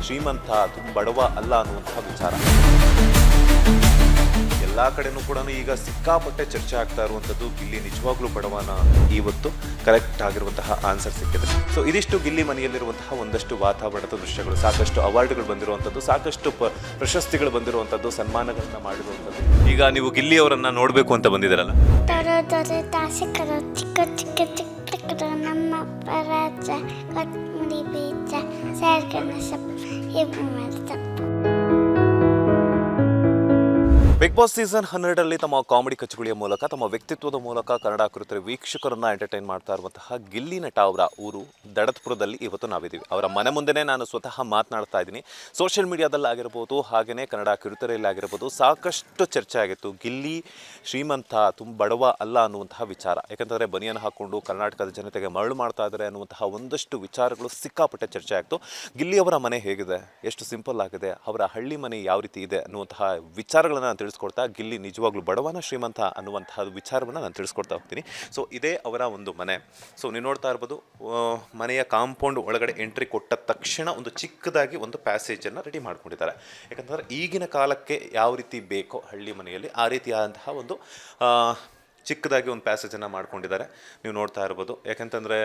ಶ್ರೀಮಂತ ತುಂಬ ಬಡವ ಅಲ್ಲ ಅನ್ನುವಂತಹ ವಿಚಾರ ಎಲ್ಲ ಕಡೆನೂ ಕೂಡ ಈಗ ಸಿಕ್ಕಾಪಟ್ಟೆ ಚರ್ಚೆ ಆಗ್ತಾ ಇರುವಂಥದ್ದು ಗಿಲ್ಲಿ ನಿಜವಾಗ್ಲೂ ಬಡವನ. ಇವತ್ತು ಕರೆಕ್ಟ್ ಆಗಿರುವಂತಹ ಆನ್ಸರ್ ಸಿಕ್ಕಿದೆ. ಸೊ ಇದಿಷ್ಟು ಗಿಲ್ಲಿ ಮನೆಯಲ್ಲಿರುವಂತಹ ಒಂದಷ್ಟು ವಾತಾವರಣದ ದೃಶ್ಯಗಳು. ಸಾಕಷ್ಟು ಅವಾರ್ಡ್ಗಳು ಬಂದಿರುವಂಥದ್ದು, ಸಾಕಷ್ಟು ಪ್ರಶಸ್ತಿಗಳು ಬಂದಿರುವಂಥದ್ದು, ಸನ್ಮಾನಗಳನ್ನ ಮಾಡಿರುವಂಥದ್ದು. ಈಗ ನೀವು ಗಿಲ್ಲಿ ಅವರನ್ನ ನೋಡಬೇಕು ಅಂತ ಬಂದಿದ್ದೀರಲ್ಲ, ನಮ್ಮ ಪರಾಜ ಕೊತ್ತಂಬರಿ ಬೀಜ ಸೇರ್ಗಣೆ ಸೊಪ್ಪು ಬಿಗ್ ಬಾಸ್ ಸೀಸನ್ 12ರಲ್ಲಿ ತಮ್ಮ ಕಾಮಿಡಿ ಕಚಗುಳಿಯ ಮೂಲಕ, ತಮ್ಮ ವ್ಯಕ್ತಿತ್ವದ ಮೂಲಕ ಕನ್ನಡ ಕುರಿತರೆ ವೀಕ್ಷಕರನ್ನ ಎಂಟರ್ಟೈನ್ ಮಾಡ್ತಾ ಇರುವಂತಹ ಗಿಲ್ಲಿ ನಟ ಅವರ ಊರು ದಡತ್ಪುರದಲ್ಲಿ ಇವತ್ತು ನಾವಿದ್ದೀವಿ. ಅವರ ಮನೆ ಮುಂದೆನೇ ನಾನು ಸ್ವತಃ ಮಾತನಾಡ್ತಾ ಇದ್ದೀನಿ. ಸೋಷಿಯಲ್ ಮೀಡಿಯಾದಲ್ಲಿ ಆಗಿರ್ಬೋದು, ಹಾಗೆಯೇ ಕನ್ನಡ ಕಿರುತೆರೆಯಲ್ಲಿ ಆಗಿರ್ಬೋದು ಸಾಕಷ್ಟು ಚರ್ಚೆ ಆಗಿತ್ತು ಗಿಲ್ಲಿ ಶ್ರೀಮಂತ ತುಂಬ ಬಡವ ಅಲ್ಲ ಅನ್ನುವಂತಹ ವಿಚಾರ. ಯಾಕಂತಂದರೆ ಬನಿಯನ್ನು ಹಾಕ್ಕೊಂಡು ಕರ್ನಾಟಕದ ಜನತೆಗೆ ಮರಳು ಮಾಡ್ತಾ ಇದ್ದಾರೆ ಅನ್ನುವಂತಹ ಒಂದಷ್ಟು ವಿಚಾರಗಳು ಸಿಕ್ಕಾಪಟ್ಟೆ ಚರ್ಚೆ ಆಯಿತು. ಗಿಲ್ಲಿ ಅವರ ಮನೆ ಹೇಗಿದೆ, ಎಷ್ಟು ಸಿಂಪಲ್ ಆಗಿದೆ, ಅವರ ಹಳ್ಳಿ ಮನೆ ಯಾವ ರೀತಿ ಇದೆ ಅನ್ನುವಂತಹ ವಿಚಾರಗಳನ್ನು ನಾನು ತಿಳಿಸ್ಕೊಡ್ತಾ, ಗಿಲ್ಲಿ ನಿಜವಾಗ್ಲೂ ಬಡವನ ಶ್ರೀಮಂತ ಅನ್ನುವಂತಹ ವಿಚಾರವನ್ನು ನಾನು ತಿಳಿಸ್ಕೊಡ್ತಾ ಹೋಗ್ತೀನಿ. ಸೊ ಇದೇ ಅವರ ಒಂದು ಮನೆ. ಸೊ ನೀವು ನೋಡ್ತಾ ಇರ್ಬೋದು, ಮನೆಯ ಕಾಂಪೌಂಡ್ ಒಳಗಡೆ ಎಂಟ್ರಿ ಕೊಟ್ಟ ತಕ್ಷಣ ಒಂದು ಚಿಕ್ಕದಾಗಿ ಒಂದು ಪ್ಯಾಸೇಜನ್ನು ರೆಡಿ ಮಾಡ್ಕೊಂಡಿದ್ದಾರೆ. ಯಾಕಂತಂದರೆ ಈಗಿನ ಕಾಲಕ್ಕೆ ಯಾವ ರೀತಿ ಬೇಕೋ ಹಳ್ಳಿ ಮನೆಯಲ್ಲಿ ಆ ರೀತಿಯಾದಂತಹ ಒಂದು ಚಿಕ್ಕದಾಗಿ ಒಂದು ಪ್ಯಾಸೇಜನ್ನು ಮಾಡ್ಕೊಂಡಿದ್ದಾರೆ. ನೀವು ನೋಡ್ತಾ ಇರ್ಬೋದು. ಯಾಕಂತಂದರೆ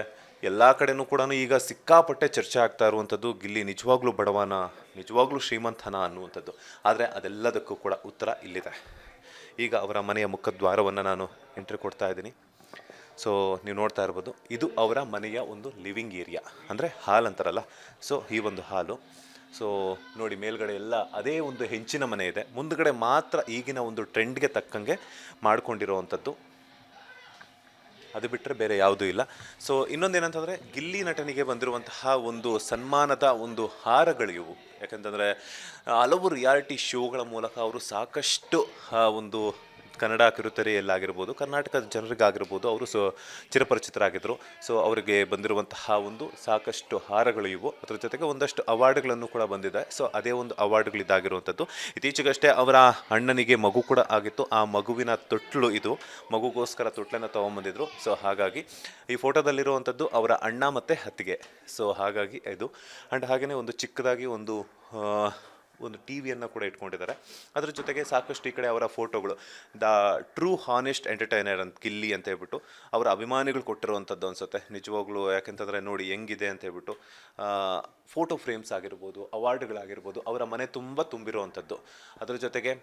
ಎಲ್ಲ ಕಡೆನೂ ಕೂಡ ಈಗ ಸಿಕ್ಕಾಪಟ್ಟೆ ಚರ್ಚೆ ಆಗ್ತಾ ಇರುವಂಥದ್ದು ಗಿಲ್ಲಿ ನಿಜವಾಗ್ಲೂ ಬಡವನ, ನಿಜವಾಗ್ಲೂ ಶ್ರೀಮಂತನ ಅನ್ನುವಂಥದ್ದು. ಆದರೆ ಅದೆಲ್ಲದಕ್ಕೂ ಕೂಡ ಉತ್ತರ ಇಲ್ಲಿದೆ. ಈಗ ಅವರ ಮನೆಯ ಮುಖದ್ವಾರವನ್ನು ನಾನು ಎಂಟ್ರಿ ಕೊಡ್ತಾ ಇದ್ದೀನಿ. ಸೊ ನೀವು ನೋಡ್ತಾ ಇರ್ಬೋದು, ಇದು ಅವರ ಮನೆಯ ಒಂದು ಲಿವಿಂಗ್ ಏರಿಯಾ, ಅಂದರೆ ಹಾಲ್ ಅಂತಾರಲ್ಲ, ಸೊ ಈ ಒಂದು ಹಾಲು. ಸೊ ನೋಡಿ, ಮೇಲ್ಗಡೆ ಎಲ್ಲ ಅದೇ ಒಂದು ಹೆಂಚಿನ ಮನೆ ಇದೆ. ಮುಂದ್ಗಡೆ ಮಾತ್ರ ಈಗಿನ ಒಂದು ಟ್ರೆಂಡ್ಗೆ ತಕ್ಕಂಗೆ ಮಾಡ್ಕೊಂಡಿರೋವಂಥದ್ದು, ಅದು ಬಿಟ್ಟರೆ ಬೇರೆ ಯಾವುದೂ ಇಲ್ಲ. ಸೊ ಇನ್ನೊಂದೇನಂತಂದರೆ, ಗಿಲ್ಲಿ ನಟನಿಗೆ ಬಂದಿರುವಂತಹ ಒಂದು ಸನ್ಮಾನದ ಒಂದು ಹಾರಗಳು ಇವು. ಯಾಕಂತಂದರೆ ಹಲವು ರಿಯಾಲಿಟಿ ಶೋಗಳ ಮೂಲಕ ಅವರು ಸಾಕಷ್ಟು ಒಂದು ಕನ್ನಡ ಕಿರುತೆರೆಯಲ್ಲಾಗಿರ್ಬೋದು, ಕರ್ನಾಟಕದ ಜನರಿಗಾಗಿರ್ಬೋದು ಅವರು ಚಿರಪರಿಚಿತರಾಗಿದ್ದರು. ಸೊ ಅವರಿಗೆ ಬಂದಿರುವಂತಹ ಒಂದು ಸಾಕಷ್ಟು ಹಾರಗಳು ಇವು. ಅದರ ಜೊತೆಗೆ ಒಂದಷ್ಟು ಅವಾರ್ಡ್ಗಳನ್ನು ಕೂಡ ಬಂದಿದೆ. ಸೊ ಅದೇ ಒಂದು ಅವಾರ್ಡ್ಗಳಿದ್ದಾಗಿರುವಂಥದ್ದು. ಇತ್ತೀಚೆಗಷ್ಟೇ ಅವರ ಅಣ್ಣನಿಗೆ ಮಗು ಕೂಡ ಆಗಿತ್ತು. ಆ ಮಗುವಿನ ತೊಟ್ಲು ಇದು. ಮಗುಗೋಸ್ಕರ ತೊಟ್ಲನ್ನು ತೊಗೊಂಬಂದಿದ್ರು. ಸೊ ಹಾಗಾಗಿ ಈ ಫೋಟೋದಲ್ಲಿರುವಂಥದ್ದು ಅವರ ಅಣ್ಣ ಮತ್ತು ಅತ್ತಿಗೆ. ಸೊ ಹಾಗಾಗಿ ಇದು. ಆ್ಯಂಡ್ ಹಾಗೆಯೇ ಒಂದು ಚಿಕ್ಕದಾಗಿ ಒಂದು ಟಿ ವಿಯನ್ನು ಕೂಡ ಇಟ್ಕೊಂಡಿದ್ದಾರೆ. ಅದರ ಜೊತೆಗೆ ಸಾಕಷ್ಟು ಈ ಕಡೆ ಅವರ ಫೋಟೋಗಳು, ದ ಟ್ರೂ ಹಾನೆಸ್ಟ್ ಎಂಟರ್ಟೈನರ್ ಅಂತ ಗಿಲ್ಲಿ ಅಂತ ಹೇಳ್ಬಿಟ್ಟು ಅವರ ಅಭಿಮಾನಿಗಳು ಕೊಟ್ಟಿರುವಂಥದ್ದು ಅನಿಸುತ್ತೆ ನಿಜವಾಗ್ಲೂ. ಯಾಕೆಂತಂದರೆ ನೋಡಿ ಹೆಂಗಿದೆ ಅಂತ ಹೇಳ್ಬಿಟ್ಟು ಫೋಟೋ ಫ್ರೇಮ್ಸ್ ಆಗಿರ್ಬೋದು, ಅವಾರ್ಡ್ಗಳಾಗಿರ್ಬೋದು, ಅವರ ಮನೆ ತುಂಬ ತುಂಬಿರುವಂಥದ್ದು. ಅದರ ಜೊತೆಗೆ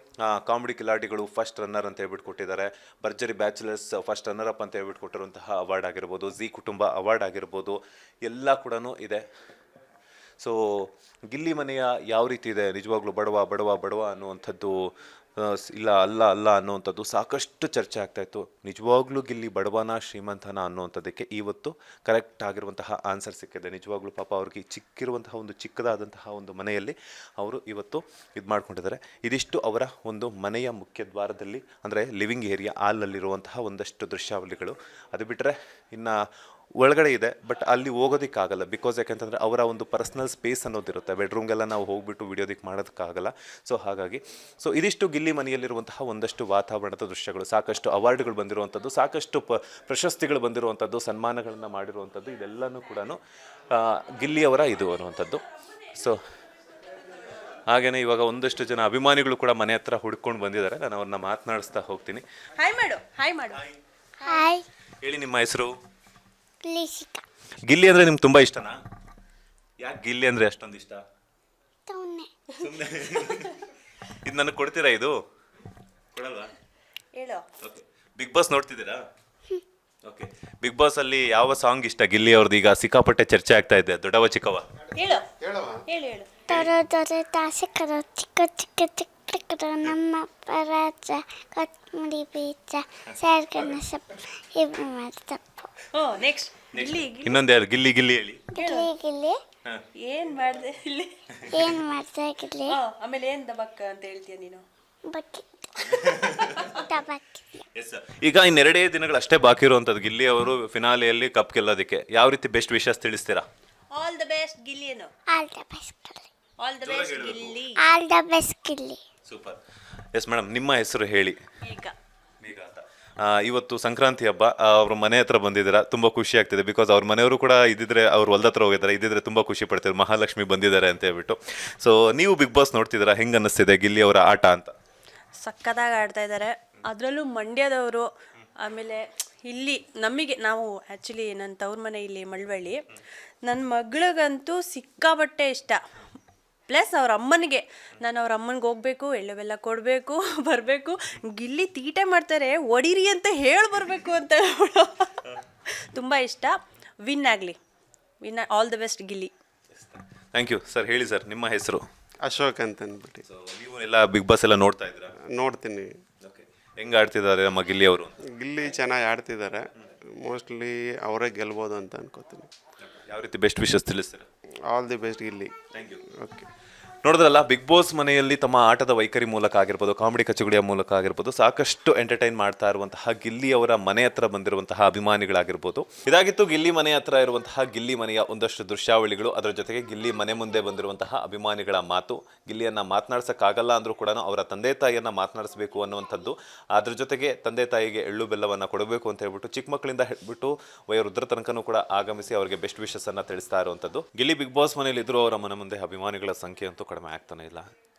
ಕಾಮಿಡಿ ಕಿಲಾಡಿಗಳು ಫಸ್ಟ್ ರನ್ನರ್ ಅಂತ ಹೇಳ್ಬಿಟ್ಟು ಕೊಟ್ಟಿದ್ದಾರೆ. ಭರ್ಜರಿ ಬ್ಯಾಚುಲರ್ಸ್ ಫಸ್ಟ್ ರನ್ನರ್ ಅಪ್ ಅಂತ ಹೇಳ್ಬಿಟ್ಟು ಕೊಟ್ಟಿರುವಂತಹ ಅವಾರ್ಡ್ ಆಗಿರ್ಬೋದು, ಜಿ ಕುಟುಂಬ ಅವಾರ್ಡ್ ಆಗಿರ್ಬೋದು, ಎಲ್ಲ ಕೂಡ ಇದೆ. ಸೊ ಗಿಲ್ಲಿ ಮನೆಯ ಯಾವ ರೀತಿ ಇದೆ, ನಿಜವಾಗ್ಲೂ ಬಡವ ಬಡವ ಬಡವ ಅನ್ನುವಂಥದ್ದು ಇಲ್ಲ ಅಲ್ಲ ಅಲ್ಲ ಅನ್ನುವಂಥದ್ದು ಸಾಕಷ್ಟು ಚರ್ಚೆ ಆಗ್ತಾಯಿತ್ತು. ನಿಜವಾಗ್ಲೂ ಗಿಲ್ಲಿ ಬಡವನ ಶ್ರೀಮಂತನ ಅನ್ನುವಂಥದ್ದಕ್ಕೆ ಇವತ್ತು ಕರೆಕ್ಟ್ ಆಗಿರುವಂತಹ ಆನ್ಸರ್ ಸಿಕ್ಕಿದೆ. ನಿಜವಾಗ್ಲೂ ಪಾಪ ಅವ್ರಿಗೆ ಚಿಕ್ಕಿರುವಂತಹ ಒಂದು ಚಿಕ್ಕದಾದಂತಹ ಒಂದು ಮನೆಯಲ್ಲಿ ಅವರು ಇವತ್ತು ಇದು ಮಾಡ್ಕೊಂಡಿದ್ದಾರೆ. ಇದಿಷ್ಟು ಅವರ ಒಂದು ಮನೆಯ ಮುಖ್ಯ ದ್ವಾರದಲ್ಲಿ, ಅಂದರೆ ಲಿವಿಂಗ್ ಏರಿಯಾ ಹಾಲಲ್ಲಿರುವಂತಹ ಒಂದಷ್ಟು ದೃಶ್ಯಾವಳಿಗಳು. ಅದು ಬಿಟ್ಟರೆ ಇನ್ನು ಒಳಗಡೆ ಇದೆ, ಬಟ್ ಅಲ್ಲಿ ಹೋಗೋದಕ್ಕಾಗಲ್ಲ. ಬಿಕಾಸ್ ಯಾಕೆಂತಂದರೆ ಅವರ ಒಂದು ಪರ್ಸ್ನಲ್ ಸ್ಪೇಸ್ ಅನ್ನೋದಿರುತ್ತೆ. ಬೆಡ್ರೂಮ್ಗೆಲ್ಲ ನಾವು ಹೋಗ್ಬಿಟ್ಟು ವಿಡಿಯೋದಕ್ಕೆ ಮಾಡೋದಕ್ಕಾಗಲ್ಲ. ಸೊ ಹಾಗಾಗಿ ಇದಿಷ್ಟು ಗಿಲ್ಲಿ ಮನೆಯಲ್ಲಿರುವಂತಹ ಒಂದಷ್ಟು ವಾತಾವರಣದ ದೃಶ್ಯಗಳು. ಸಾಕಷ್ಟು ಅವಾರ್ಡ್ಗಳು ಬಂದಿರುವಂಥದ್ದು, ಸಾಕಷ್ಟು ಪ್ರಶಸ್ತಿಗಳು ಬಂದಿರುವಂಥದ್ದು, ಸನ್ಮಾನಗಳನ್ನು ಮಾಡಿರುವಂಥದ್ದು, ಇದೆಲ್ಲನೂ ಕೂಡ ಗಿಲ್ಲಿಯವರ ಇದು ಅನ್ನುವಂಥದ್ದು. ಸೊ ಹಾಗೆಯೇ ಇವಾಗ ಒಂದಷ್ಟು ಜನ ಅಭಿಮಾನಿಗಳು ಕೂಡ ಮನೆ ಹತ್ರ ಹುಡ್ಕೊಂಡು ಬಂದಿದ್ದಾರೆ. ನಾನು ಅವ್ರನ್ನ ಮಾತನಾಡಿಸ್ತಾ ಹೋಗ್ತೀನಿ. ಹಾಯ್ ಮಾಡು, ಹಾಯ್ ಮಾಡು. ಹಾಯ್. ಹೇಳಿ, ನಿಮ್ಮ ಹೆಸರು? ಲಿಶಿಕಾ. ಗಿಲ್ಲಿ ಅಂದರೆ ನಿಮ್ಗೆ ತುಂಬ ಇಷ್ಟನಾ? ಯಾಕೆ ಗಿಲ್ಲಿ ಅಂದರೆ ಅಷ್ಟೊಂದು ಇಷ್ಟ? ಸುಮ್ಮನೆ ಇದು ನನಗೆ ಕೊಡ್ತೀರಾ? ಇದು ಕೊಡಲ್ವಾ? ಹೇಳು. ಓಕೆ. ಬಿಗ್ ಬಾಸ್ ನೋಡ್ತಿದ್ದೀರಾ? ಓಕೆ. ಬಿಗ್ ಬಾಸ್ ಅಲ್ಲಿ ಯಾವ ಸಾಂಗ್ ಇಷ್ಟ ಗಿಲ್ಲಿ ಅವ್ರದ್ದು? ಈಗ ಸಿಕ್ಕಾಪಟ್ಟೆ ಚರ್ಚೆ ಆಗ್ತಾ ಇದೆ, ದೊಡ್ಡವ ಚಿಕ್ಕವ. ಹೇಳು ಹೇಳು ಹೇಳು. ದೊರೆ ತಾಸೆ ಕರೋ ಚಿಕ್ಕ ಚಿಕ್ಕ ಚಿಕ್ಕ ನಮ್ಮ ಪರಾಜ ಕೊತ್ತಂಬರಿ ಬೀಜ ಸೇರ್ಗಣೆ ಸೊಪ್ಪು ನೆಕ್ಸ್ಟ್ ಗಿಲ್ಲಿ. ಇನ್ನೊಂದು ಯಾರು? ಗಿಲ್ಲಿ ಗಿಲ್ಲಿ ಹೇಳಿ. ಗಿಲ್ಲಿ ಗಿಲ್ಲಿ ಏನ್ ಮಾಡ್ದೆ ಇಲ್ಲಿ? ಏನ್ ಮಾಡ್ತಾ ಗಿಲ್ಲಿ? ಆಮೇಲೆ ಏನ್ ದಬಕ್ಕ ಅಂತ ಹೇಳ್ತೀಯ ನೀನು? ಬಕ್ಕಿ ಟಬಕ್ಕಿ. ಈಗ ಇನ್ನೆರಡೇ ದಿನಗಳು ಅಷ್ಟೇ ಬಾಕಿ ಇರುವಂಥದ್ದು ಗಿಲ್ಲಿ ಅವರು ಫಿನಾಲೆಯಲ್ಲಿ ಕಪ್ ಗೆಲ್ಲೋದಕ್ಕೆ. ಯಾವ ರೀತಿ ಬೆಸ್ಟ್ ವಿಶಸ್ ತಿಳಿಸ್ತೀರಾ? ಆಲ್ ದ ಬೆಸ್ಟ್ ಗಿಲ್ಲಿಯನ್ನು. All the best Gilli. All the best Gilli. All the best Gilli. Super. Yes madam, ನಿಮ್ಮ ಹೆಸರು ಹೇಳಿ. ಈಗ ಈಗ ಅಂತ. ಇವತ್ತು ಸಂಕ್ರಾಂತಿ ಹಬ್ಬ, ಅವ್ರ ಮನೆ ಹತ್ರ ಬಂದಿದ್ದೀರಾ, ತುಂಬ ಖುಷಿ ಆಗ್ತಿದೆ. ಬಿಕಾಸ್ ಅವ್ರ ಮನೆಯವರು ಕೂಡ ಇದ್ದಿದ್ರೆ, ಅವ್ರು ಹೊಲ್ದ ಹತ್ರ ಹೋಗಿದ್ದಾರೆ, ಇದ್ದಿದ್ರೆ ತುಂಬ ಖುಷಿ ಪಡ್ತಿದ್ರು, ಮಹಾಲಕ್ಷ್ಮಿ ಬಂದಿದ್ದಾರೆ ಅಂತ ಹೇಳ್ಬಿಟ್ಟು. ಸೊ ನೀವು ಬಿಗ್ ಬಾಸ್ ನೋಡ್ತಿದ್ದೀರಾ, ಹೆಂಗೆ ಅನ್ನಿಸ್ತಿದೆ ಗಿಲ್ಲಿ ಅವರ ಆಟ ಅಂತ? ಸಕ್ಕತ್ತಾಗಿ ಆಡ್ತಾ ಇದ್ದಾರೆ, ಅದರಲ್ಲೂ ಮಂಡ್ಯದವರು. ಆಮೇಲೆ ಇಲ್ಲಿ ನಾವು ಆ್ಯಕ್ಚುಲಿ ನನ್ನ ತವ್ರ ಮನೆ ಇಲ್ಲಿ ಮಳವಳ್ಳಿ. ನನ್ನ ಮಗಳಿಗಂತೂ ಸಿಕ್ಕಾಬಟ್ಟೆ ಇಷ್ಟ. ಪ್ಲಸ್ ಅವ್ರ ಅಮ್ಮನಿಗೆ, ನಾನು ಅವ್ರ ಅಮ್ಮನಿಗೆ ಹೋಗ್ಬೇಕು, ಎಳ್ಳು ಬೆಲ್ಲ ಕೊಡಬೇಕು, ಬರಬೇಕು, ಗಿಲ್ಲಿ ತೀಟೆ ಮಾಡ್ತಾರೆ, ಒಡಿರಿ ಅಂತ ಹೇಳಿ ಬರಬೇಕು ಅಂತ ಹೇಳ್ಬಿಡು. ತುಂಬ ಇಷ್ಟ. ವಿನ್ ಆಗಲಿ, all the best Gilli. Thank you sir. ಹೇಳಿ ಸರ್, ನಿಮ್ಮ ಹೆಸರು? ಅಶೋಕ್ ಅಂತ ಅಂದ್ಬಿಟ್ಟು. ಸೊ ನೀವು ಎಲ್ಲ ಬಿಗ್ ಬಾಸ್ ಎಲ್ಲ ನೋಡ್ತಾ ಇದ್ದೀರಾ? ನೋಡ್ತೀನಿ. ಓಕೆ, ಹೆಂಗೆ ಆಡ್ತಿದ್ದಾರೆ ನಮ್ಮ ಗಿಲ್ಲಿ ಅವರು? ಗಿಲ್ಲಿ ಚೆನ್ನಾಗಿ ಆಡ್ತಿದ್ದಾರೆ. ಮೋಸ್ಟ್ಲಿ ಅವರೇ ಗೆಲ್ಬೋದು ಅಂತ ಅನ್ಕೋತೀನಿ. ಯಾವ ರೀತಿ ಬೆಸ್ಟ್ ವಿಶಸ್ ತಿಳಿಸ್ತೀರಾ? All the best Gilli. Thank you. Okay. ನೋಡಿದ್ರಲ್ಲ, ಬಿಗ್ ಬಾಸ್ ಮನೆಯಲ್ಲಿ ತಮ್ಮ ಆಟದ ವೈಖರಿ ಮೂಲಕ ಆಗಿರ್ಬೋದು, ಕಾಮಿಡಿ ಕಚಗುಳಿಯ ಮೂಲಕ ಆಗಿರ್ಬೋದು, ಸಾಕಷ್ಟು ಎಂಟರ್ಟೈನ್ ಮಾಡ್ತಾ ಇರುವಂತಹ ಗಿಲ್ಲಿ ಅವರ ಮನೆ ಹತ್ರ ಬಂದಿರುವಂತಹ ಅಭಿಮಾನಿಗಳಾಗಿರ್ಬೋದು. ಇದಾಗಿತ್ತು ಗಿಲ್ಲಿ ಮನೆ ಹತ್ರ ಇರುವಂತಹ ಗಿಲ್ಲಿ ಮನೆಯ ಒಂದಷ್ಟು ದೃಶ್ಯಾವಳಿಗಳು. ಅದರ ಜೊತೆಗೆ ಗಿಲ್ಲಿ ಮನೆ ಮುಂದೆ ಬಂದಿರುವಂತಹ ಅಭಿಮಾನಿಗಳ ಮಾತು. ಗಿಲ್ಲಿಯನ್ನ ಮಾತನಾಡ್ಸಕ್ಕಾಗಲ್ಲ ಅಂದ್ರೂ ಕೂಡ ಅವರ ತಂದೆ ತಾಯಿಯನ್ನ ಮಾತನಾಡಿಸಬೇಕು ಅನ್ನುವಂಥದ್ದು. ಅದ್ರ ಜೊತೆಗೆ ತಂದೆ ತಾಯಿಗೆ ಎಳ್ಳು ಬೆಲ್ಲವನ್ನು ಕೊಡಬೇಕು ಅಂತ ಹೇಳ್ಬಿಟ್ಟು ಚಿಕ್ಕ ಮಕ್ಕಳಿಂದ ಹೇಳ್ಬಿಟ್ಟು ವಯೋವೃದ್ಧರ ತನಕನೂ ಕೂಡ ಆಗಮಿಸಿ ಅವರಿಗೆ ಬೆಸ್ಟ್ ವಿಶಸ್ ಅನ್ನ ತಿಳಿಸ್ತಾ ಇರುವಂಥದ್ದು. ಗಿಲ್ಲಿ ಬಿಗ್ ಬಾಸ್ ಮನೆಯಲ್ಲಿ ಇದ್ರು ಅವರ ಮನೆ ಮುಂದೆ ಅಭಿಮಾನಿಗಳ ಸಂಖ್ಯೆ ಅಂತೂ ಕಡಿಮೆ ಆಗ್ತಾನೆ ಇಲ್ಲ.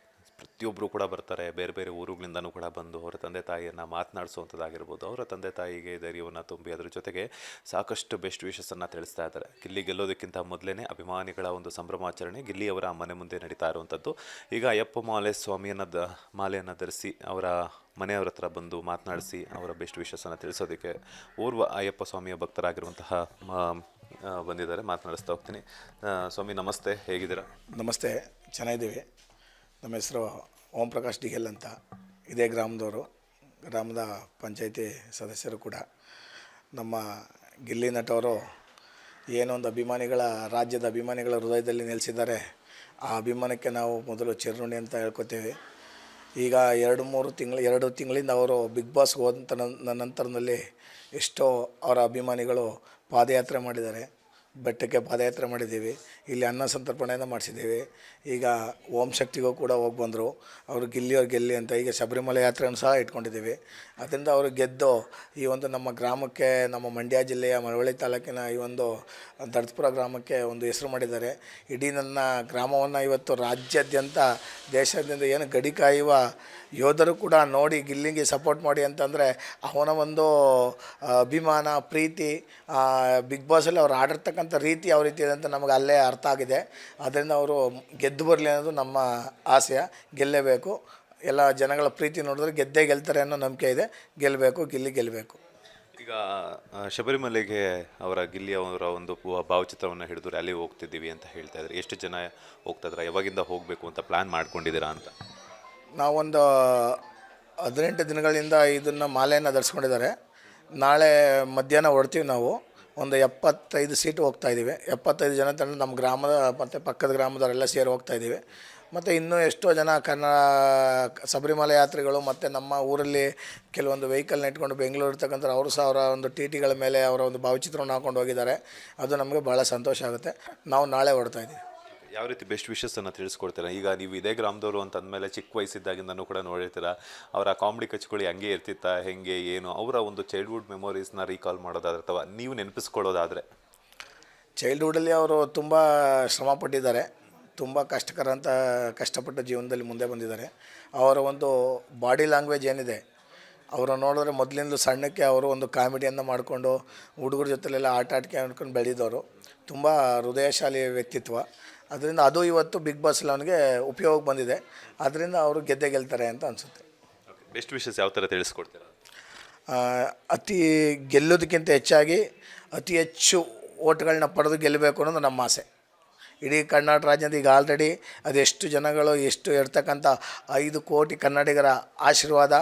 ಪ್ರತಿಯೊಬ್ಬರು ಕೂಡ ಬರ್ತಾರೆ, ಬೇರೆ ಬೇರೆ ಊರುಗಳಿಂದನೂ ಕೂಡ ಬಂದು ಅವರ ತಂದೆ ತಾಯಿಯನ್ನು ಮಾತನಾಡಿಸುವಂಥದ್ದಾಗಿರ್ಬೋದು, ಅವರ ತಂದೆ ತಾಯಿಗೆ ಧೈರ್ಯವನ್ನು ತುಂಬಿ ಅದರ ಜೊತೆಗೆ ಸಾಕಷ್ಟು ಬೆಸ್ಟ್ ವಿಶಸ್ಸನ್ನು ತಿಳಿಸ್ತಾ ಇದ್ದಾರೆ. ಗಿಲ್ಲಿ ಗೆಲ್ಲೋದಕ್ಕಿಂತ ಮೊದಲೇ ಅಭಿಮಾನಿಗಳ ಒಂದು ಸಂಭ್ರಮಾಚರಣೆ ಗಿಲ್ಲಿಯವರ ಮನೆ ಮುಂದೆ ನಡೀತಾ ಇರುವಂಥದ್ದು. ಈಗ ಅಯ್ಯಪ್ಪ ಮಾಲೆಯನ್ನು ಧರಿಸಿ ಅವರ ಮನೆಯವರ ಹತ್ರ ಬಂದು ಮಾತನಾಡಿಸಿ ಅವರ ಬೆಸ್ಟ್ ವಿಶಸ್ಸನ್ನು ತಿಳಿಸೋದಕ್ಕೆ ಓರ್ವ ಅಯ್ಯಪ್ಪ ಸ್ವಾಮಿಯ ಭಕ್ತರಾಗಿರುವಂತಹ ಬಂದಿದ್ದಾರೆ. ಮಾತನಾಡಿಸ್ತಾ ಹೋಗ್ತೀನಿ. ಸ್ವಾಮಿ ನಮಸ್ತೆ, ಹೇಗಿದ್ದೀರಾ? ನಮಸ್ತೆ, ಚೆನ್ನಾಗಿದ್ದೀವಿ. ನಮ್ಮ ಹೆಸರು ಓಂ ಪ್ರಕಾಶ್ ಡಿಗೆಲ್ ಅಂತ. ಇದೇ ಗ್ರಾಮದವರು, ಗ್ರಾಮದ ಪಂಚಾಯಿತಿ ಸದಸ್ಯರು ಕೂಡ. ನಮ್ಮ ಗಿಲ್ಲಿ ನಟವರು ಏನೊಂದು ಅಭಿಮಾನಿಗಳ, ರಾಜ್ಯದ ಅಭಿಮಾನಿಗಳ ಹೃದಯದಲ್ಲಿ ನೆಲೆಸಿದ್ದಾರೆ. ಆ ಅಭಿಮಾನಕ್ಕೆ ನಾವು ಮೊದಲು ಚಿರಋಣಿ ಅಂತ ಹೇಳ್ಕೊತೀವಿ. ಈಗ 2 ತಿಂಗಳಿಂದ ಅವರು ಬಿಗ್ ಬಾಸ್ ಹೋದ ನಂತರದಲ್ಲಿ ಎಷ್ಟೋ ಅವರ ಅಭಿಮಾನಿಗಳು ಪಾದಯಾತ್ರೆ ಮಾಡಿದ್ದಾರೆ. ಬೆಟ್ಟಕ್ಕೆ ಪಾದಯಾತ್ರೆ ಮಾಡಿದ್ದೀವಿ, ಇಲ್ಲಿ ಅನ್ನ ಸಂತರ್ಪಣೆಯನ್ನು ಮಾಡಿಸಿದ್ದೀವಿ. ಈಗ ಓಂ ಶಕ್ತಿಗೂ ಕೂಡ ಹೋಗಿ ಬಂದರು. ಅವರು ಗಿಲ್ಲಿಯವ್ರು ಗೆಲ್ಲಿ ಅಂತ. ಈಗ ಶಬರಿಮಲೆ ಯಾತ್ರೆಯನ್ನು ಸಹ ಇಟ್ಕೊಂಡಿದ್ದೀವಿ. ಅದರಿಂದ ಅವರು ಗೆದ್ದು ಈ ಒಂದು ನಮ್ಮ ಗ್ರಾಮಕ್ಕೆ, ನಮ್ಮ ಮಂಡ್ಯ ಜಿಲ್ಲೆಯ ಮಳವಳ್ಳಿ ತಾಲೂಕಿನ ಈ ಒಂದು ದಡದಪುರ ಗ್ರಾಮಕ್ಕೆ ಒಂದು ಹೆಸರು ಮಾಡಿದ್ದಾರೆ. ಇಡೀ ನನ್ನ ಗ್ರಾಮವನ್ನು ಇವತ್ತು ರಾಜ್ಯಾದ್ಯಂತ, ದೇಶಾದ್ಯಂತ ಏನು ಗಡಿ ಕಾಯುವ ಯೋಧರು ಕೂಡ ನೋಡಿ ಗಿಲ್ಲಿಗೆ ಸಪೋರ್ಟ್ ಮಾಡಿ ಅಂತಂದರೆ ಅವನ ಒಂದು ಅಭಿಮಾನ, ಪ್ರೀತಿ, ಬಿಗ್ ಬಾಸಲ್ಲಿ ಅವ್ರು ಆಡಿರ್ತಕ್ಕಂಥ ರೀತಿ ಯಾವ ರೀತಿ ಇದೆ ಅಂತ ನಮಗೆ ಅಲ್ಲೇ ಅರ್ಥ ಆಗಿದೆ. ಅದರಿಂದ ಅವರು ಗೆದ್ದು ಬರಲಿ ಅನ್ನೋದು ನಮ್ಮ ಆಸೆ. ಗೆಲ್ಲಬೇಕು. ಎಲ್ಲ ಜನಗಳ ಪ್ರೀತಿ ನೋಡಿದ್ರೆ ಗೆದ್ದೇ ಗೆಲ್ತಾರೆ ಅನ್ನೋ ನಂಬಿಕೆ ಇದೆ. ಗೆಲ್ಲಬೇಕು, ಗಿಲ್ಲಿ ಗೆಲ್ಲಬೇಕು. ಈಗ ಶಬರಿಮಲೆಗೆ ಅವರ ಗಿಲ್ಲಿ ಅವರ ಒಂದು ಭಾವಚಿತ್ರವನ್ನು ಹಿಡಿದು ರ್ಯಾಲಿ ಹೋಗ್ತಿದ್ದೀವಿ ಅಂತ ಹೇಳ್ತಾ ಇದ್ದಾರೆ. ಎಷ್ಟು ಜನ ಹೋಗ್ತಾ ಇದ್ದಾರೆ, ಯಾವಾಗಿಂದ ಹೋಗಬೇಕು ಅಂತ ಪ್ಲ್ಯಾನ್ ಮಾಡ್ಕೊಂಡಿದ್ದೀರಾ ಅಂತ? ನಾವೊಂದು 18 ದಿನಗಳಿಂದ ಇದನ್ನು ಮಾಲೆಯನ್ನು ಧರಿಸ್ಕೊಂಡಿದ್ದಾರೆ. ನಾಳೆ ಮಧ್ಯಾಹ್ನ ಹೊರಡ್ತೀವಿ. ನಾವು ಒಂದು 75 ಸೀಟು ಹೋಗ್ತಾಯಿದ್ದೀವಿ. 75 ಜನ ತಂಡ ನಮ್ಮ ಗ್ರಾಮದ ಮತ್ತು ಪಕ್ಕದ ಗ್ರಾಮದವರೆಲ್ಲ ಸೇರಿ ಹೋಗ್ತಾಯಿದ್ದೀವಿ. ಮತ್ತು ಇನ್ನೂ ಎಷ್ಟೋ ಜನ ಶಬರಿಮಲೆ ಯಾತ್ರಿಗಳು ಮತ್ತು ನಮ್ಮ ಊರಲ್ಲಿ ಕೆಲವೊಂದು ವೆಹಿಕಲ್ನ ಇಟ್ಕೊಂಡು ಬೆಂಗಳೂರು ಇರ್ತಕ್ಕಂಥ ಅವರು ಸಹ ಅವರ ಒಂದು ಟಿ.ಟಿಗಳ ಮೇಲೆ ಅವರ ಒಂದು ಭಾವಚಿತ್ರವನ್ನು ಹಾಕೊಂಡು ಹೋಗಿದ್ದಾರೆ. ಅದು ನಮಗೆ ಭಾಳ ಸಂತೋಷ ಆಗುತ್ತೆ. ನಾವು ನಾಳೆ ಹೊರಡ್ತಾಯಿದ್ದೀವಿ. ಯಾವ ರೀತಿ ಬೆಸ್ಟ್ ವಿಶಸ್ಸನ್ನು ತಿಳಿಸ್ಕೊಡ್ತೀರಾ? ಈಗ ನೀವು ಇದೇ ಗ್ರಾಮದವರು ಅಂತಂದಮೇಲೆ ಚಿಕ್ಕ ವಯಸ್ಸಿದ್ದಾಗಿಂದನೂ ಕೂಡ ನೋಡಿರ್ತೀರ. ಅವರ ಕಾಮಿಡಿ ಕಚ್ಕೊಳ್ಳಿ ಹಂಗೆ ಇರ್ತಿತ್ತಾ, ಹೆಂಗೆ ಏನು ಅವರ ಒಂದು ಚೈಲ್ಡ್ಹುಡ್ ಮೆಮೊರೀಸ್ನ ರೀಕಾಲ್ ಮಾಡೋದಾದ್ರೆ ಅಥವಾ ನೀವು ನೆನಪಿಸ್ಕೊಳ್ಳೋದಾದರೆ? ಚೈಲ್ಡ್ಹುಡ್ಡಲ್ಲಿ ಅವರು ತುಂಬ ಶ್ರಮಪಟ್ಟಿದ್ದಾರೆ. ತುಂಬ ಕಷ್ಟಪಟ್ಟು ಜೀವನದಲ್ಲಿ ಮುಂದೆ ಬಂದಿದ್ದಾರೆ. ಅವರ ಒಂದು ಬಾಡಿ ಲ್ಯಾಂಗ್ವೇಜ್ ಏನಿದೆ, ಅವರು ನೋಡಿದ್ರೆ ಮೊದಲಿಂದಲೂ ಸಣ್ಣಕ್ಕೆ ಅವರು ಒಂದು ಕಾಮಿಡಿಯನ್ನು ಮಾಡಿಕೊಂಡು ಹುಡುಗರ ಜೊತೆಲೆಲ್ಲ ಆಟ ಆಡ್ಕೊಂಡು ಬೆಳೆದಿದ್ದವರು. ತುಂಬ ಹೃದಯಶಾಲಿ ವ್ಯಕ್ತಿತ್ವ. ಅದರಿಂದ ಅದು ಇವತ್ತು ಬಿಗ್ ಬಾಸಲ್ಲಿ ಅವನಿಗೆ ಉಪಯೋಗ ಬಂದಿದೆ. ಅದರಿಂದ ಅವರು ಗೆದ್ದೇ ಗೆಲ್ತಾರೆ ಅಂತ ಅನಿಸುತ್ತೆ. ಬೆಸ್ಟ್ ವಿಶಸ್ ಯಾವ ಥರ ತಿಳಿಸ್ಕೊಡ್ತೀರಾ? ಅತಿ ಗೆಲ್ಲೋದಕ್ಕಿಂತ ಹೆಚ್ಚಾಗಿ ಅತಿ ಹೆಚ್ಚು ಓಟ್ಗಳನ್ನ ಪಡೆದು ಗೆಲ್ಲಬೇಕು ಅನ್ನೋದು ನಮ್ಮ ಆಸೆ. ಇಡೀ ಕರ್ನಾಟಕ ರಾಜ್ಯದ ಈಗ ಆಲ್ರೆಡಿ ಅದೆಷ್ಟು ಜನಗಳು, ಎಷ್ಟು ಇರ್ತಕ್ಕಂಥ 5 ಕೋಟಿ ಕನ್ನಡಿಗರ ಆಶೀರ್ವಾದ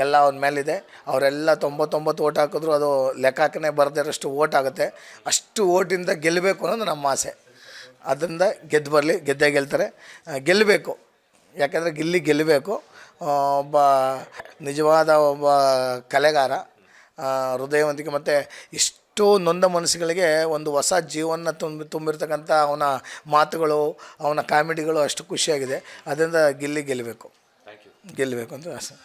ಎಲ್ಲ ಅವನ ಮೇಲಿದೆ. ಅವರೆಲ್ಲ 99 ಓಟ್ ಹಾಕಿದ್ರು ಅದು ಲೆಕ್ಕನೇ ಬರದಿರೋಷ್ಟು ಓಟ್ ಆಗುತ್ತೆ. ಅಷ್ಟು ಓಟಿಂದ ಗೆಲ್ಲಬೇಕು ಅನ್ನೋದು ನಮ್ಮ ಆಸೆ. ಅದರಿಂದ ಗೆದ್ದು ಬರಲಿ, ಗೆದ್ದೇ ಗೆಲ್ತಾರೆ. ಗೆಲ್ಲಬೇಕು, ಯಾಕೆಂದರೆ ಗಿಲ್ಲಿ ಗೆಲ್ಲಬೇಕು. ನಿಜವಾದ ಒಬ್ಬ ಕಲೆಗಾರ, ಹೃದಯವಂತಿಕೆ ಮತ್ತು ಇಷ್ಟೋ ನೊಂದ ಮನಸ್ಸುಗಳಿಗೆ ಒಂದು ಹೊಸ ಜೀವನ ತುಂಬಿರ್ತಕ್ಕಂಥ ಅವನ ಮಾತುಗಳು, ಅವನ ಕಾಮಿಡಿಗಳು ಅಷ್ಟು ಖುಷಿಯಾಗಿದೆ. ಅದರಿಂದ ಗೆಲ್ಲಬೇಕು ಅಂತ ಆಸೆ.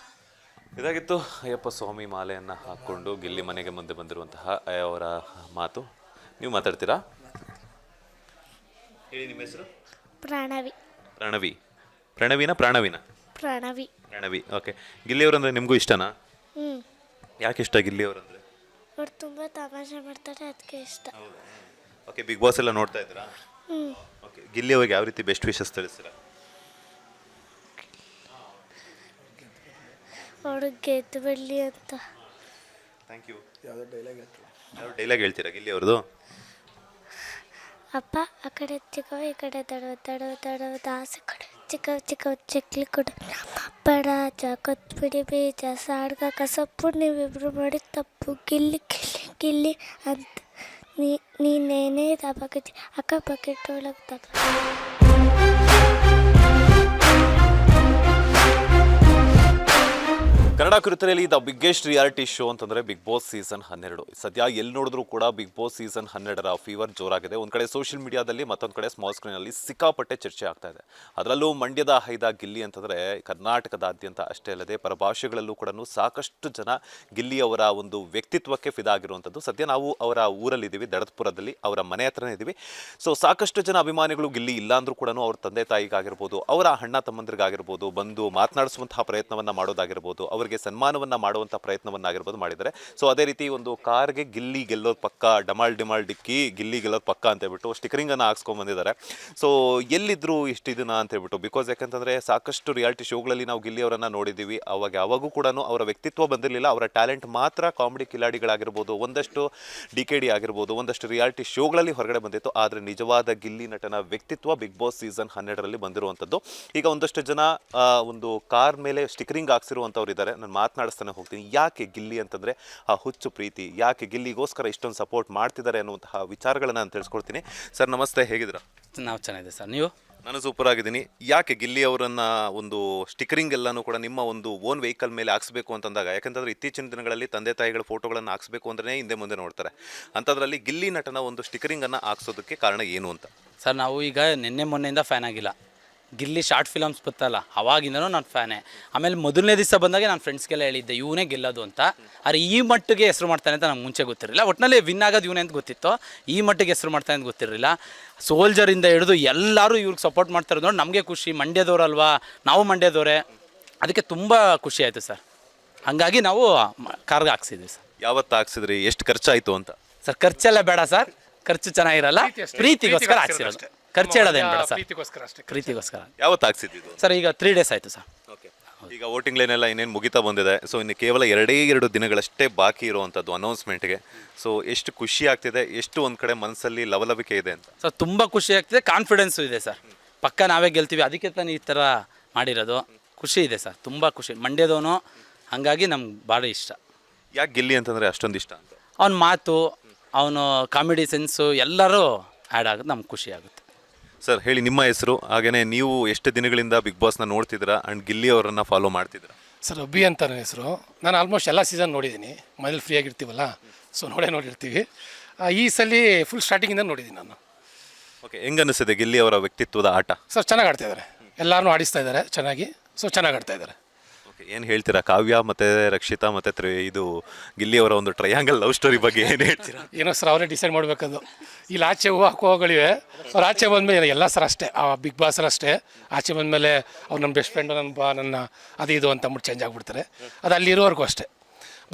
ಇದಾಗಿತ್ತು ಅಯ್ಯಪ್ಪ ಸ್ವಾಮಿ ಮಾಲೆಯನ್ನು ಹಾಕ್ಕೊಂಡು ಗಿಲ್ಲಿ ಮನೆಗೆ ಮುಂದೆ ಬಂದಿರುವಂತಹ ಅವರ ಮಾತು. ನೀವು ಮಾತಾಡ್ತೀರಾ? ಹೇಳಿ ನಿಮ್ಮ ಹೆಸರು? ಪ್ರಣವಿ. ಪ್ರಣವಿ. ಪ್ರಣವಿನ ಪ್ರಾಣವಿನ? ಪ್ರಣವಿ. ಪ್ರಣವಿ. ಓಕೆ. ಗಿಲ್ಲಿಯವರಂದ್ರೆ ನಿಮಗೂ ಇಷ್ಟನಾ? ಯಾಕೆ ಇಷ್ಟ ಗಿಲ್ಲಿಯವರಂದ್ರೆ? ಅವ್ರು ತುಂಬ ತಮಾಷೆ ಮಾಡ್ತಾರೆ, ಅದಕ್ಕೆ ಇಷ್ಟ. ಓಕೆ. ಬಿಗ್ ಬಾಸ್ ಎಲ್ಲ ನೋಡ್ತಾ ಇದ್ದೀರಾ? ಓಕೆ. ಗಿಲ್ಲಿ ಅವ್ರಿಗೆ ಯಾವ ರೀತಿ ಬೆಸ್ಟ್ ವಿಶಸ್ ತಿಳಿಸ್ತೀರಾ? ಅವ್ರು ಗೆದ್ದು ಬಿಡಲಿ ಅಂತ. Thank you. ಯಾವುದೋ ಡೈಲಾಗ್ ಹೇಳ್ತಾರೆ. ಯಾವ ಡೈಲಾಗ್ ಹೇಳ್ತೀರಾ ಗಿಲ್ಲಿ ಅವ್ರದ್ದು? ಅಪ್ಪ ಆ ಕಡೆ ಚಿಕ್ಕವ, ಈ ಕಡೆ ದಡವ ದಡವ ದಡವ ದಾಸ ಕಡೆ ಚಿಕ್ಕವ ಚಿಕ್ಕವ ಚಕ್ಲಿ ಕೊಡು ಪಡ ಕೊತ್ಬಿಡಿ ಬೀಜ ಸಾಡ್ಗ ಕಸಪ್ಪು, ನೀವಿಬ್ರು ಮಾಡಿ ತಪ್ಪು, ಗಿಲ್ಲಿ ಗಿಲ್ಲಿ ಗಿಲ್ಲಿ ಅಂತ ನೀನೇನೇ ದಬಾಕಿ ಅಕ್ಕ ಬಕೆಟ್ ಒಳಗೆ ದಬ. ಕನ್ನಡ ಕಿರುತೆರೆಯಲ್ಲಿ ದ ಬಿಗ್ಗೆಸ್ಟ್ ರಿಯಾಲಿಟಿ ಶೋ ಅಂತಂದರೆ ಬಿಗ್ ಬಾಸ್ ಸೀಸನ್ 12. ಸದ್ಯ ಎಲ್ಲಿ ನೋಡಿದ್ರೂ ಕೂಡ ಬಿಗ್ ಬಾಸ್ ಸೀಸನ್ 12ರ ಫೀವರ್ ಜೋರಾಗಿದೆ. ಒಂದು ಕಡೆ ಸೋಷಿಯಲ್ ಮೀಡಿಯಾದಲ್ಲಿ, ಮತ್ತೊಂದು ಕಡೆ ಸ್ಮಾಲ್ ಸ್ಕ್ರೀನಲ್ಲಿ ಸಿಕ್ಕಾಪಟ್ಟೆ ಚರ್ಚೆ ಆಗ್ತಾ ಇದೆ. ಅದರಲ್ಲೂ ಮಂಡ್ಯದ ಹೈದ ಗಿಲ್ಲಿ ಅಂತಂದರೆ ಕರ್ನಾಟಕದಾದ್ಯಂತ ಅಷ್ಟೇ ಅಲ್ಲದೆ ಪರಭಾಷೆಗಳಲ್ಲೂ ಕೂಡ ಸಾಕಷ್ಟು ಜನ ಗಿಲ್ಲಿಯವರ ಒಂದು ವ್ಯಕ್ತಿತ್ವಕ್ಕೆ ಫಿದಾ ಆಗಿರುವಂಥದ್ದು. ಸದ್ಯ ನಾವು ಅವರ ಊರಲ್ಲಿದ್ದೀವಿ, ದಡತ್ಪುರದಲ್ಲಿ, ಅವರ ಮನೆ ಹತ್ರನೇ ಇದ್ದೀವಿ. ಸೊ ಸಾಕಷ್ಟು ಜನ ಅಭಿಮಾನಿಗಳು ಗಿಲ್ಲಿ ಇಲ್ಲ ಅಂದರೂ ಕೂಡ ಅವ್ರ ತಂದೆ ತಾಯಿಗಾಗಿರ್ಬೋದು, ಅವರ ಅಣ್ಣ ತಮ್ಮಂದಿರಿಗಾಗಿರ್ಬೋದು ಬಂದು ಮಾತನಾಡಿಸುವಂತಹ ಪ್ರಯತ್ನವನ್ನು ಮಾಡೋದಾಗಿರ್ಬೋದು, ಅವರಿಗೆ ಸನ್ಮಾನವನ್ನು ಮಾಡುವಂಥ ಪ್ರಯತ್ನವನ್ನಾಗಿರ್ಬೋದು ಮಾಡಿದ್ದಾರೆ. ಸೊ ಅದೇ ರೀತಿ ಒಂದು ಕಾರ್ಗೆ ಗಿಲ್ಲಿ ಗೆಲ್ಲೋದು ಪಕ್ಕ, ಡಮಾಲ್ ಡಿಮಾಲ್ ಡಿಕ್ಕಿ ಗಿಲ್ಲಿ ಗೆಲ್ಲೋದು ಪಕ್ಕ ಅಂತ ಹೇಳ್ಬಿಟ್ಟು ಸ್ಟಿಕರಿಂಗನ್ನು ಹಾಕ್ಸ್ಕೊಂಡ್ಬಂದಿದ್ದಾರೆ. ಸೊ ಎಲ್ಲಿದ್ದರು ಇಷ್ಟು ದಿನ ಅಂತ ಹೇಳ್ಬಿಟ್ಟು, ಬಿಕಾಸ್ ಯಾಕಂತಂದರೆ ಸಾಕಷ್ಟು ರಿಯಾಲಿಟಿ ಶೋಗಳಲ್ಲಿ ನಾವು ಗಿಲ್ಲಿ ಅವರನ್ನು ನೋಡಿದ್ದೀವಿ. ಯಾವಾಗೂ ಕೂಡ ಅವರ ವ್ಯಕ್ತಿತ್ವ ಬಂದಿರಲಿಲ್ಲ, ಅವರ ಟ್ಯಾಲೆಂಟ್ ಮಾತ್ರ ಕಾಮಿಡಿ ಕಿಲಾಡಿಗಳಾಗಿರ್ಬೋದು, ಒಂದಷ್ಟು DKD ಆಗಿರ್ಬೋದು, ಒಂದಷ್ಟು ರಿಯಾಲಿಟಿ ಶೋಗಳಲ್ಲಿ ಹೊರಗಡೆ ಬಂದಿತ್ತು. ಆದರೆ ನಿಜವಾದ ಗಿಲ್ಲಿ ನಟನ ವ್ಯಕ್ತಿತ್ವ ಬಿಗ್ ಬಾಸ್ ಸೀಸನ್ 12ರಲ್ಲಿ ಬಂದಿರುವಂಥದ್ದು. ಈಗ ಒಂದಷ್ಟು ಜನ ಒಂದು ಕಾರ್ ಮೇಲೆ ಸ್ಟಿಕರಿಂಗ್ ಹಾಕ್ಸಿರುವಂಥವ್ರು ಇದ್ದಾರೆ. ನಾನು ಮಾತನಾಡಿಸ್ತಾನೆ ಹೋಗ್ತೀನಿ. ಯಾಕೆ ಗಿಲ್ಲಿ ಅಂತಂದರೆ ಆ ಹುಚ್ಚು ಪ್ರೀತಿ, ಯಾಕೆ ಗಿಲ್ಲಿಗೋಸ್ಕರ ಇಷ್ಟೊಂದು ಸಪೋರ್ಟ್ ಮಾಡ್ತಿದ್ದಾರೆ ಅನ್ನುವಂತಹ ವಿಚಾರಗಳನ್ನು ನಾನು ತಿಳಿಸ್ಕೊಡ್ತೀನಿ. ಸರ್ ನಮಸ್ತೆ, ಹೇಗಿದ್ದೀರಾ? ನಾವು ಚೆನ್ನಾಗಿದೆ ಸರ್, ನೀವು? ನಾನು ಸೂಪರ್ ಆಗಿದ್ದೀನಿ. ಯಾಕೆ ಗಿಲ್ಲಿ ಅವರನ್ನು ಒಂದು ಸ್ಟಿಕರಿಂಗ್ ಎಲ್ಲನೂ ಕೂಡ ನಿಮ್ಮ ಒಂದು ಓನ್ ವೆಹಿಕಲ್ ಮೇಲೆ ಹಾಕ್ಸ್ಬೇಕು ಅಂತಂದಾಗ, ಯಾಕಂತಂದರೆ ಇತ್ತೀಚಿನ ದಿನಗಳಲ್ಲಿ ತಂದೆ ತಾಯಿಗಳ ಫೋಟೋಗಳನ್ನು ಹಾಕ್ಸ್ಬೇಕು ಅಂದ್ರೆ ಹಿಂದೆ ಮುಂದೆ ನೋಡ್ತಾರೆ. ಅಂಥದ್ರಲ್ಲಿ ಗಿಲ್ಲಿ ನಟನ ಒಂದು ಸ್ಟಿಕರಿಂಗನ್ನು ಹಾಕ್ಸೋದಕ್ಕೆ ಕಾರಣ ಏನು ಅಂತ? ಸರ್ ನಾವು ಈಗ ನಿನ್ನೆ ಮೊನ್ನೆಯಿಂದ ಫ್ಯಾನ್ ಆಗಿಲ್ಲ. ಗಿಲ್ಲಿ ಶಾರ್ಟ್ ಫಿಲಮ್ಸ್ ಬತ್ತಲ್ಲ ಅವಾಗಿಂದನೂ ನಾನು ಫ್ಯಾನೇ. ಆಮೇಲೆ ಮೊದಲನೇ ದಿವಸ ಬಂದಾಗ ನಾನು ಫ್ರೆಂಡ್ಸ್ಗೆಲ್ಲ ಹೇಳಿದ್ದೆ ಇವನೇ ಗೆಲ್ಲೋದು ಅಂತ. ಆದರೆ ಈ ಮಟ್ಟಿಗೆ ಹೆಸರು ಮಾಡ್ತಾನೆ ಅಂತ ನಂಗೆ ಮುಂಚೆ ಗೊತ್ತಿರಲಿಲ್ಲ. ಒಟ್ಟಿನಲ್ಲಿ ವಿನ್ ಆಗೋದು ಇವನೇ ಅಂತ ಗೊತ್ತಿತ್ತು, ಈ ಮಟ್ಟಿಗೆ ಹೆಸರು ಮಾಡ್ತಾನೆ ಅಂತ ಗೊತ್ತಿರಲಿಲ್ಲ. ಸೋಲ್ಜರಿಂದ ಹಿಡಿದು ಎಲ್ಲರೂ ಇವ್ರಿಗೆ ಸಪೋರ್ಟ್ ಮಾಡ್ತಾ ಇರೋದು ನೋಡಿ ನಮಗೆ ಖುಷಿ. ಮಂಡ್ಯದವ್ರಲ್ವಾ, ನಾವು ಮಂಡ್ಯದವರೇ, ಅದಕ್ಕೆ ತುಂಬ ಖುಷಿ ಆಯಿತು ಸರ್. ಹಾಗಾಗಿ ನಾವು ಕಾರ್ಗೆ ಹಾಕ್ಸಿದ್ವಿ ಸರ್. ಯಾವತ್ತು ಹಾಕ್ಸಿದ್ರಿ? ಎಷ್ಟು ಖರ್ಚಾಯಿತು ಅಂತ? ಸರ್ ಖರ್ಚೆಲ್ಲ ಬೇಡ ಸರ್, ಖರ್ಚು ಚೆನ್ನಾಗಿರಲ್ಲ, ಪ್ರೀತಿಗೋಸ್ಕರ ಹಾಕ್ಸಿರೋದು. ಖರ್ಚು ಹೇಳೋದೇನು ಬೇಡ ಸರ್, ಪ್ರೀತಿಗೋಸ್ಕರ. ಯಾವತ್ತು ಹಾಕ್ಸಿದ್ದು ಸರ್ ಈಗ 3 days ಆಯಿತು ಸರ್. ಓಕೆ. ಈಗ ವೋಟಿಂಗ್ ಲೈನ್ ಎಲ್ಲ ಇನ್ನೇನು ಮುಗಿತಾ ಬಂದಿದೆ. ಸೊ ಇನ್ನು ಕೇವಲ 2 ದಿನಗಳಷ್ಟೇ ಬಾಕಿ ಇರುವಂಥದ್ದು ಅನೌನ್ಸ್ಮೆಂಟ್ಗೆ. ಸೊ ಎಷ್ಟು ಖುಷಿ ಆಗ್ತಿದೆ, ಎಷ್ಟು ಒಂದು ಕಡೆ ಮನಸ್ಸಲ್ಲಿ ಲವಲವಿಕೆ ಇದೆ ಅಂತ? ಸರ್ ತುಂಬ ಖುಷಿ ಆಗ್ತಿದೆ, ಕಾನ್ಫಿಡೆನ್ಸು ಇದೆ ಸರ್. ಪಕ್ಕ ನಾವೇ ಗೆಲ್ತೀವಿ, ಅದಕ್ಕೆ ತಾನೇ ಈ ಥರ ಮಾಡಿರೋದು. ಖುಷಿ ಇದೆ ಸರ್, ತುಂಬ ಖುಷಿ. ಮಂಡ್ಯದವನು, ಹಾಗಾಗಿ ನಮ್ಗೆ ಭಾಳ ಇಷ್ಟ. ಯಾಕೆ ಗಿಲ್ಲಿ ಅಂತಂದರೆ ಅಷ್ಟೊಂದು ಇಷ್ಟ ಅಂತ? ಅವನ ಮಾತು, ಅವನು ಕಾಮಿಡಿ ಸೆನ್ಸು ಎಲ್ಲರೂ ಆ್ಯಡ್ ಆಗೋದು ನಮ್ಗೆ ಖುಷಿ ಆಗುತ್ತೆ. ಸರ್ ಹೇಳಿ ನಿಮ್ಮ ಹೆಸರು, ಹಾಗೆಯೇ ನೀವು ಎಷ್ಟು ದಿನಗಳಿಂದ ಬಿಗ್ ಬಾಸ್ನ ನೋಡ್ತಿದ್ದೀರಾ ಆ್ಯಂಡ್ ಗಿಲ್ಲಿ ಅವರನ್ನು ಫಾಲೋ ಮಾಡ್ತಿದ್ದೀರಾ? ಸರ್ ಅಬ್ಬಿ ಅಂತ ನನ್ನ ಹೆಸರು. ನಾನು ಆಲ್ಮೋಸ್ಟ್ ಎಲ್ಲ ಸೀಸನ್ ನೋಡಿದ್ದೀನಿ, ಮನೇಲಿ ಫ್ರೀ ಆಗಿರ್ತೀವಲ್ಲ, ಸೊ ನೋಡಿರ್ತೀವಿ. ಈ ಸಲ ಫುಲ್ ಸ್ಟಾರ್ಟಿಂಗಿಂದ ನೋಡಿದ್ದೀನಿ ನಾನು. ಓಕೆ. ಹೆಂಗೆ ಅನಿಸಿದೆ ಗಿಲ್ಲಿ ಅವರ ವ್ಯಕ್ತಿತ್ವದ ಆಟ? ಸರ್ ಚೆನ್ನಾಗಿ ಆಡ್ತಾ ಇದ್ದಾರೆ, ಎಲ್ಲರೂ ಆಡಿಸ್ತಾ ಇದ್ದಾರೆ ಚೆನ್ನಾಗಿ, ಸೊ ಚೆನ್ನಾಗಿ ಆಡ್ತಾ ಇದ್ದಾರೆ. ಓಕೆ. ಏನು ಹೇಳ್ತೀರಾ ಕಾವ್ಯ ಮತ್ತು ರಕ್ಷಿತಾ ಮತ್ತು ಇದು ಗಿಲ್ಲಿ ಅವರ ಒಂದು ಟ್ರಯಾಂಗಲ್ ಲವ್ ಸ್ಟೋರಿ ಬಗ್ಗೆ ಏನು ಹೇಳ್ತೀರಾ? ಏನೋ ಸರ್ ಅವರೇ ಡಿಸೈಡ್ ಮಾಡಬೇಕದು. ಇಲ್ಲಿ ಆಚೆ ಹೂವು ಹಾಕೋಗಳಿವೆ, ಅವ್ರು ಆಚೆ ಬಂದಮೇಲೆ ಎಲ್ಲ ಸರ್ ಅಷ್ಟೇ, ಆ ಬಿಗ್ ಬಾಸರ್ ಅಷ್ಟೇ. ಆಚೆ ಬಂದಮೇಲೆ ಅವ್ರು ನನ್ನ ಬೆಸ್ಟ್ ಫ್ರೆಂಡು, ನನ್ನ ಅದು ಇದು ಅಂತ ಅಂದ್ಬಿಟ್ಟು ಚೇಂಜ್ ಆಗಿಬಿಡ್ತಾರೆ. ಅದು ಅಲ್ಲಿರೋವರೆಗೂ ಅಷ್ಟೇ.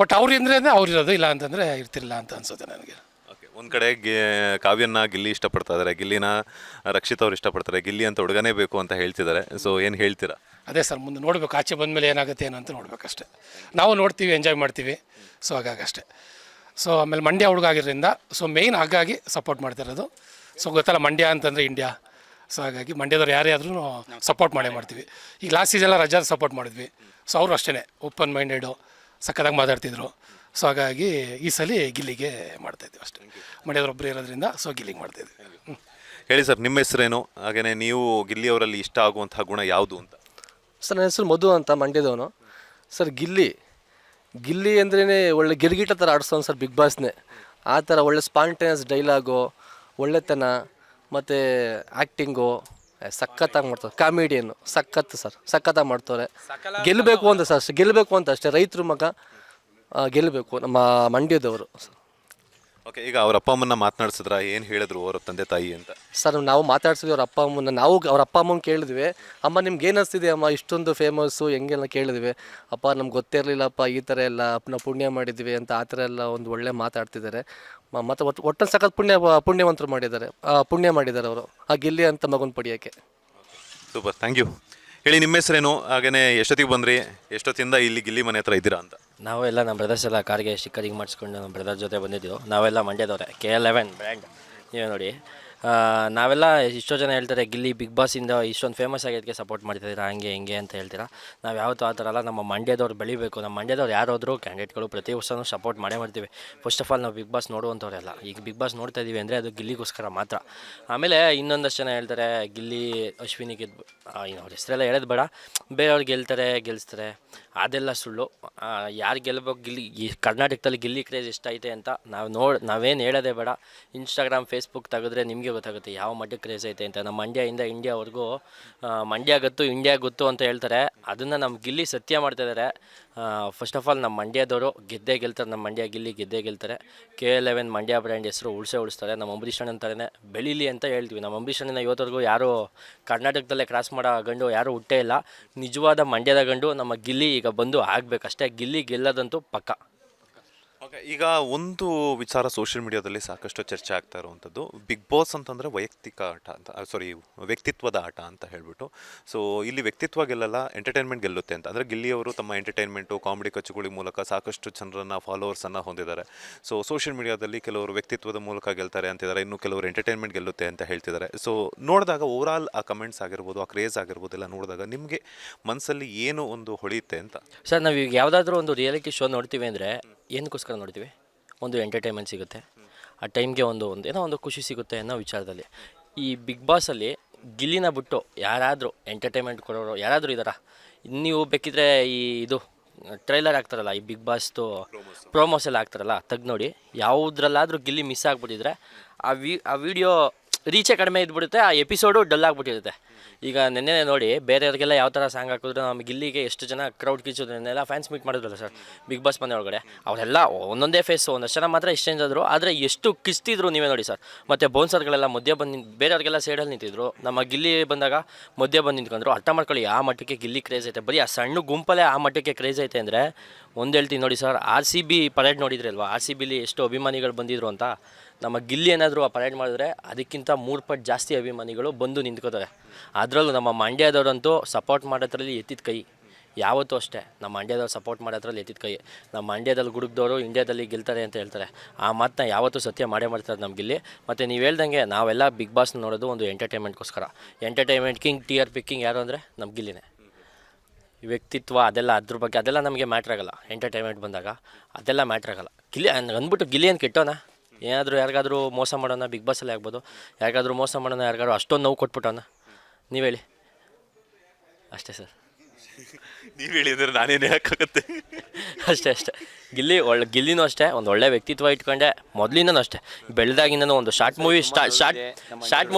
ಬಟ್ ಅವ್ರು ಅಂದರೆ ಅವ್ರಿರೋದು, ಇಲ್ಲ ಅಂತಂದರೆ ಇರ್ತಿರಲಿಲ್ಲ ಅಂತ ಅನ್ಸುತ್ತೆ ನನಗೆ. ಓಕೆ. ಒಂದು ಕಡೆ ಕಾವ್ಯನ ಗಿಲ್ಲಿ ಇಷ್ಟಪಡ್ತಾ ಇದ್ದಾರೆ, ಗಿಲ್ಲಿನ ರಕ್ಷಿತ್ ಅವ್ರು ಇಷ್ಟಪಡ್ತಾರೆ, ಗಿಲ್ಲಿ ಅಂತ ಹುಡುಗನೇ ಬೇಕು ಅಂತ ಹೇಳ್ತಿದ್ದಾರೆ. ಸೊ ಏನು ಹೇಳ್ತೀರಾ? ಅದೇ ಸರ್, ಮುಂದೆ ನೋಡಬೇಕು, ಆಚೆ ಬಂದಮೇಲೆ ಏನಾಗುತ್ತೆ ಏನು ಅಂತ ನೋಡಬೇಕಷ್ಟೆ. ನಾವು ನೋಡ್ತೀವಿ, ಎಂಜಾಯ್ ಮಾಡ್ತೀವಿ, ಸೊ ಹಾಗಾಗಿ ಅಷ್ಟೇ. ಸೊ ಆಮೇಲೆ ಮಂಡ್ಯ ಹುಡುಗ ಆಗಿರೋದ್ರಿಂದ ಸೊ ಮೇಯ್ನ್ ಹಾಗಾಗಿ ಸಪೋರ್ಟ್ ಮಾಡ್ತಿರೋದು. ಸೊ ಗೊತ್ತಲ್ಲ ಮಂಡ್ಯ ಅಂತಂದರೆ ಇಂಡಿಯಾ, ಸೊ ಹಾಗಾಗಿ ಮಂಡ್ಯದವ್ರು ಯಾರೇ ಆದ್ರೂ ಸಪೋರ್ಟ್ ಮಾಡೇ ಮಾಡ್ತೀವಿ. ಈಗ ಲಾಸ್ಟ್ ಸೀಸನ್ ಎಲ್ಲ ರಜಾದ ಸಪೋರ್ಟ್ ಮಾಡಿದ್ವಿ, ಸೊ ಅವರು ಅಷ್ಟೇ ಓಪನ್ ಮೈಂಡೆಡು, ಸಕ್ಕದಾಗಿ ಮಾತಾಡ್ತಿದ್ರು. ಸೊ ಹಾಗಾಗಿ ಈ ಸಲ ಗಿಲ್ಲಿಗೆ ಮಾಡ್ತಾಯಿದ್ವಿ ಅಷ್ಟೇ. ಮಂಡ್ಯದವ್ರೊಬ್ಬರು ಇರೋದ್ರಿಂದ ಸೊ ಗಿಲ್ಲಿಗೆ ಮಾಡ್ತಾಯಿದ್ವಿ. ಹೇಳಿ ಸರ್, ನಿಮ್ಮ ಹೆಸರೇನು, ಹಾಗೆಯೇ ನೀವು ಗಿಲ್ಲಿ ಅವರಲ್ಲಿ ಇಷ್ಟ ಆಗುವಂತಹ ಗುಣ ಯಾವುದು ಅಂತ? ಸರ್ ನನ್ನ ಹೆಸರು ಮಧು ಅಂತ, ಮಂಡ್ಯದವನು. ಸರ್ ಗಿಲ್ಲಿ ಅಂದ್ರೇ ಒಳ್ಳೆ ಗಿರ್ಗಿಟ ಥರ ಆಡಿಸೋನು ಸರ್, ಬಿಗ್ ಬಾಸ್ನೇ ಆ ಥರ. ಒಳ್ಳೆ ಸ್ಪಾಂಟೇನಿಯಸ್ ಡೈಲಾಗು, ಒಳ್ಳೆತನ ಮತ್ತು ಆ್ಯಕ್ಟಿಂಗು, ಸಖತ್ತಾಗಿ ಮಾಡ್ತಾರೆ, ಕಾಮಿಡಿಯನ್ನು ಸಖತ್ತು ಸರ್, ಸಖತ್ತಾಗಿ ಮಾಡ್ತಾರೆ. ಗೆಲ್ಲಬೇಕು ಅಂತ ಸರ್, ಅಷ್ಟೇ ಗೆಲ್ಲಬೇಕು ಅಂತ ಅಷ್ಟೇ, ರೈತರ ಮಗ ಗೆಲ್ಲಬೇಕು ನಮ್ಮ ಮಂಡ್ಯದವರು. ಓಕೆ, ಈಗ ಅವ್ರ ಅಪ್ಪ ಅಮ್ಮನ್ನ ಮಾತನಾಡಿಸಿದ್ರ ಏನು ಹೇಳಿದ್ರು ಅವರ ತಂದೆ ತಾಯಿ ಅಂತ? ಸರ್ ನಾವು ಮಾತಾಡ್ಸಿದ್ವಿ ಅವ್ರ ಅಪ್ಪ ಅಮ್ಮನ, ನಾವು ಅವ್ರ ಅಪ್ಪ ಅಮ್ಮನ ಕೇಳಿದ್ವಿ, ಅಮ್ಮ ನಿಮ್ಗೆ ಏನು ಅನಿಸ್ತಿದೆ ಅಮ್ಮ ಇಷ್ಟೊಂದು ಫೇಮಸ್ಸು ಹೆಂಗೆಲ್ಲ ಕೇಳಿದ್ವಿ. ಅಪ್ಪ ನಮ್ಗೆ ಗೊತ್ತಿರಲಿಲ್ಲಪ್ಪ ಈ ಥರ ಎಲ್ಲ ನಾವು ಪುಣ್ಯ ಮಾಡಿದ್ವಿ ಅಂತ ಆ ಥರ ಎಲ್ಲ ಒಂದು ಒಳ್ಳೆ ಮಾತಾಡ್ತಿದ್ದಾರೆ. ಮತ್ತು ಒಟ್ಟೊಂದು ಸಖತ್ ಪುಣ್ಯವಂತರು ಮಾಡಿದ್ದಾರೆ, ಪುಣ್ಯ ಮಾಡಿದ್ದಾರೆ ಅವರು ಆ ಗಿಲ್ಲಿ ಅಂತ ಮಗನ ಪಡೆಯೋಕ್ಕೆ. Super, thank you. ಹೇಳಿ, ನಿಮ್ಮ ಹೆಸರೇನು, ಹಾಗೆಯೇ ಎಷ್ಟೊತ್ತಿಗೆ ಬಂದ್ರಿ, ಎಷ್ಟೊತ್ತಿಂದ ಇಲ್ಲಿ ಗಿಲ್ಲಿ ಮನೆ ಹತ್ರ ಇದ್ದೀರಾ ಅಂತ? ನಾವೆಲ್ಲ ನಮ್ಮ ಬ್ರದರ್ಸ್ ಎಲ್ಲ ಕಾರ್ಗೆ ಸ್ಟಿಕ್ಕರಿಂಗ್ ಮಾಡಿಸ್ಕೊಂಡು ನಮ್ಮ ಬ್ರದರ್ ಜೊತೆ ಬಂದಿದ್ದೀವಿ. ನಾವೆಲ್ಲ ಮಂಡ್ಯದವ್ರೆ, KL11 ಬ್ರ್ಯಾಂಡ್ ನೀವೇ ನೋಡಿ. ನಾವೆಲ್ಲ ಇಷ್ಟೋ ಜನ ಹೇಳ್ತಾರೆ ಗಿಲ್ಲಿ ಬಿಗ್ ಬಾಸಿಂದ ಇಷ್ಟೊಂದು ಫೇಮಸ್ ಆಗಿದ್ದಕ್ಕೆ ಸಪೋರ್ಟ್ ಮಾಡ್ತಿದ್ದೀರಾ ಹಂಗೆ ಹಿಂಗೆ ಅಂತ ಹೇಳ್ತೀರಾ. ನಾವು ಯಾವತ್ತೂ ಆ ಥರ ಅಲ್ಲ, ನಮ್ಮ ಮಂಡ್ಯದವ್ರು ಬೆಳಿಬೇಕು. ನಮ್ಮ ಮಂಡ್ಯದವ್ರು ಯಾರಾದರೂ ಕ್ಯಾಂಡಿಡೇಟ್ಗಳು ಪ್ರತಿ ವರ್ಷವೂ ಸಪೋರ್ಟ್ ಮಾಡೇ ಮಾಡ್ತೀವಿ. ಫಸ್ಟ್ ಆಫ್ ಆಲ್ ನಾವು ಬಿಗ್ ಬಾಸ್ ನೋಡುವಂಥವ್ರೆಲ್ಲ ಈಗ ಬಿಗ್ ಬಾಸ್ ನೋಡ್ತಾ ಇದ್ದೀವಿ ಅಂದರೆ ಅದು ಗಿಲ್ಲಿಗೋಸ್ಕರ ಮಾತ್ರ. ಆಮೇಲೆ ಇನ್ನೊಂದಷ್ಟು ಜನ ಹೇಳ್ತಾರೆ ಗಿಲ್ಲಿ ಅಶ್ವಿನಿ ಗೆದ್ದು, ಅವ್ರ ಹೆಸರೆಲ್ಲ ಹೇಳೋದು ಬೇಡ, ಬೇರೆಯವ್ರು ಗೆಲ್ಲಿಸ್ತಾರೆ, ಅದೆಲ್ಲ ಸುಳ್ಳು. ಯಾರು ಗೆಲ್ಲಬೇಕು, ಗಿಲ್ಲಿ ಈ ಕರ್ನಾಟಕದಲ್ಲಿ ಗಿಲ್ಲಿ ಕ್ರೇಜ್ ಎಷ್ಟೈತೆ ಅಂತ ನಾವೇನು ಹೇಳೋದೇ ಬೇಡ. ಇನ್ಸ್ಟಾಗ್ರಾಮ್ ಫೇಸ್ಬುಕ್ ತೆಗೆದ್ರೆ ನಿಮಗೆ ಗೊತ್ತಾಗುತ್ತೆ ಯಾವ ಮಟ್ಟಕ್ಕೆ ಕ್ರೇಜ್ ಐತೆ ಅಂತ. ನಮ್ಮ ಮಂಡ್ಯದಿಂದ ಇಂಡಿಯಾವರೆಗೂ ಮಂಡ್ಯ ಗೊತ್ತು ಇಂಡಿಯಾ ಗೊತ್ತು ಅಂತ ಹೇಳ್ತಾರೆ, ಅದನ್ನು ನಮ್ಮ ಗಿಲ್ಲಿ ಸತ್ಯ ಮಾಡ್ತಾಯಿದ್ದಾರೆ. ಫಸ್ಟ್ ಆಫ್ ಆಲ್ ನಮ್ಮ ಮಂಡ್ಯದವರು ಗೆದ್ದೇ ಗೆಲ್ತಾರೆ, ನಮ್ಮ ಮಂಡ್ಯ ಗಿಲ್ಲಿ ಗೆದ್ದೇ ಗೆಲ್ತಾರೆ. KL11 ಮಂಡ್ಯ ಬ್ರ್ಯಾಂಡ್ ಹೆಸರು ಉಳಿಸ್ತಾರೆ. ನಮ್ಮ ಅಂಬರೀಷ್ ಅಣ್ಣನ ಥರನೇ ಬೆಳೀಲಿ ಅಂತ ಹೇಳ್ತೀವಿ. ನಮ್ಮ ಅಂಬರೀಷ್ ಅಣ್ಣನ ಇವತ್ತವರೆಗೂ ಯಾರೂ ಕರ್ನಾಟಕದಲ್ಲೇ ಕ್ರಾಸ್ ಮಾಡೋ ಗಂಡು ಯಾರೂ ಹುಟ್ಟೇ ಇಲ್ಲ. ನಿಜವಾದ ಮಂಡ್ಯದ ಗಂಡು ನಮ್ಮ ಗಿಲ್ಲಿ ಈಗ ಬಂದು ಆಗಬೇಕಷ್ಟೇ. ಗಿಲ್ಲಿ ಗೆಲ್ಲೋದಂತೂ ಪಕ್ಕ. ಓಕೆ, ಈಗ ಒಂದು ವಿಚಾರ ಸೋಷಿಯಲ್ ಮೀಡಿಯಾದಲ್ಲಿ ಸಾಕಷ್ಟು ಚರ್ಚೆ ಆಗ್ತಾ ಇರುವಂಥದ್ದು, ಬಿಗ್ ಬಾಸ್ ಅಂತಂದರೆ ವೈಯಕ್ತಿಕ ಆಟ ಅಂತ, ವ್ಯಕ್ತಿತ್ವದ ಆಟ ಅಂತ ಹೇಳ್ಬಿಟ್ಟು. ಸೊ ಇಲ್ಲಿ ವ್ಯಕ್ತಿತ್ವ ಗೆಲ್ಲಲ್ಲ, ಎಂಟರ್ಟೈನ್ಮೆಂಟ್ ಗೆಲ್ಲುತ್ತೆ ಅಂತ. ಅಂದರೆ ಗಿಲ್ಲಿಯವರು ತಮ್ಮ ಎಂಟರ್ಟೈನ್ಮೆಂಟು, ಕಾಮಿಡಿ ಕಚ್ಚುಗಳ ಮೂಲಕ ಸಾಕಷ್ಟು ಜನರನ್ನು ಫಾಲೋವರ್ಸನ್ನು ಹೊಂದಿದ್ದಾರೆ. ಸೊ ಸೋಷಿಯಲ್ ಮೀಡಿಯಾದಲ್ಲಿ ಕೆಲವರು ವ್ಯಕ್ತಿತ್ವದ ಮೂಲಕ ಗೆಲ್ತಾರೆ ಅಂತಿದ್ದಾರೆ, ಇನ್ನು ಕೆಲವರು ಎಂಟರ್ಟೈನ್ಮೆಂಟ್ ಗೆಲ್ಲುತ್ತೆ ಅಂತ ಹೇಳ್ತಿದ್ದಾರೆ. ಸೊ ನೋಡಿದಾಗ ಓವರಾಲ್ ಆ ಕಮೆಂಟ್ಸ್ ಆಗಿರ್ಬೋದು, ಆ ಕ್ರೇಜ್ ಆಗಿರ್ಬೋದು ಎಲ್ಲ ನೋಡಿದಾಗ ನಿಮಗೆ ಮನಸ್ಸಲ್ಲಿ ಏನು ಒಂದು ಹೊಳೆಯುತ್ತೆ ಅಂತ? ಸರ್, ನಾವು ಈಗ ಯಾವುದಾದ್ರೂ ಒಂದು ರಿಯಾಲಿಟಿ ಶೋ ನೋಡ್ತೀವಿ ಅಂದರೆ ಏನಕ್ಕೋಸ್ಕರ ನೋಡ್ತೀವಿ? ಒಂದು ಎಂಟರ್ಟೈನ್ಮೆಂಟ್ ಸಿಗುತ್ತೆ, ಆ ಟೈಮ್ಗೆ ಒಂದು ಏನೋ ಒಂದು ಖುಷಿ ಸಿಗುತ್ತೆ ಅನ್ನೋ ವಿಚಾರದಲ್ಲಿ. ಈ ಬಿಗ್ ಬಾಸಲ್ಲಿ ಗಿಲ್ಲಿನ ಬಿಟ್ಟು ಯಾರಾದರೂ ಎಂಟರ್ಟೈನ್ಮೆಂಟ್ ಕೊಡೋರು ಯಾರಾದರೂ ಇದ್ದಾರಾ? ನೀವು ಬೇಕಿದ್ರೆ ಇದು ಟ್ರೈಲರ್ ಆಗ್ತಾರಲ್ಲ, ಈ ಬಿಗ್ ಬಾಸ್ದು ಪ್ರೋಮೋಸ್ ಎಲ್ಲ ಆಗ್ತಾರಲ್ಲ, ತೆಗ್ದು ನೋಡಿ. ಯಾವುದ್ರಲ್ಲಾದರೂ ಗಿಲ್ಲಿ ಮಿಸ್ ಆಗಿಬಿಟ್ಟಿದ್ರೆ ಆ ವಿಡಿಯೋ ರೀಚೇ ಕಡಿಮೆ ಇದ್ಬಿಡುತ್ತೆ, ಆ ಎಪಿಸೋಡು ಡಲ್ ಆಗಿಬಿಟ್ಟಿರುತ್ತೆ. ಈಗ ನೆನ್ನೆ ನೋಡಿ, ಬೇರೆಯವ್ರಿಗೆಲ್ಲ ಯಾವ ಥರ ಸಾಂಗ್ ಹಾಕಿದ್ರು ನಮ್ಮ ಗಿಲ್ಲಿಗೆ ಎಷ್ಟು ಜನ ಕ್ರೌಡ್ ಕಿಚ್ಚೋದ್ರನ್ನೆಲ್ಲ ಫ್ಯಾನ್ಸ್ ಮೀಟ್ ಮಾಡಿದ್ರಲ್ಲ ಸರ್ ಬಿಗ್ ಬಾಸ್ ಮನೆ ಒಳಗಡೆ. ಅವರೆಲ್ಲ ಒಂದೊಂದೇ ಫೇಸು, ಒಂದಷ್ಟು ಜನ ಮಾತ್ರ ಎಕ್ಸ್ಚೇಂಜ್ ಆದರು, ಆದರೆ ಎಷ್ಟು ಕಿಸ್ತಿದ್ರು ನೀವೇ ನೋಡಿ ಸರ್. ಮತ್ತು ಬೌನ್ಸರ್ಗಳೆಲ್ಲ ಮಧ್ಯೆ ಬಂದು ಬೇರೆಯವ್ರಿಗೆಲ್ಲ ಸೈಡಲ್ಲಿ ನಿಂತಿದ್ರು, ನಮ್ಮ ಗಿಲ್ಲಿ ಬಂದಾಗ ಮಧ್ಯೆ ಬಂದು ನಿಂತ್ಕೊಂಡ್ರು. ಅರ್ಥ ಮಾಡ್ಕೊಳ್ಳಿ ಆ ಮಟ್ಟಕ್ಕೆ ಗಿಲ್ಲಿ ಕ್ರೇಜ್ ಐತೆ. ಬರೀ ಆ ಸಣ್ಣ ಗುಂಪಲ್ಲೇ ಆ ಮಟ್ಟಕ್ಕೆ ಕ್ರೇಜ್ ಐತೆ ಅಂದರೆ ಒಂದು ಹೇಳ್ತೀನಿ ನೋಡಿ ಸರ್, RCB ಪರೇಡ್ ನೋಡಿದ್ರಲ್ವಾ, RCBಲಿ ಎಷ್ಟು ಅಭಿಮಾನಿಗಳು ಬಂದಿದ್ರು ಅಂತ. ನಮ್ಮ ಗಿಲ್ಲಿ ಏನಾದರೂ ಆ ಪರೇಡ್ ಮಾಡಿದ್ರೆ ಅದಕ್ಕಿಂತ 3 ಪಟ್ಟು ಜಾಸ್ತಿ ಅಭಿಮಾನಿಗಳು ಬಂದು ನಿಂತ್ಕೋತಾರೆ. ಅದರಲ್ಲೂ ನಮ್ಮ ಮಂಡ್ಯದವರಂತೂ ಸಪೋರ್ಟ್ ಮಾಡೋದ್ರಲ್ಲಿ ಎತ್ತಿದ ಕೈ, ಯಾವತ್ತೂ ಅಷ್ಟೇ ನಮ್ಮ ಮಂಡ್ಯದವ್ರು ಸಪೋರ್ಟ್ ಮಾಡೋದ್ರಲ್ಲಿ ಎತ್ತಿದ ಕೈ. ನಮ್ಮ ಮಂಡ್ಯದಲ್ಲಿ ಗುಡುಗ್ದವರು ಇಂಡಿಯಾದಲ್ಲಿ ಗೆಲ್ತಾರೆ ಅಂತ ಹೇಳ್ತಾರೆ, ಆ ಮಾತನ್ನ ಯಾವತ್ತೂ ಸತ್ಯ ಮಾಡೇ ಮಾಡ್ತಾರೆ ನಮ್ಮ ಗಿಲ್ಲಿ. ಮತ್ತು ನೀವು ಹೇಳ್ದಂಗೆ ನಾವೆಲ್ಲ ಬಿಗ್ ಬಾಸ್ ನೋಡೋದು ಒಂದು ಎಂಟರ್ಟೈನ್ಮೆಂಟ್ಗೋಸ್ಕರ. ಎಂಟರ್ಟೈನ್ಮೆಂಟ್ ಕಿಂಗ್, TRP ಕಿಂಗ್ ಯಾರು ಅಂದರೆ ನಮ್ಮ ಗಿಲ್ಲಿನೇ. ವ್ಯಕ್ತಿತ್ವ ಅದೆಲ್ಲ ಅದ್ರ ಬಗ್ಗೆ ಅದೆಲ್ಲ ನಮಗೆ ಮ್ಯಾಟ್ರ್ ಆಗೋಲ್ಲ. ಎಂಟರ್ಟೈನ್ಮೆಂಟ್ ಬಂದಾಗ ಅದೆಲ್ಲ ಮ್ಯಾಟ್ರ್ ಆಗೋಲ್ಲ. ಗಿಲ್ಲಿ ಅಂದ್ಬಿಟ್ಟು ಗಿಲ್ಲಿ ಏನು ಕೆಟ್ಟೋನ, ಏನಾದರೂ ಯಾರಿಗಾದ್ರೂ ಮೋಸ ಮಾಡೋಣ, ಬಿಗ್ ಬಾಸಲ್ಲಿ ಆಗ್ಬೋದು, ಯಾರಿಗಾದ್ರೂ ಮೋಸ ಮಾಡೋಣ, ಯಾರಿಗಾದ್ರೂ ಅಷ್ಟೊಂದು ನೋವು ಕೊಟ್ಬಿಟ್ಟವನ, ನೀವು ಹೇಳಿ ಅಷ್ಟೇ ಸರ್. ನೀವು ಹೇಳಿದ್ರೆ ನಾನೇನು ಹೇಳೋಕ್ಕಾಗತ್ತೆ? ಅಷ್ಟೇ ಗಿಲ್ಲಿನೂ ಅಷ್ಟೇ ಒಂದು ಒಳ್ಳೆ ವ್ಯಕ್ತಿತ್ವ ಇಟ್ಕೊಂಡೆ ಮೊದಲಿಂದನೂ ಅಷ್ಟೇ. ಬೆಳೆದಾಗಿಂದನೂ ಒಂದು ಶಾರ್ಟ್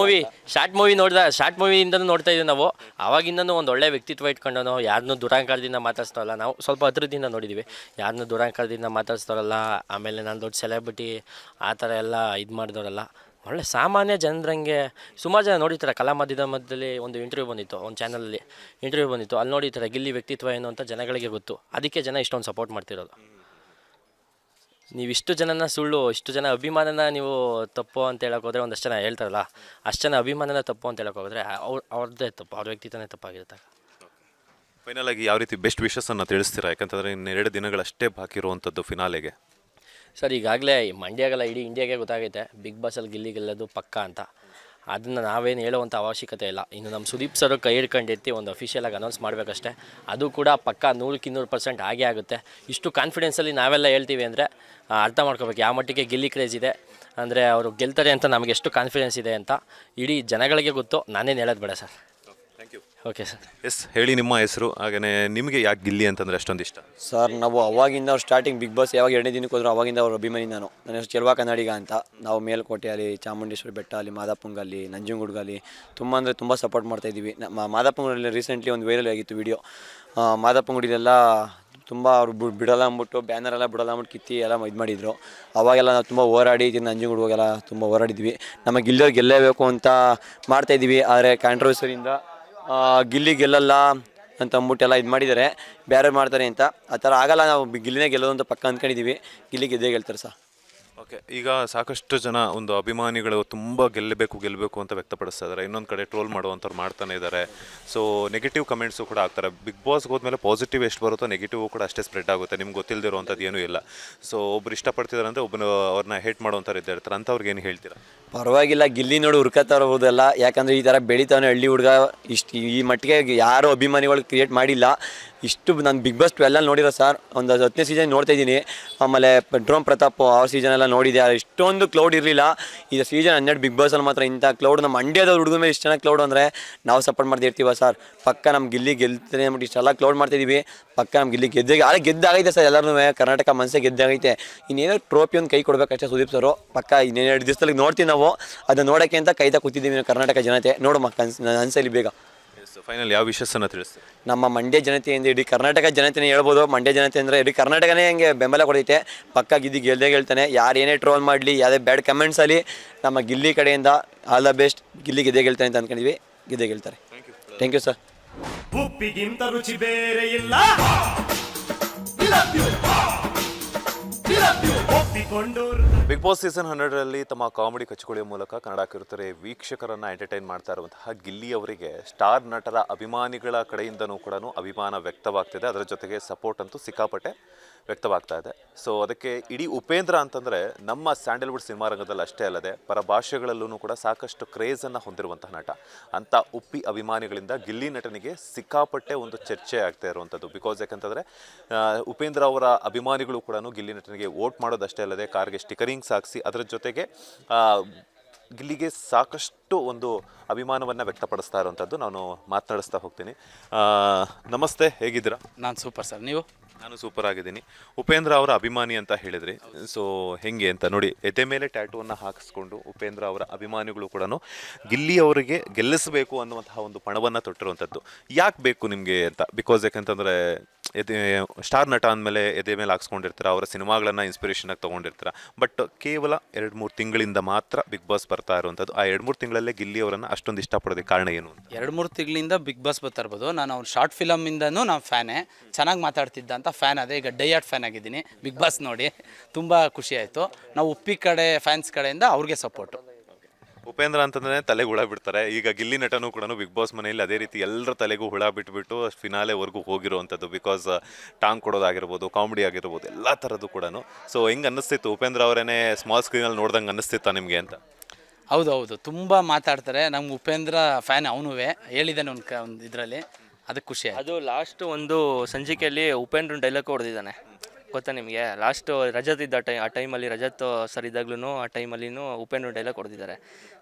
ಮೂವಿಯಿಂದನೂ ನೋಡ್ತಾ ಇದ್ದೀವಿ ನಾವು. ಆವಾಗಿಂದನೂ ಒಂದು ಒಳ್ಳೆ ವ್ಯಕ್ತಿತ್ವ ಇಟ್ಕೊಂಡನು, ಯಾರನ್ನೂ ದುರಾಂಕಾರದಿಂದ ಮಾತಾಡ್ಸ್ತಾರಲ್ಲ. ನಾವು ಸ್ವಲ್ಪ ಹತ್ರದಿಂದ ನೋಡಿದ್ದೀವಿ, ಯಾರನ್ನೂ ದುರಾಂಕಾರದಿಂದ ಮಾತಾಡ್ಸ್ತಾರಲ್ಲ. ಆಮೇಲೆ ನಾನು ದೊಡ್ಡ ಸೆಲೆಬ್ರಿಟಿ ಆ ಥರ ಎಲ್ಲ ಇದು ಮಾಡಿದವರಲ್ಲ, ಒಳ್ಳೆ ಸಾಮಾನ್ಯ ಜನರಂಗೆ. ಸುಮಾರು ಜನ ನೋಡಿರ್ತಾರೆ, ಕಲಾ ಮಧ್ಯದಲ್ಲಿ ಒಂದು ಇಂಟರ್ವ್ಯೂ ಬಂದಿತ್ತು, ಒಂದು ಚಾನಲಲ್ಲಿ ಇಂಟರ್ವ್ಯೂ ಬಂದಿತ್ತು, ಅಲ್ಲಿ ನೋಡಿರ್ತಾರೆ ಗಿಲ್ಲಿ ವ್ಯಕ್ತಿತ್ವ ಏನು ಅಂತ ಜನಗಳಿಗೆ ಗೊತ್ತು. ಅದಕ್ಕೆ ಜನ ಇಷ್ಟೊಂದು ಸಪೋರ್ಟ್ ಮಾಡ್ತಿರೋದು. ನೀವು ಇಷ್ಟು ಜನ ಅಭಿಮಾನನ ನೀವು ತಪ್ಪು ಅಂತ ಹೇಳೋಕೆ ಹೋದರೆ, ಒಂದಷ್ಟು ಜನ ಹೇಳ್ತಾರಲ್ಲ, ಅಷ್ಟು ಜನ ಅಭಿಮಾನನ ತಪ್ಪು ಅಂತ ಹೇಳೋಕೆ ಹೋದರೆ ಅವ್ರದ್ದೇ ತಪ್ಪು, ಅವ್ರ ವ್ಯಕ್ತಿತ್ವನೇ ತಪ್ಪಾಗಿರುತ್ತೆ. ಫೈನಲ್ ಆಗಿ ಯಾವ ರೀತಿ ಬೆಸ್ಟ್ ವಿಶಸ್ಸನ್ನು ತಿಳಿಸ್ತೀರಾ? ಯಾಕಂತಂದರೆ ಇನ್ನು 2 ದಿನಗಳಷ್ಟೇ ಬಾಕಿ ಇರುವಂಥದ್ದು ಫಿನಾಲೆಗೆ. ಸರ್, ಈಗಾಗಲೇ ಮಂಡ್ಯಗೆಲ್ಲ ಇಡೀ ಇಂಡಿಯಾಗೆ ಗೊತ್ತಾಗೈತೆ ಬಿಗ್ ಬಾಸಲ್ಲಿ ಗಿಲ್ಲಿ ಗೆಲ್ಲೋದು ಪಕ್ಕ ಅಂತ. ಅದನ್ನು ನಾವೇನು ಹೇಳುವಂಥ ಅವಶ್ಯಕತೆ ಇಲ್ಲ. ಇನ್ನು ನಮ್ಮ ಸುದೀಪ್ ಸರ್ ಕೈ ಹಿಡ್ಕೊಂಡು ಎತ್ತಿ ಒಂದು ಅಫಿಷಿಯಲಾಗಿ ಅನೌನ್ಸ್ ಮಾಡಬೇಕಷ್ಟೇ. ಅದು ಕೂಡ ಪಕ್ಕ 100% ಆಗೇ ಆಗುತ್ತೆ. ಇಷ್ಟು ಕಾನ್ಫಿಡೆನ್ಸಲ್ಲಿ ನಾವೆಲ್ಲ ಹೇಳ್ತೀವಿ ಅಂದರೆ ಅರ್ಥ ಮಾಡ್ಕೋಬೇಕು ಯಾವ ಮಟ್ಟಿಗೆ ಗಿಲ್ಲಿ ಕ್ರೇಜ್ ಇದೆ. ಅಂದರೆ ಅವರು ಗೆಲ್ತಾರೆ ಅಂತ ನಮಗೆ ಎಷ್ಟು ಕಾನ್ಫಿಡೆನ್ಸ್ ಇದೆ ಅಂತ ಇಡೀ ಜನಗಳಿಗೆ ಗೊತ್ತು. ನಾನೇನು ಹೇಳೋದು ಬೇಡ sir. Thank you. Okay sir. Yes ಹೇಳಿ ನಿಮ್ಮ ಹೆಸರು, ಹಾಗೆಯೇ ನಿಮಗೆ ಯಾಕೆ ಗಿಲ್ಲಿ ಅಂತಂದರೆ ಅಷ್ಟೊಂದು ಇಷ್ಟ? ಸರ್ ನಾವು ಅವಾಗಿಂದ ಅವ್ರು ಸ್ಟಾರ್ಟಿಂಗ್ ಬಿಗ್ ಬಾಸ್ ಯಾವಾಗ 2ನೇ ದಿನಕ್ಕೆ ಹೋದ್ರು ಅವಾಗಿಂದ ಅವ್ರ ಅಭಿಮಾನಿ ನಾನು. ನನ್ನ ಹೆಸರು ಚೆಲುವ ಕನ್ನಡಿಗ ಅಂತ. ನಾವು ಮೇಲ್ಕೋಟೆಯಲ್ಲಿ, ಚಾಮುಂಡೇಶ್ವರಿ ಬೆಟ್ಟ ಅಲ್ಲಿ, ಮಾದಾಪುಂಗಲ್ಲಿ, ನಂಜನಗೂಡ್ಗಲ್ಲಿ ತುಂಬ ಅಂದರೆ ತುಂಬ ಸಪೋರ್ಟ್ ಮಾಡ್ತಾಯಿದ್ದೀವಿ. ಮಾದಾಪುಂಗಲ್ಲಿ ರೀಸೆಂಟ್ಲಿ ಒಂದು ವೈರಲ್ ಆಗಿತ್ತು ವಿಡಿಯೋ. ಮಾದಾಪುಂಗಡಿಲೆಲ್ಲ ತುಂಬ ಅವ್ರು ಬಿಡಲ್ಲ ಅಂದ್ಬಿಟ್ಟು ಬ್ಯಾನರ್ ಎಲ್ಲ ಬಿಡಲ್ಲ ಅಂದ್ಬಿಟ್ಟು ಕಿತ್ತಿ ಎಲ್ಲ ಇದು ಮಾಡಿದರು. ಅವಾಗೆಲ್ಲ ನಾವು ತುಂಬ ಹೋರಾಡಿ ನಂಜನಗೂಡು ಹೋಗೆಲ್ಲ ತುಂಬ ಹೋರಾಡಿದ್ವಿ. ನಮಗೆ ಗಿಲ್ಲಿಯವ್ರು ಗೆಲ್ಲೇಬೇಕು ಅಂತ ಮಾಡ್ತಾಯಿದ್ವಿ. ಆದರೆ ಕಾಂಟ್ರವರ್ಸರಿಯಿಂದ ಗಿಲ್ಲಿ ಗೆಲ್ಲಲ್ಲ ಅಂತ ಅಂದ್ಬಿಟ್ಟು ಎಲ್ಲ ಇದು ಮಾಡಿದ್ದಾರೆ, ಬೇರೆ ಮಾಡ್ತಾರೆ ಅಂತ. ಆ ಥರ ಆಗಲ್ಲ, ನಾವು ಗಿಲ್ಲಿನೇ ಗೆಲ್ಲೋದು ಅಂತ ಪಕ್ಕ ಅಂದ್ಕೊಂಡಿದ್ದೀವಿ. ಗಿಲ್ಲಿ ಗೆದ್ದೇ ಗೆಲ್ತಾರೆ ಸರ್. ಓಕೆ, ಈಗ ಸಾಕಷ್ಟು ಜನ ಒಂದು ಅಭಿಮಾನಿಗಳು ತುಂಬ ಗೆಲ್ಲಬೇಕು ಅಂತ ವ್ಯಕ್ತಪಡಿಸ್ತಾ ಇದ್ದಾರೆ. ಇನ್ನೊಂದು ಕಡೆ ಟ್ರೋಲ್ ಮಾಡುವಂಥವ್ರು ಮಾಡ್ತಾನೆ ಇದ್ದಾರೆ. ಸೊ ನೆಗೆಟಿವ್ ಕಮೆಂಟ್ಸು ಕೂಡ ಆಗ್ತಾರೆ. ಬಿಗ್ ಬಾಸ್ಗೆ ಹೋದ್ಮೇಲೆ ಪಾಸಿಟಿವ್ ಎಷ್ಟು ಬರುತ್ತೋ ನೆಗೆಟಿವ್ ಕೂಡ ಅಷ್ಟೇ ಸ್ಪ್ರೆಡ್ ಆಗುತ್ತೆ. ನಿಮ್ಗೆ ಗೊತ್ತಿಲ್ಲದಿರುವಂಥದ್ದು ಏನೂ ಇಲ್ಲ. ಸೊ ಒಬ್ರು ಇಷ್ಟಪಡ್ತಿದ್ದಾರೆ ಅಂದರೆ ಒಬ್ಬನು ಅವ್ರನ್ನ ಹೇಟ್ ಮಾಡುವಂಥವ್ರು ಇದ್ದೇ ಇರ್ತಾರೆ. ಅಂಥವ್ರಿಗೆ ಏನು ಹೇಳ್ತೀರಾ? ಪರವಾಗಿಲ್ಲ, ಗಿಲ್ಲಿ ನೋಡಿ ಹುರ್ಕತ್ತಾ ಇರ್ಬೋದಲ್ಲ. ಯಾಕಂದರೆ ಈ ಥರ ಬೆಳಿತಾನೆ ಹಳ್ಳಿ ಹುಡುಗ. ಇಷ್ಟು ಈ ಮಟ್ಟಿಗೆ ಯಾರೂ ಅಭಿಮಾನಿಗಳು ಕ್ರಿಯೇಟ್ ಮಾಡಿಲ್ಲ. ಇಷ್ಟು ನಾನು ಬಿಗ್ ಬಾಸ್ 12 ನೋಡಿರೋ ಸರ್. ಒಂದು 10ನೇ ಸೀಸನ್ ನೋಡ್ತಾ ಇದ್ದೀನಿ. ಆಮೇಲೆ ಡ್ರೋನ್ ಪ್ರತಾಪ್ ಅವ್ರ ಸೀಸನ್ ಎಲ್ಲ ನೋಡಿದೆ. ಇಷ್ಟೊಂದು ಕ್ಲೌಡ್ ಇರಲಿಲ್ಲ. ಈಗ ಸೀಸನ್ 12 ಬಿಗ್ ಬಾಸಲ್ಲಿ ಮಾತ್ರ ಇಂಥ ಕ್ಲೌಡ್. ನಮ್ಮ ಮಂಡ್ಯದ ಹುಡುಗ ಮೇಲೆ ಇಷ್ಟು ಚೆನ್ನಾಗಿ ಕ್ಲೌಡ್ ಅಂದರೆ ನಾವು ಸಪೋರ್ಟ್ ಮಾಡ್ತಿರ್ತೀವ ಸರ್. ಪಕ್ಕ ನಮ್ಮ ಗಿಲ್ಲಿ ಗೆಲ್ತಾನೆ ಅಂದ್ಬಿಟ್ಟು ಇಷ್ಟೆಲ್ಲ ಕ್ಲೌಡ್ ಮಾಡ್ತಿದ್ದೀವಿ. ಪಕ್ಕ ನಮ್ಮ ಗಿಲ್ಲಿ ಗೆದ್ದಾಗೈತೆ ಸರ್. ಎಲ್ಲರೂ ಕರ್ನಾಟಕ ಮನಸ್ಸೇ ಗೆದ್ದಾಗೈತೆ. ಇನ್ನೇನೋ ಟ್ರೋಫಿ ಒಂದು ಕೈ ಕೊಡಬೇಕಷ್ಟೇ ಸುದೀಪ್ ಸರು. ಪಕ್ಕ ಇನ್ನೇನು 2 ದಿವಸದಲ್ಲಿ ನೋಡ್ತೀವಿ ನಾವು. ಅದನ್ನು ನೋಡೋಕ್ಕೆ ಅಂತ ಕೈತಾ ಕೂತಿದ್ದೀವಿ ಕರ್ನಾಟಕ ಜನತೆ. ನೋಡಮ್ಮ ಅನ್ಸಲಿ ಬೇಗ. ಫೈನಲ್ ಯಾವ ವಿಷಯನ ತಿಳಿಸ್ತೀವಿ? ನಮ್ಮ ಮಂಡ್ಯ ಜನತೆಯಿಂದ ಇಡೀ ಕರ್ನಾಟಕ ಜನತೆನೇ ಹೇಳ್ಬೋದು. ಮಂಡ್ಯ ಜನತೆ ಅಂದರೆ ಇಡೀ ಕರ್ನಾಟಕನೇ ಹಂಗೆ ಬೆಂಬಲ ಕೊಡೈತೆ. ಪಕ್ಕ ಗಿಲ್ಲಿ ಗೆಲ್ದೇ ಗೆಲ್ತಾನೆ. ಯಾರು ಏನೇ ಟ್ರೋಲ್ ಮಾಡಲಿ, ಯಾವುದೇ ಬ್ಯಾಡ್ ಕಮೆಂಟ್ಸಲ್ಲಿ ನಮ್ಮ ಗಿಲ್ಲಿ ಕಡೆಯಿಂದ ಆಲ್ ದ ಬೆಸ್ಟ್. ಗಿಲ್ಲಿ ಗೆದ್ದೇ ಗೆಲ್ತಾನೆ ಅಂತ ಅಂದ್ಕೊಂಡಿದ್ವಿ. ಗೆದ್ದೇ ಗೆಲ್ತಾರೆ. Thank you sir. ಉಪ್ಪಿಗಿಂತ ರುಚಿ ಬೇರೆ ಇಲ್ಲ. ಬಿಗ್ ಬಾಸ್ ಸೀಸನ್ 12ರಲ್ಲಿ ತಮ್ಮ ಕಾಮಿಡಿ ಕಚಗುಳಿಯ ಮೂಲಕ ಕನ್ನಡ ಕಿರುತೆರೆ ವೀಕ್ಷಕರನ್ನು ಎಂಟರ್ಟೈನ್ ಮಾಡ್ತಾ ಇರುವಂತಹ ಗಿಲ್ಲಿ ಅವರಿಗೆ ಸ್ಟಾರ್ ನಟರ ಅಭಿಮಾನಿಗಳ ಕಡೆಯಿಂದನೂ ಕೂಡ ಅಭಿಮಾನ ವ್ಯಕ್ತವಾಗ್ತಿದೆ. ಅದರ ಜೊತೆಗೆ ಸಪೋರ್ಟ್ ಅಂತೂ ಸಿಕ್ಕಾಪಟ್ಟೆ ವ್ಯಕ್ತವಾಗ್ತಾ ಇದೆ. ಸೊ ಅದಕ್ಕೆ ಇಡೀ ಉಪೇಂದ್ರ ಅಂತಂದರೆ ನಮ್ಮ ಸ್ಯಾಂಡಲ್ವುಡ್ ಸಿನಿಮಾ ರಂಗದಲ್ಲಿ ಅಷ್ಟೇ ಅಲ್ಲದೆ ಪರಭಾಷೆಗಳಲ್ಲೂ ಕೂಡ ಸಾಕಷ್ಟು ಕ್ರೇಜನ್ನು ಹೊಂದಿರುವಂತಹ ನಟ. ಅಂಥ ಉಪ್ಪಿ ಅಭಿಮಾನಿಗಳಿಂದ ಗಿಲ್ಲಿ ನಟನಿಗೆ ಸಿಕ್ಕಾಪಟ್ಟೆ ಒಂದು ಚರ್ಚೆ ಆಗ್ತಾ ಇರುವಂಥದ್ದು. ಬಿಕಾಸ್ ಯಾಕಂತಂದರೆ ಉಪೇಂದ್ರ ಅವರ ಅಭಿಮಾನಿಗಳು ಕೂಡ ಗಿಲ್ಲಿ ನಟನಿಗೆ ವೋಟ್ ಮಾಡೋದಷ್ಟೇ ಅಲ್ಲದೆ ಕಾರ್ಗೆ ಸ್ಟಿಕರಿಂಗ್ಸ್ ಹಾಕಿಸಿ ಅದರ ಜೊತೆಗೆ ಗಿಲ್ಲಿಗೆ ಸಾಕಷ್ಟು ಒಂದು ಅಭಿಮಾನವನ್ನು ವ್ಯಕ್ತಪಡಿಸ್ತಾ ಇರುವಂಥದ್ದು ನಾನು ಮಾತನಾಡಿಸ್ತಾ ಹೋಗ್ತೀನಿ. ನಮಸ್ತೆ, ಹೇಗಿದ್ದೀರಾ? ನಾನು ಸೂಪರ್ ಸರ್. ನೀವು? ನಾನು ಸೂಪರ್ ಆಗಿದ್ದೀನಿ. ಉಪೇಂದ್ರ ಅವರ ಅಭಿಮಾನಿ ಅಂತ ಹೇಳಿದ್ರಿ. ಸೊ ಹೆಂಗೆ ಅಂತ ನೋಡಿ, ಎದೆ ಮೇಲೆ ಟ್ಯಾಟೂವನ್ನು ಹಾಕಿಸ್ಕೊಂಡು ಉಪೇಂದ್ರ ಅವರ ಅಭಿಮಾನಿಗಳು ಕೂಡ ಗಿಲ್ಲಿ ಅವರಿಗೆ ಗೆಲ್ಲಿಸಬೇಕು ಅನ್ನುವಂತಹ ಒಂದು ಪಣವನ್ನು ತೊಟ್ಟಿರುವಂಥದ್ದು. ಯಾಕೆ ಬೇಕು ನಿಮಗೆ ಅಂತ? ಬಿಕಾಸ್ ಯಾಕಂತಂದರೆ ಸ್ಟಾರ್ ನಟ ಅಂದಮೇಲೆ ಎದೆ ಮೇಲೆ ಹಾಕ್ಸ್ಕೊಂಡಿರ್ತೀರ, ಅವರ ಸಿನಿಮಾಗಳನ್ನು ಇನ್ಸ್ಪಿರೇಷನಾಗಿ ತೊಗೊಂಡಿರ್ತೀರ. ಬಟ್ ಕೇವಲ 2-3 ತಿಂಗಳಿಂದ ಮಾತ್ರ ಬಿಗ್ ಬಾಸ್ ಬರ್ತಾ ಇರುವಂಥದ್ದು. ಆ 2-3 ತಿಂಗಳಲ್ಲೇ ಗಿಲ್ಲಿ ಅವರನ್ನು ಅಷ್ಟೊಂದು ಇಷ್ಟಪಡೋದಕ್ಕೆ ಕಾರಣ ಏನು? 2-3 ತಿಂಗಳಿಂದ ಬಿಗ್ ಬಾಸ್ ಬರ್ತಾ ಇರ್ಬೋದು. ನಾನು ಅವ್ರ ಶಾರ್ಟ್ ಫಿಲಮಿಂದನೂ ನಾನು ಫ್ಯಾನೇ. ಚೆನ್ನಾಗಿ ಮಾತಾಡ್ತಿದ್ದ ಅಂತ ಫ್ಯಾನ್ ಅದೇ. ಈಗ ಡೈಯಾರ್ಡ್ ಫ್ಯಾನ್ ಆಗಿದ್ದೀನಿ ಬಿಗ್ ಬಾಸ್ ನೋಡಿ. ತುಂಬ ಖುಷಿ ಆಯಿತು. ನಾವು ಉಪ್ಪಿ ಕಡೆ ಫ್ಯಾನ್ಸ್ ಕಡೆಯಿಂದ ಅವ್ರಿಗೆ ಸಪೋರ್ಟು. ಉಪೇಂದ್ರ ಅಂತಂದ್ರೆ ತಲೆಗೆ ಹುಳ ಬಿಡ್ತಾರೆ. ಈಗ ಗಿಲ್ಲಿ ನಟನೂ ಕೂಡ ಬಿಗ್ ಬಾಸ್ ಮನೆಯಲ್ಲಿ ಅದೇ ರೀತಿ ಎಲ್ಲರ ತಲೆಗೂ ಹುಳ ಬಿಟ್ಬಿಟ್ಟು ಫಿನಾಲೆವರೆಗೂ ಹೋಗಿರುವಂಥದ್ದು. ಬಿಕಾಸ್ ಟಾಂಗ್ ಕೊಡೋದಾಗಿರ್ಬೋದು, ಕಾಮಿಡಿ ಆಗಿರ್ಬೋದು, ಎಲ್ಲ ಥರದ್ದು ಕೂಡ. ಸೊ ಹೆಂಗೆ ಅನ್ನಿಸ್ತಿತ್ತು ಉಪೇಂದ್ರ ಅವರೇನೆ ಸ್ಮಾಲ್ ಸ್ಕ್ರೀನಲ್ಲಿ ನೋಡ್ದಂಗೆ ಅನ್ನಿಸ್ತಿತ್ತಾ ನಿಮಗೆ ಅಂತ? ಹೌದು, ತುಂಬ ಮಾತಾಡ್ತಾರೆ. ನಮ್ಗೆ ಉಪೇಂದ್ರ ಫ್ಯಾನ್. ಅವನು ಹೇಳಿದ್ದಾನೆ ಒಂದು ಇದರಲ್ಲಿ. ಅದಕ್ಕೆ ಖುಷಿ ಆಯ್ತು. ಅದು ಲಾಸ್ಟ್ ಒಂದು ಸಂಚಿಕೆಯಲ್ಲಿ ಉಪೇಂದ್ರ ಡೈಲಾಗ್ ಹೊಡೆದಿದ್ದಾನೆ, ಗೊತ್ತಾ ನಿಮಗೆ? ಲಾಸ್ಟ್ ರಜತ್ ಇದ್ದ ಆ ಟೈಮಲ್ಲಿ, ರಜತ್ ಸರ್ ಇದ್ದಾಗ್ಲೂ ಆ ಟೈಮಲ್ಲಿನೂ ಉಪೇಂದ್ರ ಡೈಲಾಗ್ ಹೊಡೆದಿದ್ದಾರೆ.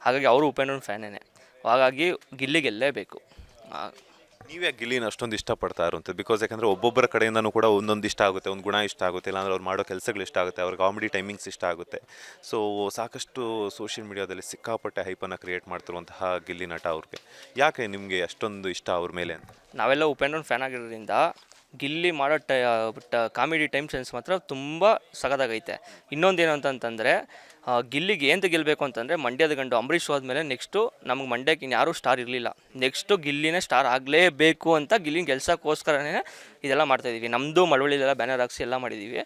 ಹಾಗಾಗಿ ಅವರು ಉಪೇಂದ್ರನ ಫ್ಯಾನೇನೆ. ಹಾಗಾಗಿ ಗಿಲ್ಲಿ ಗೆಲ್ಲೇಬೇಕು. ನೀವೇ ಗಿಲ್ಲಿನ ಅಷ್ಟೊಂದು ಇಷ್ಟಪಡ್ತಾ ಇರುವಂಥದ್ದು? ಬಿಕಾಸ್ ಯಾಕಂದರೆ ಒಬ್ಬೊಬ್ಬರ ಕಡೆಯಿಂದನೂ ಕೂಡ ಒಂದೊಂದು ಇಷ್ಟ ಆಗುತ್ತೆ, ಒಂದು ಗುಣ ಇಷ್ಟ ಆಗುತ್ತೆ, ಇಲ್ಲಾಂದ್ರೆ ಅವ್ರು ಮಾಡೋ ಕೆಲಸಗಳು ಇಷ್ಟ ಆಗುತ್ತೆ, ಅವ್ರ ಕಾಮಿಡಿ ಟೈಮಿಂಗ್ಸ್ ಇಷ್ಟ ಆಗುತ್ತೆ. ಸೊ ಸಾಕಷ್ಟು ಸೋಷಿಯಲ್ ಮೀಡಿಯಾದಲ್ಲಿ ಸಿಕ್ಕಾಪಟ್ಟೆ ಹೈಪನ್ನು ಕ್ರಿಯೇಟ್ ಮಾಡ್ತಿರುವಂತಹ ಗಿಲ್ಲಿ ನಟ ಅವ್ರಿಗೆ ಯಾಕೆ ನಿಮಗೆ ಅಷ್ಟೊಂದು ಇಷ್ಟ ಅವ್ರ ಮೇಲೆ ಅಂತ? ನಾವೆಲ್ಲ ಉಪೇಂದ್ರನ ಫ್ಯಾನ್ ಆಗಿರೋದ್ರಿಂದ ಗಿಲ್ಲಿ ಮಾಡೋ ಕಾಮಿಡಿ ಟೈಮ್ ಸೆನ್ಸ್ ಮಾತ್ರ ತುಂಬ ಸಖತ್ತಾಗೈತೆ. ಇನ್ನೊಂದೇನು ಅಂತಂತಂದರೆ ಗಿಲ್ಲಿಗೆ ಏನು ಗೆಲ್ಲಬೇಕು ಅಂತಂದರೆ ಮಂಡ್ಯದ ಗಂಡು ಅಂಬರೀಷ್ ಹೋದ್ಮೇಲೆ ನೆಕ್ಸ್ಟು ನಮಗೆ ಮಂಡ್ಯಕ್ಕೆ ಇನ್ಯಾರೂ ಸ್ಟಾರ್ ಇರಲಿಲ್ಲ. ನೆಕ್ಸ್ಟು ಗಿಲ್ಲಿನೇ ಸ್ಟಾರ್ ಆಗಲೇಬೇಕು ಅಂತ ಗಿಲ್ಲಿನ ಗೆಲ್ಸೋಕ್ಕೋಸ್ಕರನೇ ಇದೆಲ್ಲ ಮಾಡ್ತಾಯಿದ್ದೀವಿ. ನಮ್ಮದು ಮಳವಳ್ಳಿಲೆಲ್ಲ ಬ್ಯಾನರ್ ಹಾಕ್ಸಿ ಎಲ್ಲ ಮಾಡಿದ್ದೀವಿ.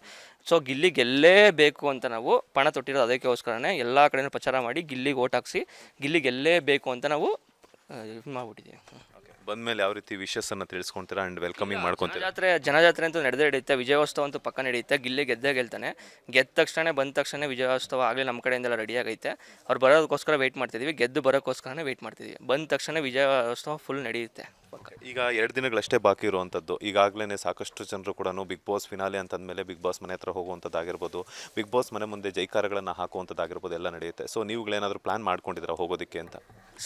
ಸೊ ಗಿಲ್ಲಿ ಗೆಲ್ಲೇಬೇಕು ಅಂತ ನಾವು ಪಣ ತೊಟ್ಟಿರೋದು ಅದಕ್ಕೋಸ್ಕರನೇ ಎಲ್ಲ ಕಡೆಯೂ ಪ್ರಚಾರ ಮಾಡಿ ಗಿಲ್ಲಿಗೆ ಓಟ್ ಹಾಕ್ಸಿ ಗಿಲ್ಲಿ ಗೆಲ್ಲೇಬೇಕು ಅಂತ ನಾವು ಇದು ಮಾಡಿಬಿಟ್ಟಿದ್ದೀವಿ. ಬಂದಮೇಲೆ ಯಾವ ರೀತಿ ವಿಶಸ್ಸನ್ನು ತಿಳಿಸ್ಕೊಳ್ತೀರಾ ಆ್ಯಂಡ್ ವೆಲ್ಕಮಿಂಗ್ ಮಾಡ್ಕೊತೀರಾ? ಜನಜಾತ್ರೆ ಅಂತೂ ನಡೆಯುತ್ತೆ. ವಿಜಯೋತ್ಸವ ಅಂತೂ ಪಕ್ಕ ನಡೆಯುತ್ತೆ. ಗಿಲ್ಲಿ ಗೆದ್ದೇ ಗೆಲ್ತಾನೆ. ಗೆದ್ದ ತಕ್ಷಣ ಬಂದ ತಕ್ಷಣ ವಿಜಯೋತ್ಸವ ಆಗಲಿ ನಮ್ಮ ಕಡೆಯಿಂದೆಲ್ಲ ರೆಡಿ ಆಗೈತೆ. ಅವ್ರು ಬರೋದಕ್ಕೋಸ್ಕರ ವೆಯ್ಟ್ ಮಾಡ್ತಿದ್ದೀವಿ. ಗೆದ್ದು ಬರೋಕ್ಕೋಸ್ಕರನೇ ವೆಯ್ಟ್ ಮಾಡ್ತಿದ್ದೀವಿ. ಬಂದ ತಕ್ಷಣ ವಿಜಯೋತ್ಸವ ಫುಲ್ ನಡೆಯುತ್ತೆ. ಪಕ್ಕ. ಈಗ 2 ದಿನಗಳಷ್ಟೇ ಬಾಕಿ ಇರುವಂಥದ್ದು. ಈಗಾಗಲೇ ಸಾಕಷ್ಟು ಜನರು ಕೂಡ ಬಿಗ್ ಬಾಸ್ ಫಿನಾಲೆ ಅಂತಂದಮೇಲೆ ಬಿಗ್ ಬಾಸ್ ಮನೆ ಹತ್ರ ಹೋಗುವಂಥದ್ದಾಗಿರ್ಬೋದು, ಬಿಗ್ ಬಾಸ್ ಮನೆ ಮುಂದೆ ಜೈಕಾರಗಳನ್ನು ಹಾಕುವಂಥದ್ದಾಗಿರ್ಬೋದು ಎಲ್ಲ ನಡೆಯುತ್ತೆ. ಸೊ ನೀವುಗಳೇನಾದರೂ ಪ್ಲ್ಯಾನ್ ಮಾಡ್ಕೊಂಡಿದ್ದೀರಾ ಹೋಗೋದಕ್ಕೆ ಅಂತ?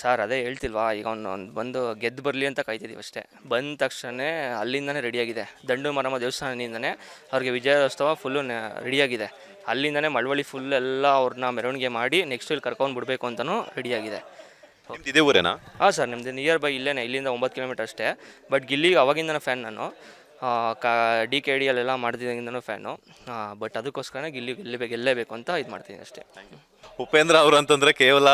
ಸರ್ ಅದೇ ಹೇಳ್ತಿಲ್ವಾ, ಈಗ ಒಂದು ಬಂದು ಗೆದ್ದು ಬರಲಿ ಅಂತ ಕಾಯ್ತಿದ್ದೀವಿ ಅಷ್ಟೇ. ಬಂದ ತಕ್ಷಣ ಅಲ್ಲಿಂದನೇ ರೆಡಿಯಾಗಿದೆ, ದಂಡು ಮಾರಮ್ಮ ದೇವಸ್ಥಾನದಿಂದನೇ ಅವ್ರಿಗೆ ವಿಜಯೋತ್ಸವ ಫುಲ್ಲು ರೆಡಿಯಾಗಿದೆ. ಅಲ್ಲಿಂದನೇ ಮಳವಳ್ಳಿ ಫುಲ್ ಎಲ್ಲ ಅವ್ರನ್ನ ಮೆರವಣಿಗೆ ಮಾಡಿ ನೆಕ್ಸ್ಟ್ ಇಲ್ಲಿ ಕರ್ಕೊಂಡು ಬಿಡಬೇಕು ಅಂತಲೂ ರೆಡಿಯಾಗಿದೆ. ಇದೇ ಊರೇನಾ? ಹಾಂ ಸರ್, ನಿಮ್ಮದು ನಿಯರ್ ಬೈ ಇಲ್ಲೇನೆ, ಇಲ್ಲಿಂದ 9 ಕಿಲೋಮೀಟರ್ ಅಷ್ಟೇ. ಬಟ್ ಗಿಲ್ಲಿಗೆ ಅವಾಗಿಂದನೂ ಫ್ಯಾನ್ ನಾನು, DKD ಅಲ್ಲೆಲ್ಲ ಮಾಡ್ತಿದ್ದಾಗಿಂದನೂ ಫ್ಯಾನು. ಬಟ್ ಅದಕ್ಕೋಸ್ಕರ ಗೆಲ್ಲೇಬೇಕು ಅಂತ ಇದು ಮಾಡ್ತೀನಿ ಅಷ್ಟೇ. ಉಪೇಂದ್ರ ಅವರು ಅಂತಂದರೆ ಕೇವಲ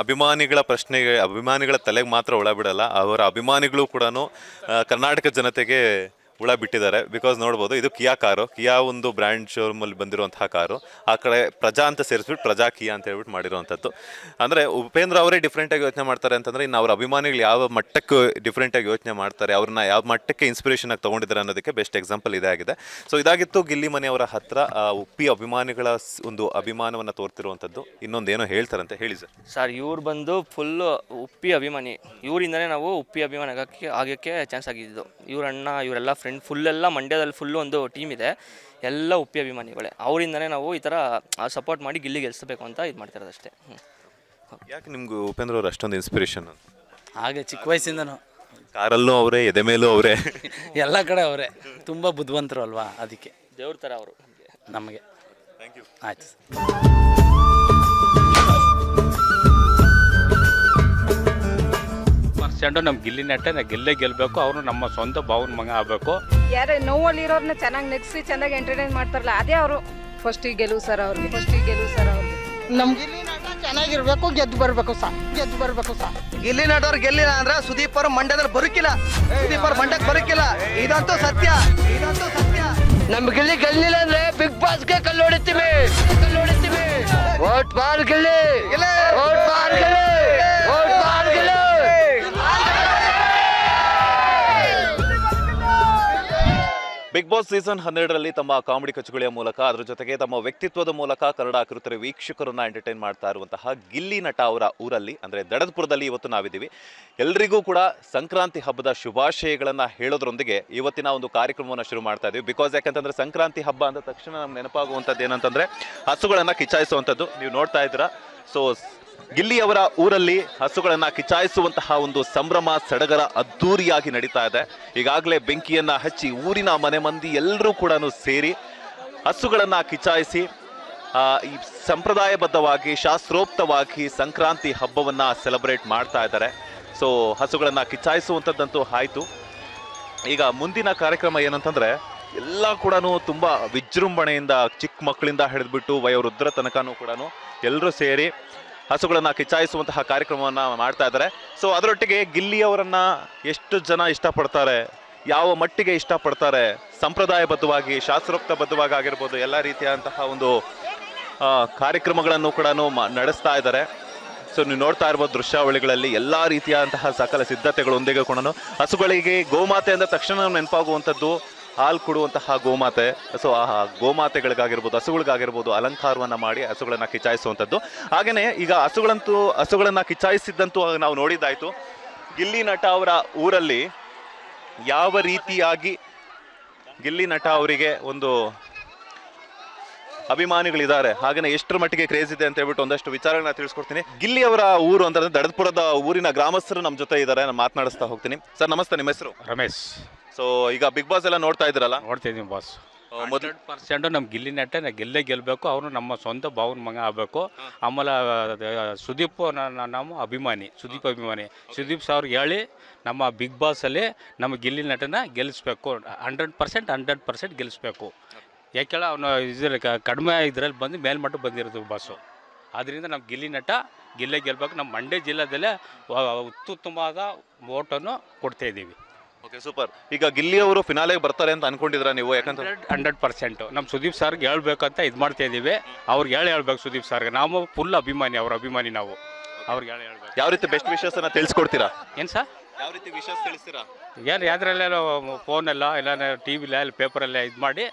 ಅಭಿಮಾನಿಗಳ ತಲೆಗೆ ಮಾತ್ರ ಒಳ ಬಿಡಲ್ಲ, ಅವರ ಅಭಿಮಾನಿಗಳು ಕೂಡ ಕರ್ನಾಟಕ ಜನತೆಗೆ ಹುಳ ಬಿಟ್ಟಿದ್ದಾರೆ. ಬಿಕಾಸ್ ನೋಡ್ಬೋದು, ಇದು ಕಿಯಾ ಒಂದು ಬ್ರ್ಯಾಂಡ್ ಶೋರೂಮಲ್ಲಿ ಬಂದಿರುವಂತಹ ಕಾರು. ಆ ಕಡೆ ಪ್ರಜಾ ಅಂತ ಸೇರಿಸ್ಬಿಟ್ಟು ಪ್ರಜಾ ಕಿಯಾ ಅಂತ ಹೇಳ್ಬಿಟ್ಟು ಮಾಡಿರುವಂಥದ್ದು. ಅಂದರೆ ಉಪೇಂದ್ರ ಅವರೇ ಡಿಫ್ರೆಂಟಾಗಿ ಯೋಚನೆ ಮಾಡ್ತಾರೆ ಅಂತಂದರೆ ಇನ್ನು ಅವ್ರ ಅಭಿಮಾನಿಗಳು ಯಾವ ಮಟ್ಟಕ್ಕೆ ಡಿಫ್ರೆಂಟಾಗಿ ಯೋಚನೆ ಮಾಡ್ತಾರೆ, ಅವ್ರನ್ನ ಯಾವ ಮಟ್ಟಕ್ಕೆ ಇನ್ಸ್ಪಿರೇಷನ್ ಆಗಿ ತೊಗೊಂಡಿದ್ದಾರೆ ಅನ್ನೋದಕ್ಕೆ ಬೆಸ್ಟ್ ಎಕ್ಸಾಂಪಲ್ ಇದೇ ಆಗಿದೆ. ಸೊ ಇದಾಗಿತ್ತು ಗಿಲ್ಲಿ ಮನೆಯವರ ಹತ್ರ ಉಪ್ಪಿ ಅಭಿಮಾನಿಗಳ ಒಂದು ಅಭಿಮಾನವನ್ನು ತೋರ್ತಿರುವಂಥದ್ದು. ಇನ್ನೊಂದೇನೋ ಹೇಳ್ತಾರಂತೆ, ಹೇಳಿ ಸರ್. ಸರ್ ಇವ್ರು ಬಂದು ಫುಲ್ಲು ಉಪ್ಪಿ ಅಭಿಮಾನಿ, ಇವರಿಂದನೇ ನಾವು ಉಪ್ಪಿ ಅಭಿಮಾನಿ ಆಗೋಕ್ಕೆ ಚಾನ್ಸ್ ಆಗಿದ್ದು. ಇವರಣ್ಣ ಇವರೆಲ್ಲ ಫುಲ್ಲೆಲ್ಲ ಮಂಡ್ಯದಲ್ಲಿ ಫುಲ್ಲು ಒಂದು ಟೀಮ್ ಇದೆ, ಎಲ್ಲ ಉಪ್ಪಿ ಅಭಿಮಾನಿಗಳೇ. ಅವರಿಂದನೇ ನಾವು ಈ ಥರ ಸಪೋರ್ಟ್ ಮಾಡಿ ಗಿಲ್ಲಿ ಗೆಲ್ಲಿಸಬೇಕು ಅಂತ ಇದು ಮಾಡ್ತಿರೋದು ಅಷ್ಟೇ. ಯಾಕೆ ನಿಮ್ಗೆ ಉಪೇಂದ್ರ ಅವರು ಅಷ್ಟೊಂದು ಇನ್ಸ್ಪಿರೇಷನ್? ಹಾಗೆ ಚಿಕ್ಕ ವಯಸ್ಸಿಂದನೂ ಕಾರಲ್ಲೂ ಅವರೇ, ಎದೆ ಮೇಲೂ ಅವರೇ, ಎಲ್ಲ ಕಡೆ ಅವರೇ. ತುಂಬ ಬುದ್ಧಿವಂತರು ಅಲ್ವಾ, ಅದಕ್ಕೆ ದೇವ್ರ ಥರ ಅವರು ನಮಗೆ. Thank you. ಆಯ್ತು ಸರ್. ನಮ್ಮ ಗಿಲ್ಲಿ ನಟ ಗೆಲ್ಲಬೇಕು, ಅವರು ನಮ್ಮ ಸ್ವಂತ ಭಾವನ ಮಗ ಆಗಬೇಕು. ಯಾರು ನೋವಲ್ಲಿ ಇರೋರ್ನ ಚೆನ್ನಾಗಿ ನೆಗ್ಸಿ ಚೆನ್ನಾಗಿ ಎಂಟರ್ಟೈನ್ ಮಾಡ್ತಾರಲ್ಲ, ಅದೇ ಅವರು ಫಸ್ಟಿಗೆ ಗೆಲುವು ಸರ್ ಅವ್ರಿಗೆ. ನಮ್ಮ ಗಿಲ್ಲಿ ನಟ ಚೆನ್ನಾಗಿರ್ಬೇಕು, ಗೆದ್ದು ಬರಬೇಕು ಸರ್. ಗಿಲ್ಲಿ ನಟವ್ರು ಗೆಲ್ಲಿಲ್ಲ ಅಂದ್ರೆ ಸುದೀಪ್ ಅವರು ಮಂಡ್ಯದಲ್ಲಿ ಬರುಕಿಲ್ಲ, ಸುದೀಪ್ ಅವ್ರು ಮಂಡ್ಯಕ್ಕೆ ಬರುಕಿಲ್ಲ. ಇದಂತೂ ಸತ್ಯ. ನಮ್ಮ ಗಿಲ್ಲಿ ಗೆಲ್ಲಿಲ್ಲ ಅಂದ್ರೆ ಬಿಗ್ ಬಾಸ್ಗೆ ಕಲ್ಲು ಹೊಡಿತೀವಿ. ವೋಟ್ ಬಾರ್ ಗಿಲ್ಲಿ, ವೋಟ್ ಬಾರ್ ಗಿಲ್ಲಿ, ವೋಟ್ ಬಾರ್ ಗಿಲ್ಲಿ. ಬಿಗ್ ಬಾಸ್ ಸೀಸನ್ 12ರಲ್ಲಿ ತಮ್ಮ ಕಾಮಿಡಿ ಕಚಗುಳಿಯ ಮೂಲಕ, ಅದರ ಜೊತೆಗೆ ತಮ್ಮ ವ್ಯಕ್ತಿತ್ವದ ಮೂಲಕ ಕನ್ನಡ ಕಿರುತೆರೆ ವೀಕ್ಷಕರನ್ನ ಎಂಟರ್ಟೈನ್ ಮಾಡ್ತಾ ಇರುವಂತಹ ಗಿಲ್ಲಿ ನಟ ಅವರ ಊರಲ್ಲಿ ಅಂದರೆ ದಡದಪುರದಲ್ಲಿ ಇವತ್ತು ನಾವಿದ್ದೀವಿ. ಎಲ್ರಿಗೂ ಕೂಡ ಸಂಕ್ರಾಂತಿ ಹಬ್ಬದ ಶುಭಾಶಯಗಳನ್ನು ಹೇಳೋದ್ರೊಂದಿಗೆ ಇವತ್ತಿನ ಒಂದು ಕಾರ್ಯಕ್ರಮವನ್ನು ಶುರು ಮಾಡ್ತಾ ಇದ್ದೀವಿ. ಬಿಕಾಸ್ ಯಾಕಂತಂದ್ರೆ ಸಂಕ್ರಾಂತಿ ಹಬ್ಬ ಅಂದ ತಕ್ಷಣ ನಮ್ಗೆ ನೆನಪಾಗುವಂಥದ್ದು ಏನಂತಂದ್ರೆ ಹಸುಗಳನ್ನು ಕಿಚ್ಚಾಯಿಸುವಂಥದ್ದು. ನೀವು ನೋಡ್ತಾ ಇದ್ದೀರಾ. ಸೊ ಗಿಲ್ಲಿ ಅವರ ಊರಲ್ಲಿ ಹಸುಗಳನ್ನ ಕಿಚಾಯಿಸುವಂತಹ ಒಂದು ಸಂಭ್ರಮ ಸಡಗರ ಅದ್ದೂರಿಯಾಗಿ ನಡೀತಾ ಇದೆ. ಈಗಾಗಲೇ ಬೆಂಕಿಯನ್ನ ಹಚ್ಚಿ ಊರಿನ ಮನೆ ಮಂದಿ ಎಲ್ಲರೂ ಕೂಡ ಸೇರಿ ಹಸುಗಳನ್ನ ಕಿಚಾಯಿಸಿ ಈ ಸಂಪ್ರದಾಯಬದ್ಧವಾಗಿ ಶಾಸ್ತ್ರೋಕ್ತವಾಗಿ ಸಂಕ್ರಾಂತಿ ಹಬ್ಬವನ್ನ ಸೆಲೆಬ್ರೇಟ್ ಮಾಡ್ತಾ ಇದ್ದಾರೆ. ಸೊ ಹಸುಗಳನ್ನ ಕಿಚಾಯಿಸುವಂಥದ್ದಂತೂ ಆಯ್ತು. ಈಗ ಮುಂದಿನ ಕಾರ್ಯಕ್ರಮ ಏನಂತಂದ್ರೆ ಎಲ್ಲ ಕೂಡ ತುಂಬಾ ವಿಜೃಂಭಣೆಯಿಂದ ಚಿಕ್ಕ ಮಕ್ಕಳಿಂದ ಹಿಡಿದ್ಬಿಟ್ಟು ವಯೋವೃದ್ಧರ ತನಕನೂ ಕೂಡ ಎಲ್ಲರೂ ಸೇರಿ ಹಸುಗಳನ್ನ ಕಿಚಾಯಿಸುವಂತಹ ಕಾರ್ಯಕ್ರಮವನ್ನು ಮಾಡ್ತಾ ಇದ್ದಾರೆ. ಸೊ ಅದರೊಟ್ಟಿಗೆ ಗಿಲ್ಲಿ ಅವರನ್ನ ಎಷ್ಟು ಜನ ಇಷ್ಟಪಡ್ತಾರೆ, ಯಾವ ಮಟ್ಟಿಗೆ ಇಷ್ಟಪಡ್ತಾರೆ, ಸಂಪ್ರದಾಯಬದ್ಧವಾಗಿ ಶಾಸ್ತ್ರೋಕ್ತಬದ್ಧವಾಗಿ ಆಗಿರ್ಬೋದು ಎಲ್ಲ ರೀತಿಯಾದಂತಹ ಒಂದು ಕಾರ್ಯಕ್ರಮಗಳನ್ನು ಕೂಡ ನಡೆಸ್ತಾ ಇದ್ದಾರೆ. ಸೊ ನೀವು ನೋಡ್ತಾ ಇರ್ಬೋದು ದೃಶ್ಯಾವಳಿಗಳಲ್ಲಿ ಎಲ್ಲ ರೀತಿಯಾದಂತಹ ಸಕಲ ಸಿದ್ಧತೆಗಳೊಂದಿಗೆ ಕೂಡ ಹಸುಗಳಿಗೆ ಗೋಮಾತೆ ಅಂದ ತಕ್ಷಣ ನೆನಪಾಗುವಂಥದ್ದು ಹಾಲು ಕೊಡುವಂತಹ ಗೋಮಾತೆ. ಸೊ ಆ ಗೋಮಾತೆಗಳಿಗಾಗಿರ್ಬೋದು ಹಸುಗಳಿಗಾಗಿರ್ಬೋದು ಅಲಂಕಾರವನ್ನು ಮಾಡಿ ಹಸುಗಳನ್ನು ಕಿಚಾಯಿಸುವಂಥದ್ದು. ಹಾಗೆಯೇ ಈಗ ಹಸುಗಳನ್ನು ಕಿಚಾಯಿಸಿದ್ದಂತೂ ನಾವು ನೋಡಿದ್ದಾಯಿತು. ಗಿಲ್ಲಿ ನಟ ಅವರ ಊರಲ್ಲಿ ಯಾವ ರೀತಿಯಾಗಿ ಗಿಲ್ಲಿ ನಟ ಅವರಿಗೆ ಒಂದು ಅಭಿಮಾನಿಗಳಿದ್ದಾರೆ, ಹಾಗೆಯೇ ಎಷ್ಟರ ಮಟ್ಟಿಗೆ ಕ್ರೇಜ್ ಇದೆ ಅಂತ ಹೇಳ್ಬಿಟ್ಟು ಒಂದಷ್ಟು ವಿಚಾರಗಳನ್ನ ತಿಳಿಸ್ಕೊಡ್ತೀನಿ. ಗಿಲ್ಲಿ ಅವರ ಊರು ಅಂದ್ರೆ ದಡದಪುರದ ಊರಿನ ಗ್ರಾಮಸ್ಥರು ನಮ್ಮ ಜೊತೆ ಇದ್ದಾರೆ, ನಾನು ಮಾತನಾಡಿಸ್ತಾ ಹೋಗ್ತೀನಿ. ಸರ್ ನಮಸ್ತೆ, ನಿಮ್ಮ ಹೆಸರು? ರಮೇಶ್. ಸೊ ಈಗ ಬಿಗ್ ಬಾಸ್ ಎಲ್ಲ ನೋಡ್ತಾ ಇದ್ದೀರಲ್ಲ? ನೋಡ್ತಾ ಇದ್ದೀನಿ ಬಾಸ್. 100% ನಮ್ಮ ಗಿಲ್ಲಿ ನಟ ಗೆಲ್ಲಬೇಕು, ಅವರು ನಮ್ಮ ಸ್ವಂತ ಭಾವನ ಮಗ ಆಗಬೇಕು. ಆಮೇಲೆ ಸುದೀಪ್ ನಮ್ಮ ಅಭಿಮಾನಿ, ಸುದೀಪ್ ಸರ್ ಹೇಳಿ ನಮ್ಮ ಬಿಗ್ ಬಾಸಲ್ಲಿ ನಮ್ಮ ಗಿಲ್ಲಿ ನಟನ ಗೆಲ್ಲಿಸ್ಬೇಕು. 100% ಗೆಲ್ಲಿಸ್ಬೇಕು. ಯಾಕೆಲ್ಲ ಅವನು ಇದ್ರಲ್ಲಿ ಕಡಿಮೆ ಇದರಲ್ಲಿ ಬಂದು ಮೇಲ್ಮಟ್ಟ ಬಂದಿರೋದು ಬಾಸು. ಆದ್ದರಿಂದ ನಮ್ಮ ಗಿಲ್ಲಿ ನಟ ಗೆಲ್ಲಬೇಕು. ನಮ್ಮ ಮಂಡ್ಯ ಜಿಲ್ಲೆದಲ್ಲೇ ಅತ್ಯುತ್ತಮವಾದ ಓಟನ್ನು ಕೊಡ್ತಾ ಇದ್ದೀವಿ. Okay, super. ಈಗ ಗಿಲ್ಲಿ ಅವರು ಫಿನಾಲೆಗೆ ಬರ್ತಾರೆ ಅಂತ ಅನ್ಕೊಂಡಿದ್ರ ನೀವು? ಯಾಕಂದ್ರೆ 100% ನಮ್ಮ ಸುದೀಪ್ ಸರ್ಗೆ ಹೇಳ್ಬೇಕಂತ ಇದು ಮಾಡ್ತಾ ಇದ್ದೀವಿ. ಅವ್ರಿಗೆ ಹೇಳ್ಬೇಕು ಸುದೀಪ್ ಸರ್ಗೆ. ನಾವು ಫುಲ್ ಅಭಿಮಾನಿ, ಅವ್ರ ಅಭಿಮಾನಿ ನಾವು. ಅವ್ರಿಗೆ ಹೇಳ್ಬೇಕು. ಯಾವ ರೀತಿ ಬೆಸ್ಟ್ ವಿಷಯಸನ್ನ ತಿಳಿಸ್ಕೊಡ್ತೀರಾ? ಏನು ಸರ್? ಯಾವ ರೀತಿ ವಿಷಯ ತಿಳಿಸ್ತೀರಾ? ಏನು ಯಾವ್ದ್ರಲ್ಲೆಲ್ಲ ಫೋನೆಲ್ಲ ಇಲ್ಲ TV ಇಲ್ಲ ಪೇಪರಲ್ಲೇ ಇದು ಮಾಡಿ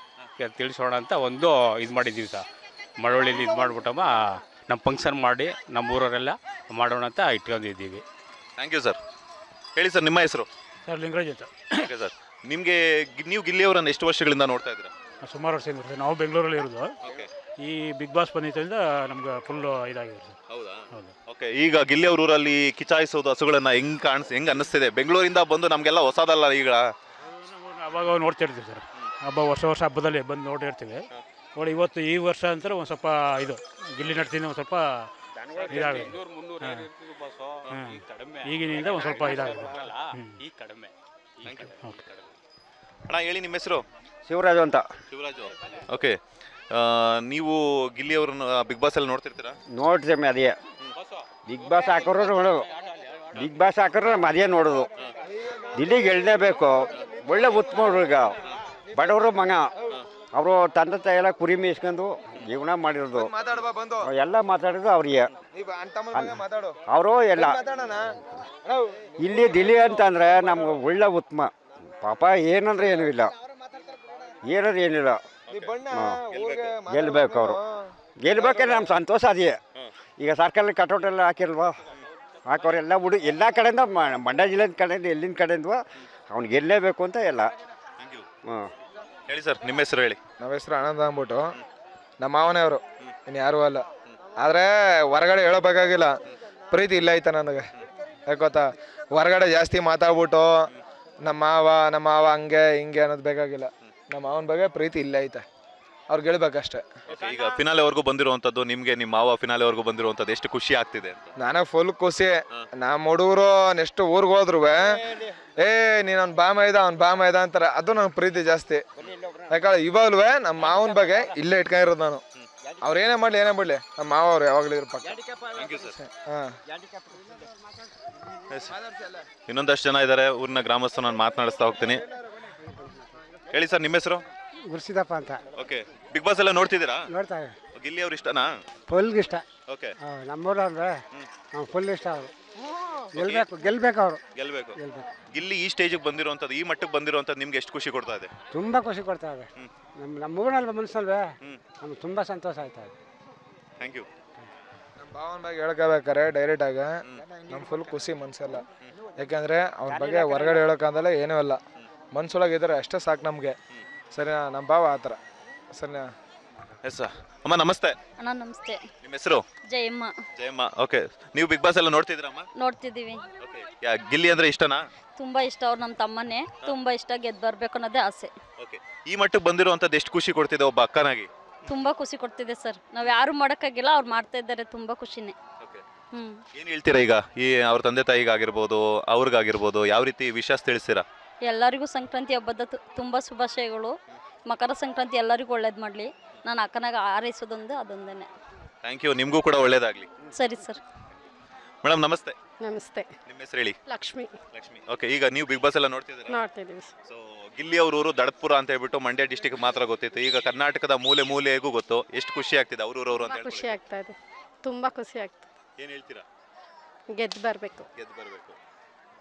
ತಿಳಿಸೋಣ ಅಂತ ಒಂದು ಇದು ಮಾಡಿದ್ದೀವಿ ಸರ್. ಮಳವಳ್ಳಿಲಿ ಇದು ಮಾಡಿಬಿಟ್ಟಮ್ಮ ನಮ್ಮ ಫಂಕ್ಷನ್ ಮಾಡಿ ನಮ್ಮ ಊರವರೆಲ್ಲ ಮಾಡೋಣ ಅಂತ ಇಟ್ಕೊಂಡಿದ್ದೀವಿ. Thank you sir. ಹೇಳಿ ಸರ್, ನಿಮ್ಮ ಹೆಸರು? ಸರ್ ಲಿಂಗರಾಜ್ ಅಂತ. ಓಕೆ ಸರ್, ನಿಮಗೆ ನೀವು ಗಿಲ್ಲಿಯವರನ್ನು ಎಷ್ಟು ವರ್ಷಗಳಿಂದ ನೋಡ್ತಾ ಇದ್ದೀರಾ? ಸುಮಾರು ವರ್ಷದಿಂದ ಸರ್, ನಾವು ಬೆಂಗಳೂರಲ್ಲಿ ಇರೋದು. ಈ ಬಿಗ್ ಬಾಸ್ ಬಂದಿದ್ದರಿಂದ ನಮ್ಗೆ ಫುಲ್ಲು ಇದಾಗಿದೆ ಸರ್. ಹೌದಾ? ಹೌದು. ಓಕೆ, ಈಗ ಗಿಲ್ಲಿ ಅವ್ರ ಊರಲ್ಲಿ ಕಿಚಾಯಿಸೋದು ಹಸುಗಳನ್ನ ಹೆಂಗ್ ಅನ್ನಿಸ್ತಿದೆ? ಬೆಂಗಳೂರಿಂದ ಬಂದು ನಮಗೆಲ್ಲ ಹೊಸದಲ್ಲ ಈಗ. ಅವಾಗ ನೋಡ್ತಿರ್ತೀವಿ ಸರ್, ಹಬ್ಬ ವರ್ಷ ಹಬ್ಬದಲ್ಲಿ ಬಂದು ನೋಡಿರ್ತೀವಿ. ನೋಡಿ ಇವತ್ತು ಈ ವರ್ಷ ಅಂತಾರೆ ಒಂದು ಸ್ವಲ್ಪ ಇದು ಗಿಲ್ಲಿ ನಡ್ತಿಂದ ಒಂದು ಸ್ವಲ್ಪ ಇದಾಗಿದೆ. ಈಗಿನಿಂದ ಒಂದು ಸ್ವಲ್ಪ ಇದಾಗಿದೆ. ಅಣ್ಣ ಹೇಳಿ, ನಿಮ್ಮ ಹೆಸರು? ಶಿವರಾಜು ಅಂತ. ಶಿವರಾಜು. ಓಕೆ, ನೀವು ಗಿಲ್ಲಿ ಅವ್ರನ್ನ ಬಿಗ್ ಬಾಸ್ ಅಲ್ಲಿ ನೋಡ್ತಿರ್ತೀರಾ? ನೋಡ್ತೀವಿ, ಅದೇ ಬಿಗ್ ಬಾಸ್ ಹಾಕೋರು ನೋಡೋದು. ಬಿಗ್ ಬಾಸ್ ಹಾಕೋರು ಅದೇ ನೋಡೋದು. ದಿಲ್ಲಿಗೆ ಗೆಲ್ಲಲೇಬೇಕು. ಒಳ್ಳೆ ಉತ್ತಮ ಹುಡುಗ, ಬಡವರು ಮಗ. ಅವರು ತಂದೆ ತಾಯಿ ಎಲ್ಲ ಕುರಿ ಮೇಯಿಸ್ಕೊಂಡು ಜೀವನ ಮಾಡಿರೋದು. ಎಲ್ಲ ಮಾತಾಡೋದು ಅವ್ರಿಗೆ. ಅವರು ಎಲ್ಲ ಇಲ್ಲಿ ದಿಲ್ಲಿ ಅಂತಂದರೆ ನಮ್ಗೆ ಒಳ್ಳೆ ಉತ್ತಮ. ಪಾಪ ಏನಂದ್ರೆ ಏನೂ ಇಲ್ಲ, ಏನಾದ್ರೆ ಏನಿಲ್ಲ. ಗೆಲ್ಲಬೇಕು ಅವರು. ಗೆಲ್ಬೇಕಂದ್ರೆ ನಮ್ಮ ಸಂತೋಷ ಅದೇ. ಈಗ ಸರ್ಕಾರದ ಕಟೌಟೆಲ್ಲ ಹಾಕಿಲ್ವಾ, ಹಾಕೋರೆಲ್ಲ ಎಲ್ಲ ಕಡೆಯಿಂದ ಮಂಡ್ಯ ಜಿಲ್ಲೆದ ಕಡೆಯಿಂದ ಎಲ್ಲಿನ ಕಡೆಯಿಂದ ಅವ್ನು ಗೆಲ್ಲೇಬೇಕು ಅಂತ ಎಲ್ಲ. ಹೇಳಿ ಸರ್, ನಿಮ್ಮ ಹೆಸರು ಹೇಳಿ. ನಮ್ಮ ಹೆಸರು ಆನಂದ ಅಂದ್ಬಿಟ್ಟು, ನಮ್ಮ ಮಾವನೇ ಅವರು, ಇನ್ನು ಯಾರೂ ಅಲ್ಲ. ಆದರೆ ಹೊರಗಡೆ ಹೇಳೋಬೇಕಾಗಿಲ್ಲ, ಪ್ರೀತಿ ಇಲ್ಲ ಐತೆ ನನಗೆ. ಯಾಕೆ ಗೊತ್ತಾ, ಹೊರಗಡೆ ಜಾಸ್ತಿ ಮಾತಾಡ್ಬಿಟ್ಟು ನಮ್ಮ ಮಾವ ಹಂಗೆ ಹಿಂಗೆ ಅನ್ನೋದು ಬೇಕಾಗಿಲ್ಲ. ನಮ್ಮ ಮಾವನ ಬಗ್ಗೆ ಪ್ರೀತಿ ಇಲ್ಲ ಐತೆ, ಅವ್ರು ಗೆಲ್ಬೇಕಷ್ಟೆ. ಈಗ ಫಿನಾಲೆವರೆಗೂ ಬಂದಿರುವಂಥದ್ದು, ನಿಮಗೆ ನಿಮ್ಮ ಮಾವ ಫಿನಾಲೆವರೆಗೂ ಬಂದಿರುವಂಥದ್ದು ಎಷ್ಟು ಖುಷಿ ಆಗ್ತಿದೆ ಅಂತ? ನನಗೆ ಫುಲ್ ಖುಷಿ. ನಮ್ಮ ಹುಡುಗರು ನೆಕ್ಸ್ಟ್ ಊರಿಗೆ ಹೋದ್ರು ನೀನು ಅವ್ನು ಬಾಮ ಇದ ಅಂತಾರೆ. ಅದು ನನ್ನ ಪ್ರೀತಿ ಜಾಸ್ತಿ. ಯಾಕಂದ್ರೆ ಇವಾಗಲೂ ನಮ್ಮ ಮಾವನ ಬಗ್ಗೆ ಇಲ್ಲೇ ಇಟ್ಕೊಂಡಿರೋದು ನಾನು. ಅವ್ರು ಏನೇ ಮಾಡಲಿ ನಮ್ಮ ಮಾವ ಅವ್ರು ಯಾವಾಗಲೂ ಇರೋ ಪಕ್ಕ. ಹಾಂ, ಇನ್ನೊಂದಷ್ಟು ಜನ ಇದ್ದಾರೆ, ಊರಿನ ಗ್ರಾಮಸ್ಥರು. ನಾನು ಮಾತನಾಡಿಸ್ತಾ ಹೋಗ್ತೀನಿ. ಹೇಳಿ ಸರ್, ನಿಮ್ಮ ಹೆಸರು? ಗುರುಸಿದಪ್ಪ ಅಂತ. ಓಕೆ, ಬಿಗ್ ಬಾಸ್ ಎಲ್ಲ ನೋಡ್ತಿದ್ದೀರಾ? ನೋಡ್ತಾ ಗಿಲ್ಲಿ ಅವ್ರು ಇಷ್ಟನಾ? ಫುಲ್ ಇಷ್ಟ. ಓಕೆ, ನಮ್ಮೂರು ಅಂದ್ರೆ ಫುಲ್ ಇಷ್ಟ. ಅವರು ಗೆಲ್ಬೇಕು ಅವರು. ಗೆಲ್ಬೇಕು. ಗಿಲ್ಲಿ ಈ ಸ್ಟೇಜಿಗೆ ಬಂದಿರುವಂಥದ್ದು, ಈ ಮಟ್ಟಕ್ಕೆ ಬಂದಿರುವಂಥದ್ದು ನಿಮ್ಗೆ ಎಷ್ಟು ಖುಷಿ ಕೊಡ್ತಾ ಇದೆ? ತುಂಬ ಖುಷಿ ಕೊಡ್ತಾ ಇದೆ. ನಮ್ಮೂರಿನಲ್ಲಿ ಮನಸ್ಸಲ್ವೇ ನಮ್ಗೆ ತುಂಬ ಸಂತೋಷ ಆಯ್ತಾ ಇದೆ. Thank you. ನಮ್ಮ ಭಾವನ ಬಗ್ಗೆ ಹೇಳ್ಕೋಬೇಕಾರೆ ಡೈರೆಕ್ಟಾಗ ನಮ್ಮ ಫುಲ್ ಖುಷಿ ಮನಸ್ಸೆಲ್ಲ. ಯಾಕೆಂದರೆ ಅವ್ರ ಬಗ್ಗೆ ಹೊರಗಡೆ ಹೇಳೋಕ್ಕಂದಲ್ಲ ಏನೂ ಇಲ್ಲ, ಮನ್ಸೊಳಗಿದ್ರೆ ಅಷ್ಟೇ ಸಾಕು ನಮಗೆ. ಸರಿನಾ? ನಮ್ಮ ಭಾವ ಆ ಥರ. ಸರಿನಾ? ಎಸ್ ಅಮ್ಮ, ನಮಸ್ತೆ. ಅಣ್ಣ ನಮಸ್ತೆ. ನಿಮ್ಮ ಹೆಸರು? ಜಯಮ್ಮ. ಜಯಮ್ಮ. ಓಕೆ, ನೀವು ಬಿಗ್ ಬಾಸ್ ಎಲ್ಲ ನೋಡ್ತಿದ್ದೀರಮ್ಮ? ನೋಡ್ತಿದ್ದೀವಿ. ಓಕೆ, ಗಿಲ್ಲಿ ಅಂದ್ರೆ ಇಷ್ಟನಾ? ತುಂಬಾ ಇಷ್ಟ. ಅವ್ರು ನಮ್ಮ ತಮ್ಮನೇ, ತುಂಬಾ ಇಷ್ಟ. ಗೆದ್ದು ಬರ್ಬೇಕು ಅನ್ನೋದೇ ಆಸೆ. ಓಕೆ, ಈ ಮಟ್ಟಕ್ಕೆ ಬಂದಿರುವಂಥದ್ದು ಎಷ್ಟು ಖುಷಿ ಕೊಡ್ತಿದೆ ಒಬ್ಬ ಅಕ್ಕನಾಗಿ? ತುಂಬಾ ಖುಷಿ ಕೊಡ್ತಿದೆ ಸರ್. ನಾವು ಯಾರು ಮಾಡೋಕ್ಕಾಗಿಲ್ಲ, ಅವ್ರು ಮಾಡ್ತಾ ಇದ್ದಾರೆ, ತುಂಬಾ ಖುಷಿನೇ. ಏನು ಹೇಳ್ತೀರಾ ಈಗ ಈ ಅವ್ರ ತಂದೆ ತಾಯಿಗಾಗಿರ್ಬೋದು, ಅವ್ರಿಗಾಗಿರ್ಬೋದು, ಯಾವ ರೀತಿ ವಿಶ್ವಾಸ ತಿಳಿಸ್ತೀರಾ? ಎಲ್ಲರಿಗೂ ಸಂಕ್ರಾಂತಿ ಹಬ್ಬದ ತುಂಬ ಶುಭಾಶಯಗಳು. ಮಕರ ಸಂಕ್ರಾಂತಿ ಎಲ್ಲರಿಗೂ ಒಳ್ಳೇದು ಮಾಡಲಿ. ನಾನು ಅಕ್ಕನಾಗ ಹಾರೈಸೋದೊಂದು ಅದೊಂದೇ. ಥ್ಯಾಂಕ್ ಯು, ನಿಮಗೂ ಕೂಡ ಒಳ್ಳೇದಾಗಲಿ. ಸರಿ ಸರ್. ಮೇಡಮ್ ನಮಸ್ತೆ. ನಮಸ್ತೆ. ನಿಮ್ಮ ಹೆಸರು ಹೇಳಿ. ಲಕ್ಷ್ಮಿ. ಲಕ್ಷ್ಮಿ. ಓಕೆ, ಈಗ ನೀವು ಬಿಗ್ ಬಾಸ್ ಎಲ್ಲ ನೋಡ್ತಿದ್ದೀರಾ? ನೋಡ್ತಿದ್ದೀವಿ. ಸೊ ಗಿಲ್ಲಿ ಅವ್ರ ಊರು ದಡತ್ಪುರ ಅಂತ ಹೇಳ್ಬಿಟ್ಟು ಮಂಡ್ಯ ಡಿಸ್ಟಿಕ್ ಮಾತ್ರ ಗೊತ್ತಿತ್ತು, ಈಗ ಕರ್ನಾಟಕದ ಮೂಲೆಗೂ ಗೊತ್ತು. ಎಷ್ಟು ಖುಷಿ ಆಗ್ತಿದೆ ಅವ್ರ ಊರವರು ಅಂತ ಹೇಳಿ? ಖುಷಿ ಆಗ್ತಾ ಇದೆ, ತುಂಬ ಖುಷಿ ಆಗ್ತದೆ. ಏನು ಹೇಳ್ತೀರಾ? ಗೆದ್ದು ಬರಬೇಕು.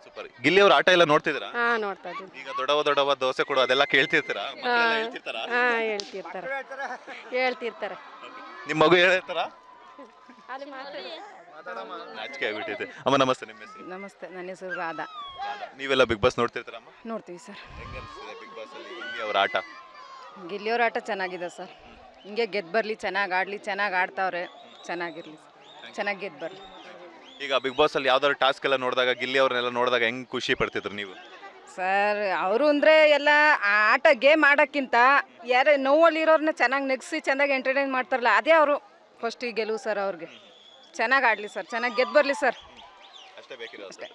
ಸೂಪರ್. ಗಿಲ್ಲಿ ಅವ್ರ ಆಟ ಎಲ್ಲ ನೋಡ್ತಿದ್ದೀರಾ? ಹಾ, ನೋಡ್ತಾ ಇದ್ದೀನಿ. ಈಗ ದೊಡ್ಡವ ದೋಸೆ ಕೊಡು ಅದೆಲ್ಲ ಕೇಳ್ತಿರ್ತೀರಾ? ಹೇಳ್ತಿರ್ತಾರೆ. ನಿಮ್ಮ ಮಗು ಹೇಳ್ತಾರಾ? ನಾಚಿಕೆ ಆಗ್ಬಿಟ್ಟಿದೆ. ಅಮ್ಮ ನಮಸ್ತೆ, ನಿಮ್ಮ ಹೆಸರು? ನಮಸ್ತೆ, ನನ್ನ ಹೆಸರು ರಾಧಾ. ನೀವೆಲ್ಲ ಬಿಗ್ ಬಾಸ್ ನೋಡ್ತಿರ್ತೀರಮ್ಮ? ನೋಡ್ತೀವಿ ಸರ್. ಹೆಂಗೆ ಅನಿಸ್ತಿದೆ ಬಿಗ್ ಬಾಸ್ ಅಲ್ಲಿ ಗಿಲ್ಲಿ ಅವ್ರ ಆಟ? ಗಿಲ್ಲಿಯವ್ರ ಆಟ ಚೆನ್ನಾಗಿದೆ ಸರ್. ಹಿಂಗೆ ಗೆದ್ದು ಬರಲಿ, ಚೆನ್ನಾಗಿ ಆಡಲಿ, ಚೆನ್ನಾಗಿ ಆಡ್ತಾವ್ರೆ, ಚೆನ್ನಾಗಿರಲಿ, ಚೆನ್ನಾಗಿ ಗೆದ್ದು ಬರಲಿ. ಈಗ ಬಿಗ್ ಬಾಸ್ ಅಲ್ಲಿ ಯಾವ್ದಾದ್ರು ಟಾಸ್ಕ್ ಎಲ್ಲ ನೋಡಿದಾಗ ಗಿಲ್ಲಿ ಅವ್ರನ್ನೆಲ್ಲ ನೋಡಿದಾಗ ಹೆಂಗ್ ಖುಷಿ ಪಡ್ತಿದ್ರು ನೀವು? ಸರ್, ಅವರು ಅಂದರೆ ಎಲ್ಲ ಆಟ ಗೇಮ್ ಆಡೋಕ್ಕಿಂತ ಯಾರೇ ನೋವಲ್ಲಿರೋರನ್ನ ಚೆನ್ನಾಗಿ ನೆಗ್ಸಿ ಚೆನ್ನಾಗಿ ಎಂಟರ್ಟೈನ್ ಮಾಡ್ತಾರಲ್ಲ, ಅದೇ ಅವರು ಫಸ್ಟಿಗೆ ಗೆಲುವು ಸರ್. ಅವ್ರಿಗೆ ಚೆನ್ನಾಗಿ ಆಡಲಿ ಸರ್, ಚೆನ್ನಾಗಿ ಗೆದ್ದು ಬರಲಿ ಸರ್, ಅಷ್ಟೇ ಬೇಕಿರೋದು. ಅಷ್ಟೇ.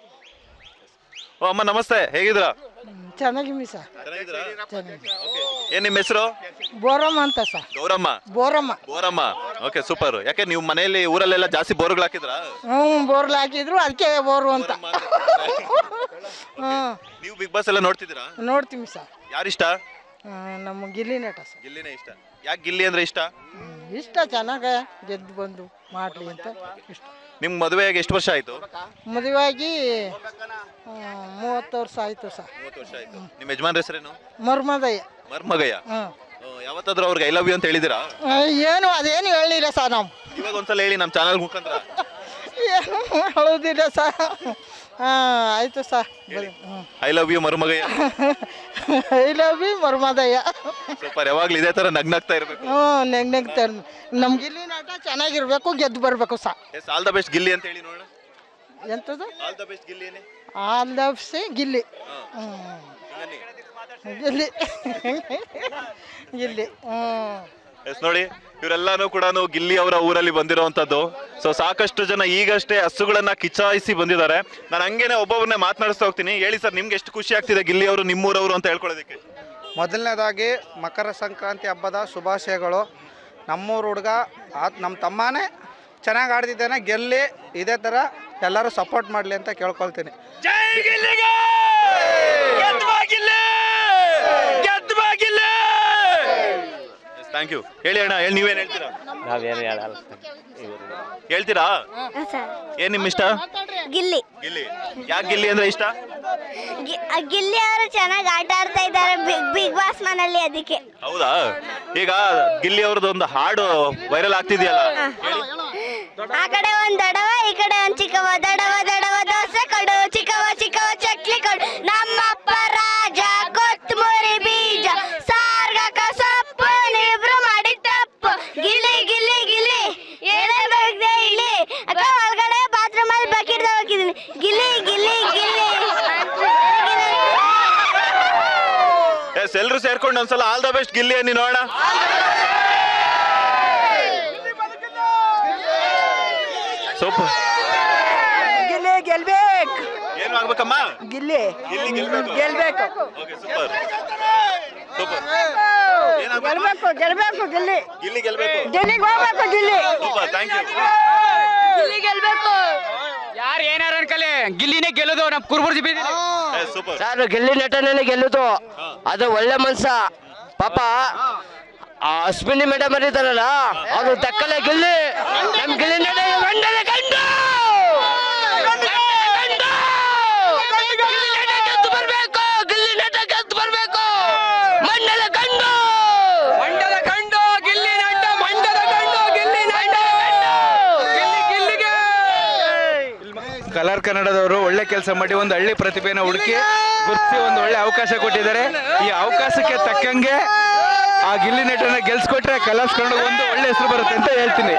ಓ ಅಮ್ಮ ನಮಸ್ತೆ, ಹೇಗಿದ್ದೀರಾ? ಚೆನ್ನಾಗಿ ಸರ್. ಏನ್ ನಿಮ್ಮ ಹೆಸರು? ಬೋರಮ್ಮ ಅಂತ sir. Gauramma. Boramma. Okay, super. ಯಾಕೆ ನೀವು ಮನೆಯಲ್ಲಿ ಊರಲ್ಲೆಲ್ಲ ಜಾಸ್ತಿ ಬೋರ್ಗಳು ಹಾಕಿದ್ರಾ? ಬೋರ್ಲ್ ಹಾಕಿದ್ರು, ಅದಕ್ಕೆ ಬೋರು ಅಂತ. ನೀವು ಬಿಗ್ ಬಾಸ್ ಎಲ್ಲ ನೋಡ್ತಿದ್ದೀರಾ? ನೋಡ್ತೀವಿ ಸರ್. ಯಾರಿಷ್ಟ? ನಮ್ಮ ಗಿಲ್ಲಿ ನಟ ಸರ್. ಗಿಲ್ಲಿನೇ ಇಷ್ಟ. ಯಾಕೆ ಗಿಲ್ಲಿ ಅಂದ್ರೆ ಇಷ್ಟ? ಇಷ್ಟ, ಚೆನ್ನಾಗಿ ಗೆದ್ದು ಬಂದು ಮಾಡಲಿ ಅಂತ ಇಷ್ಟ. ನಿಮ್ ಮದುವೆಯಾಗಿ ಎಷ್ಟು ವರ್ಷ ಆಯ್ತು? ಮದುವೆಯಾಗಿ 30 ವರ್ಷ ಆಯ್ತು ಸರ್. 30 ವರ್ಷ ಆಯ್ತು. ನಿಮ್ಮ ಯಜಮಾನ್ರ ಹೆಸರೇನು? ಮರ್ಮದಯ್ಯ. ಮರ್ಮಗಯ್ಯ. ಯಾವತ್ತಾದ್ರೂ ಅವ್ರಿಗೆ ಐ ಲವ್ ಯು ಅಂತ ಹೇಳಿದಿರಾ? ಏನು ಅದೇನು ಹೇಳಿಲ್ಲ ಸರ್ ನಾವು. ಇವಾಗ ಒಂದ್ಸಲ ಹೇಳಿ ನಮ್ಮ ಚಾನಲ್ ಮುಖಾಂತರ. ಹೇಳೋದಿಲ್ಲ ಸರ್. ಹಾಂ ಆಯಿತು ಸರ್. ಐ ಲವ್ ಯು ಮರುಮಗಯ್ಯ. ಐ ಲವ್ ಯು ಮರ್ಮದಯ್ಯ. ಸೂಪರ್. ಯಾವಾಗ್ಲೂ ಇದೇ ತರ ನಗ್ನಾಗ್ತಾ ಇರ್ಬೇಕು. ಹ್ಞೂ ನೆಗ್ತಾ ನಮ್ಮ ಗಿಲ್ಲಿ ನಾಟ ಚೆನ್ನಾಗಿರ್ಬೇಕು, ಗೆದ್ದು ಬರಬೇಕು sir. All the best Gilli ಅಂತ ಹೇಳಿ ನೋಡೋಣ. ಎಂಥದ್ದು? ಆಲ್ ದ ಬೆಸ್ಟ್ ಗಿಲ್ಲಿನೇ. ಆಲ್ ದ ಸಿ ಗಿಲ್ಲಿ. ಗಿಲ್ಲಿ ಗಿಲ್ಲಿ. ಎಸ್ ನೋಡಿ, ಇವರೆಲ್ಲಾನು ಕೂಡ ಗಿಲ್ಲಿ ಅವರ ಊರಲ್ಲಿ ಬಂದಿರುವಂತದ್ದು. ಸೊ ಸಾಕಷ್ಟು ಜನ ಈಗಷ್ಟೇ ಹಸುಗಳನ್ನ ಕಿಚಾಯಿಸಿ ಬಂದಿದ್ದಾರೆ. ನಾನು ಹಂಗೇನೆ ಒಬ್ಬೊಬ್ಬರನ್ನೇ ಮಾತನಾಡಿಸ್ತಾ ಹೋಗ್ತೀನಿ. ಹೇಳಿ ಸರ್, ನಿಮ್ಗೆ ಎಷ್ಟು ಖುಷಿ ಆಗ್ತಿದೆ ಗಿಲ್ಲಿ ಅವರು ನಿಮ್ಮೂರವರು ಅಂತ ಹೇಳ್ಕೊಳ್ಳೋದಕ್ಕೆ? ಮೊದಲನೇದಾಗಿ ಮಕರ ಸಂಕ್ರಾಂತಿ ಹಬ್ಬದ ಶುಭಾಶಯಗಳು. ನಮ್ಮೂರು ಹುಡುಗ ನಮ್ಮ ತಮ್ಮನೇ ಚೆನ್ನಾಗಿ ಆಡ್ತಿದ್ದಾನೆ, ಗೆಲ್ಲಿ ಇದೇ ಥರ ಎಲ್ಲರೂ ಸಪೋರ್ಟ್ ಮಾಡಲಿ ಅಂತ ಕೇಳ್ಕೊಳ್ತೀನಿ. Thank you. ಹೇಳಿ ಅಣ್ಣ, ಹೇಳಿ, ನೀವೇನು ಹೇಳ್ತೀರಾ? ನಾವೇನು ಹೇಳಲ್ಲ. ಹೇಳ್ತೀರಾ? ಏನ್ ನಿಮ್ ಇಷ್ಟ? ಗಿಲ್ಲಿ. ಗಿಲ್ಲಿ. ಯಾಕೆ ಗಿಲ್ಲಿ ಅಂದ್ರೆ ಇಷ್ಟ? ಗಿಲ್ಲಿ ಅವರು ಚೆನ್ನಾಗಿ ಆಟ ಆಡ್ತಾ ಇದ್ದಾರೆ ಬಿಗ್ ಬಾಸ್ ಮನಲ್ಲಿ, ಅದಕ್ಕೆ. ಹೌದಾ? ಈಗ ಗಿಲ್ಲಿ ಅವ್ರದ್ದು ಒಂದು ಹಾಡು ವೈರಲ್ ಆಗ್ತಿದೆಯಲ್ಲ, ಆ ಕಡೆ ಒಂದ್ ದಡವ, ಈ ಕಡೆ ಒಂದ್ ಚಿಕ್ಕವ. ದಡವ ದಡವ ದೋಸೆ ಕೊಡು, ಚಿಕ್ಕವ ಚಿಕ್ಕವ ಚಕ್ಲಿ ಕೊಡು. ನಮ್ಮಪ್ಪ ರಾಜ ಕೊತ್ತಂಬರಿ ಬೀಜ ಸಾರ್ಗಕ ಸೊಪ್ಪು, ನೀವಿಬ್ರು ಮಾಡಿ ತಪ್ಪು. ಗಿಲ್ಲಿ ಗಿಲ್ಲಿ ಗಿಲ್ಲಿ ಏನೇ ಬೇಕದೆ ಇಲ್ಲಿ ಅಕ್ಕ, ಒಳಗಡೆ ಬಾತ್ರೂಮ್ ಅಲ್ಲಿ ಬಕೆಟ್ ಹೋಗಿದ್ದೀನಿ. ಗಿಲ್ಲಿ ಗಿಲ್ಲಿ ಗಿಲ್ಲಿ. ಎಸ್, ಎಲ್ರು ಸೇರ್ಕೊಂಡು ಒಂದ್ಸಲ ಆಲ್ ದ ಬೆಸ್ಟ್ ಗಿಲ್ಲಿ ಅನ್ನಿ ನೋಡೋಣ. ಸೂಪರ್. ಗಿಲ್ಲಿ ಗೆಲ್ಬೇಕು. ಏನು ಆಗ್ಬೇಕಮ್ಮ? ಗಿಲ್ಲಿ ಗಿಲ್ಲಿ ಗೆಲ್ಬೇಕು. ಗೆಲ್ಬೇಕು. Okay, super super. ಗೆಲ್ಬೇಕು ಗೆಲ್ಬೇಕು ಗಿಲ್ಲಿ. ಗಿಲ್ಲಿ ಗೆಲ್ಬೇಕು. ಗೆಲ್ಲಿಗೆ ಹೋಗ್ಬೇಕು Gilli. Super, thank you. Gilli ಗೆಲ್ಬೇಕು. ಯಾರು ಏನಾರು ಅನ್ಕಲೆ, ಗಿಲ್ಲಿನೇ ಗೆಲ್ಲೋದು ನಮ್ಮ ಕುರುಬುರ್ಜಿ ಬೀದಿ. ಸೂಪರ್. ಸರ್ ಗಿಲ್ಲಿ ನಟನೇ ಗೆಲ್ಲುದು. ಅದು ಒಳ್ಳೆ ಮನ್ಸ ಪಾಪ. ಅಶ್ವಿನಿ ಮೇಡಮ್ ಇದ್ದಾರಲ್ಲ, ಅದು ತಕ್ಕಲೆ ಗಿಲ್ಲಿ. ನಮ್ ಗಿಲ್ಲಿ ನಟ ಮಂಡಲ ಕಂಡು ಗೆದ್ದು ಬರ್ಬೇಕು. ಗಿಲ್ಲಿ ನಟ ಗೆದ್ದು ಬರ್ಬೇಕು. ಮಂಡಲ ಕಂಡು ಮಂಡಲ ಕಂಡು ಗಿಲ್ಲಿ ನಟ ಮಂಡಲ ಕಂಡು ಗಿಲ್ಲಿ ನಟ ಗಿಲ್ಲಿಗೆ. ಕಲರ್ ಕನ್ನಡದವರು ಒಳ್ಳೆ ಕೆಲಸ ಮಾಡಿ ಒಂದು ಹಳ್ಳಿ ಪ್ರತಿಭೆನ ಹುಡುಕಿ ಗುರುತಿಸಿ ಒಂದು ಒಳ್ಳೆ ಅವಕಾಶ ಕೊಟ್ಟಿದ್ದಾರೆ. ಈ ಅವಕಾಶಕ್ಕೆ ತಕ್ಕಂಗೆ ಆ ಗಿಲ್ಲಿ ನಟನ ಗೆಲ್ಸ್ಕೊಟ್ರೆ ಕಲರ್ಸ್ ಕನ್ನಡ ಒಂದು ಒಳ್ಳೆ ಹೆಸರು ಬರುತ್ತೆ ಅಂತ ಹೇಳ್ತೀನಿ.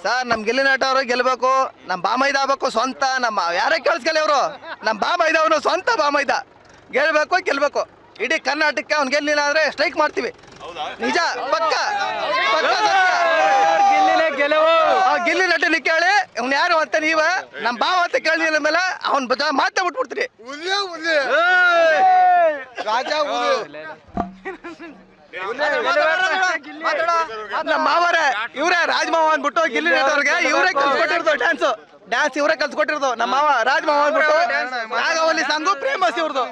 ಸರ್ ನಮ್ಮ ಗಿಲ್ಲಿ ನಟ ಅವರು ಗೆಲ್ಬೇಕು. ನಮ್ಮ ಬಾಮೈದ ಆಗ್ಬೇಕು ಸ್ವಂತ. ನಮ್ಮ ಯಾರೇ ಕೇಳಿಸ್ಕೊಳ್ಳಿ ಅವರು, ನಮ್ಮ ಬಾಮೈದ ಅವನು ಸ್ವಂತ ಬಾಮೈದ. ಗೆಲ್ಬೇಕು. ಇಡೀ ಕರ್ನಾಟಕಕ್ಕೆ ಅವ್ನು ಗೆಲ್ಲಿಲ್ಲ ಅಂದ್ರೆ ಸ್ಟ್ರೈಕ್ ಮಾಡ್ತೀವಿ. ನಿಜ, ಪಕ್ಕ ಗೆಲುವು. ಗಿಲ್ಲಿ ನಟನ ಕೇಳಿ ಅವ್ನು ಯಾರು ಅಂತ ನೀವ ನಮ್ಮ ಬಾವ ಅಂತ ಕೇಳಿದ ಮೇಲೆ ಅವ್ನ ಮಾತೇ ಬಿಟ್ಬಿಡ್ತೀರಿ. ರಾಜ ನಮ್ಮ ಮಾವರೇ ಇವರೇ ರಾಜ್ಮಾವ ಅಂದ್ಬಿಟ್ಟು ಗಿಲ್ಲಿ ನಟ ಅವ್ರಿಗೆ ಇವರೇ ಕಲ್ಸ್ಕೊಟ್ಟಿರೋದು ಡ್ಯಾನ್ಸ್ ಇವರೇ ಕಲ್ಸ್ಕೊಟ್ಟಿರೋದು. ನಮ್ಮ ಮಾವ ರಾಜ್ಮಾವ ಅಂದ್ಬಿಟ್ಟು ನಾಗವಲ್ಲಿ ಸಾಂಗು ಫೇಮಸ್ ಇವ್ರದ್ದು.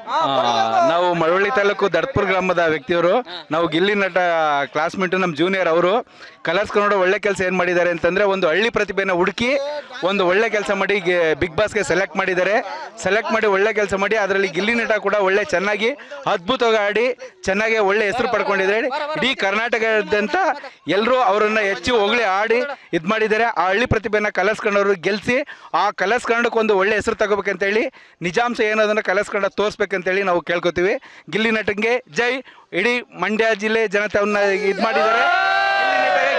ನಾವು ಮಳವಳ್ಳಿ ತಾಲೂಕು ದಡ್ಪುರ ಗ್ರಾಮದ ವ್ಯಕ್ತಿಯವರು. ನಾವು ಗಿಲ್ಲಿ ನಟ ಕ್ಲಾಸ್ಮೇಟ್, ನಮ್ಮ ಜೂನಿಯರ್. ಅವರು ಕಲರ್ಸ್ ಕನ್ನಡ ಒಳ್ಳೆ ಕೆಲಸ ಏನು ಮಾಡಿದ್ದಾರೆ ಅಂತಂದರೆ, ಒಂದು ಹಳ್ಳಿ ಪ್ರತಿಭೆನ ಹುಡುಕಿ ಒಂದು ಒಳ್ಳೆ ಕೆಲಸ ಮಾಡಿ ಬಿಗ್ ಬಾಸ್ಗೆ ಸೆಲೆಕ್ಟ್ ಮಾಡಿದ್ದಾರೆ. ಸೆಲೆಕ್ಟ್ ಮಾಡಿ ಒಳ್ಳೆ ಕೆಲಸ ಮಾಡಿ ಅದರಲ್ಲಿ ಗಿಲ್ಲಿ ನಟ ಕೂಡ ಒಳ್ಳೆ ಚೆನ್ನಾಗಿ ಅದ್ಭುತವಾಗಿ ಆಡಿ ಚೆನ್ನಾಗಿ ಒಳ್ಳೆ ಹೆಸರು ಪಡ್ಕೊಂಡಿದ್ದಾರೆ. ಇಡೀ ಕರ್ನಾಟಕದಾದ್ಯಂತ ಎಲ್ಲರೂ ಅವರನ್ನು ಹೆಚ್ಚು ಹೊಗಳಿ ಆಡಿ ಇದು ಮಾಡಿದ್ದಾರೆ. ಆ ಹಳ್ಳಿ ಪ್ರತಿಭೆನ ಕಲರ್ಸ್ ಕನ್ನಡವರು ಗೆಲ್ಲಿಸಿ ಆ ಕಲರ್ಸ್ ಕನ್ನಡಕ್ಕೆ ಒಂದು ಒಳ್ಳೆ ಹೆಸರು ತಗೋಬೇಕಂತೇಳಿ, ನಿಜಾಂಶ ಏನೋದನ್ನು ಕಲರ್ಸ್ ಕನ್ನಡ ತೋರಿಸ್ಬೇಕಂತೇಳಿ ನಾವು ಕೇಳ್ಕೊತೀವಿ. ಗಿಲ್ಲಿ ನಟಂಗೆ ಜೈ. ಇಡೀ ಮಂಡ್ಯ ಜಿಲ್ಲೆ ಜನತೆ ಅವನ್ನ ಇದು ಮಾಡಿದ್ದಾರೆ.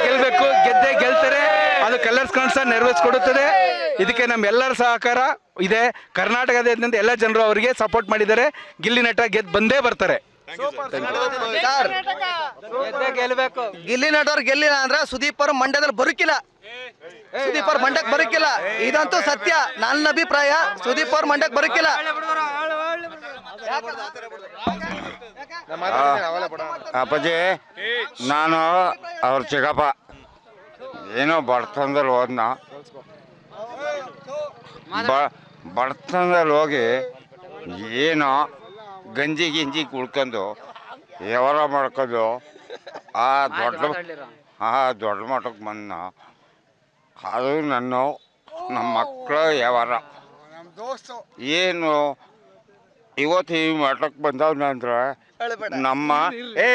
ಗೆಲ್ಲಬೇಕು, ಗೆದ್ದೇ ಗೆಲ್ತಾರೆ. ಅದು ಕಲರ್ಸ್ ಕನ್ನಡ ಸಹ ನೆರವೇರಿಸ್ಕೊಡುತ್ತದೆ. ಇದಕ್ಕೆ ನಮ್ಮೆಲ್ಲರ ಸಹಕಾರ ಇದೆ. ಕರ್ನಾಟಕದಾದ್ಯಂತ ಎಲ್ಲ ಜನರು ಅವರಿಗೆ ಸಪೋರ್ಟ್ ಮಾಡಿದ್ದಾರೆ. ಗಿಲ್ಲಿ ನಟ ಗೆದ್ದು ಬಂದೇ ಬರ್ತಾರೆ. ಸರ್ ಗಿಲ್ಲಿ ನಟ ಅವ್ರು ಗೆಲ್ಲಿಲ್ಲ ಅಂದ್ರೆ ಸುದೀಪ್ ಅವರು ಮಂಡ್ಯದಲ್ಲಿ ಬರುಕಿಲ್ಲ. ಸುದೀಪ್ ಅವ್ರ ಮಂಡ್ಯಕ್ಕೆ ಬರುಕಿಲ್ಲ, ಇದಂತೂ ಸತ್ಯ. ನನ್ನ ಅಭಿಪ್ರಾಯ ಸುದೀಪ್ ಅವ್ರ ಮಂಡ್ಯಕ್ಕೆ ಬರುಕಿಲ್ಲ. ಅಪ್ಪಾಜಿ, ನಾನು ಅವ್ರ ಚಿಕ್ಕಪ್ಪ ಏನೋ ಬಡತನದಲ್ಲಿ ಹೋದ್ನ. ಬಡತನದಲ್ಲಿ ಹೋಗಿ ಏನೋ ಗಂಜಿ ಗಿಂಜಿ ಕುಡ್ಕೊಂಡು ವ್ಯವಹಾರ ಮಾಡ್ಕೊಂಡು ಆ ದೊಡ್ಡ ಮಟ್ಟಕ್ಕೆ ಬಂದ. ಅದು ನಮ್ಮ ಮಕ್ಕಳ ವ್ಯವಹಾರ ಏನು ಇವತ್ತು ಈ ಮಟ್ಟಕ್ಕೆ ಬಂದವನಂದ್ರೆ ನಮ್ಮ ಏ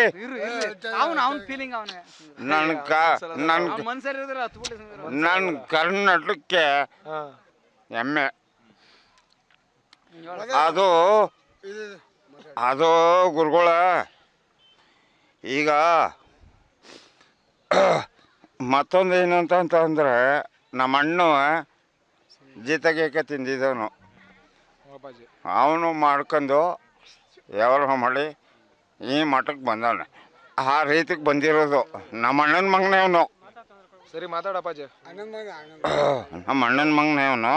ನನ್ನ ಕರ್ನಾಟಕಕ್ಕೆ ಹೆಮ್ಮೆ. ಅದು ಗುರುಗಳ ಈಗ ಮತ್ತೊಂದು ಏನು ಅಂತಂದ್ರೆ ನಮ್ಮ ಅಣ್ಣ ಜೀತಗೇಕೆ ತಿಂದಿದ್ದವನು, ಅವನು ಮಾಡ್ಕೊಂಡು ಯಾವ ಮಾಡಿ ಈ ಮಠಕ್ಕೆ ಬಂದವನೆ. ಆ ರೀತಿಗೆ ಬಂದಿರೋದು ನಮ್ಮ ಅಣ್ಣನ ಮಗನೇ ಅವನು. ಸರಿ ಮಾತಾಡಪ್ಪಾಜಿ. ನಮ್ಮ ಅಣ್ಣನ ಮಗನೇ ಅವನು.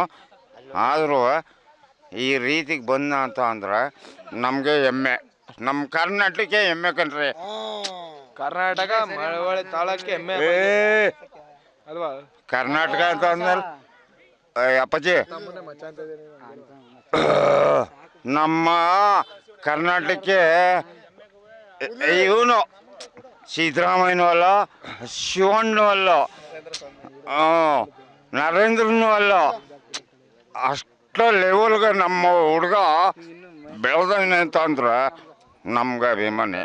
ಆದರೂ ಈ ರೀತಿಗೆ ಬಂದ ಅಂತ ಅಂದ್ರೆ ನಮಗೆ ಹೆಮ್ಮೆ. ನಮ್ಮ ಕರ್ನಾಟಕಕ್ಕೆ ಹೆಮ್ಮೆ ಕಣ್ರಿ. ಕರ್ನಾಟಕ ಮಳವಳ್ಳಿ ತಾಳಕ್ಕೆ ಹೆಮ್ಮೆ ಅಲ್ವಾ? ಕರ್ನಾಟಕ ಅಂತ ಅಂದ್ಮೇಲೆ ಅಪ್ಪಾಜಿ ನಮ್ಮ ಕರ್ನಾಟಕಕ್ಕೆ ಇವನು ಸಿದ್ದರಾಮಯ್ಯನೂ ಅಲ್ಲ, ಶಿವಣ್ಣು ಅಲ್ಲ, ನರೇಂದ್ರನೂ ಅಲ್ಲ, ಅಷ್ಟು ಲೆವೆಲ್ಗೆ ನಮ್ಮ ಹುಡುಗ ಬೆಳೆದವನೆ ಅಂತ ಅಂದ್ರೆ ನಮ್ಗೆ ಅಭಿಮಾನಿ.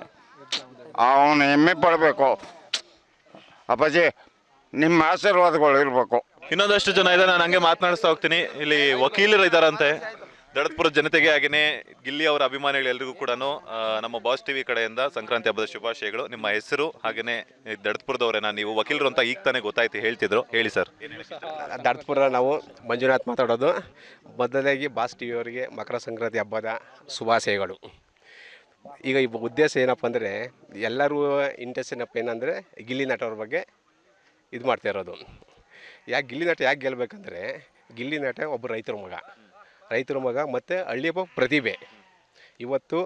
ಅವನು ಹೆಮ್ಮೆ ಪಡಬೇಕು. ಅಪ್ಪಾಜಿ ನಿಮ್ಮ ಆಶೀರ್ವಾದಗಳು ಇರಬೇಕು. ಇನ್ನೊಂದಷ್ಟು ಜನ ಇದೆ, ನಾನು ಹಂಗೆ ಮಾತನಾಡಿಸ್ತಾ ಹೋಗ್ತೀನಿ. ಇಲ್ಲಿ ವಕೀಲರು ಇದ್ದಾರಂತೆ ದಡತ್ಪುರದ ಜನತೆಗೆ, ಹಾಗೆಯೇ ಗಿಲ್ಲಿ ಅವರ ಅಭಿಮಾನಿಗಳೆಲ್ಲರಿಗೂ ಕೂಡ ನಮ್ಮ ಬಾಸ್ ಟಿವಿ ಕಡೆಯಿಂದ ಸಂಕ್ರಾಂತಿ ಹಬ್ಬದ ಶುಭಾಶಯಗಳು. ನಿಮ್ಮ ಹೆಸರು ಹಾಗೆಯೇ ದಡತ್ಪುರದವರೇನಾ ನೀವು? ವಕೀಲರು ಅಂತ ಈಗ ತಾನೇ ಗೊತ್ತಾಯ್ತು, ಹೇಳ್ತಿದ್ರು, ಹೇಳಿ ಸರ್. ದಡತ್ಪುರ ನಾವು ಮಂಜುನಾಥ್ ಮಾತಾಡೋದು. ಮೊದಲಾಗಿ ಬಾಸ್ ಟಿವಿ ಅವರಿಗೆ ಮಕರ ಸಂಕ್ರಾಂತಿ ಹಬ್ಬದ ಶುಭಾಶಯಗಳು. ಈಗ ಈ ಉದ್ದೇಶ ಏನಪ್ಪ ಅಂದರೆ, ಎಲ್ಲರೂ ಇಂಟ್ರೆಸ್ಟ್ ಏನಪ್ಪ ಏನಂದರೆ ಗಿಲ್ಲಿ ನಟ ಅವ್ರ ಬಗ್ಗೆ ಇದು ಮಾಡ್ತಾ ಇರೋದು. ಯಾಕೆ ಗಿಲ್ಲಿ ನಟ ಯಾಕೆ ಗೆಲ್ಲಬೇಕಂದ್ರೆ, ಗಿಲ್ಲಿ ನಟ ಒಬ್ಬ ರೈತರ ಮಗ ಮತ್ತು ಹಳ್ಳಿಯ ಪ್ರತಿಭೆ. ಇವತ್ತು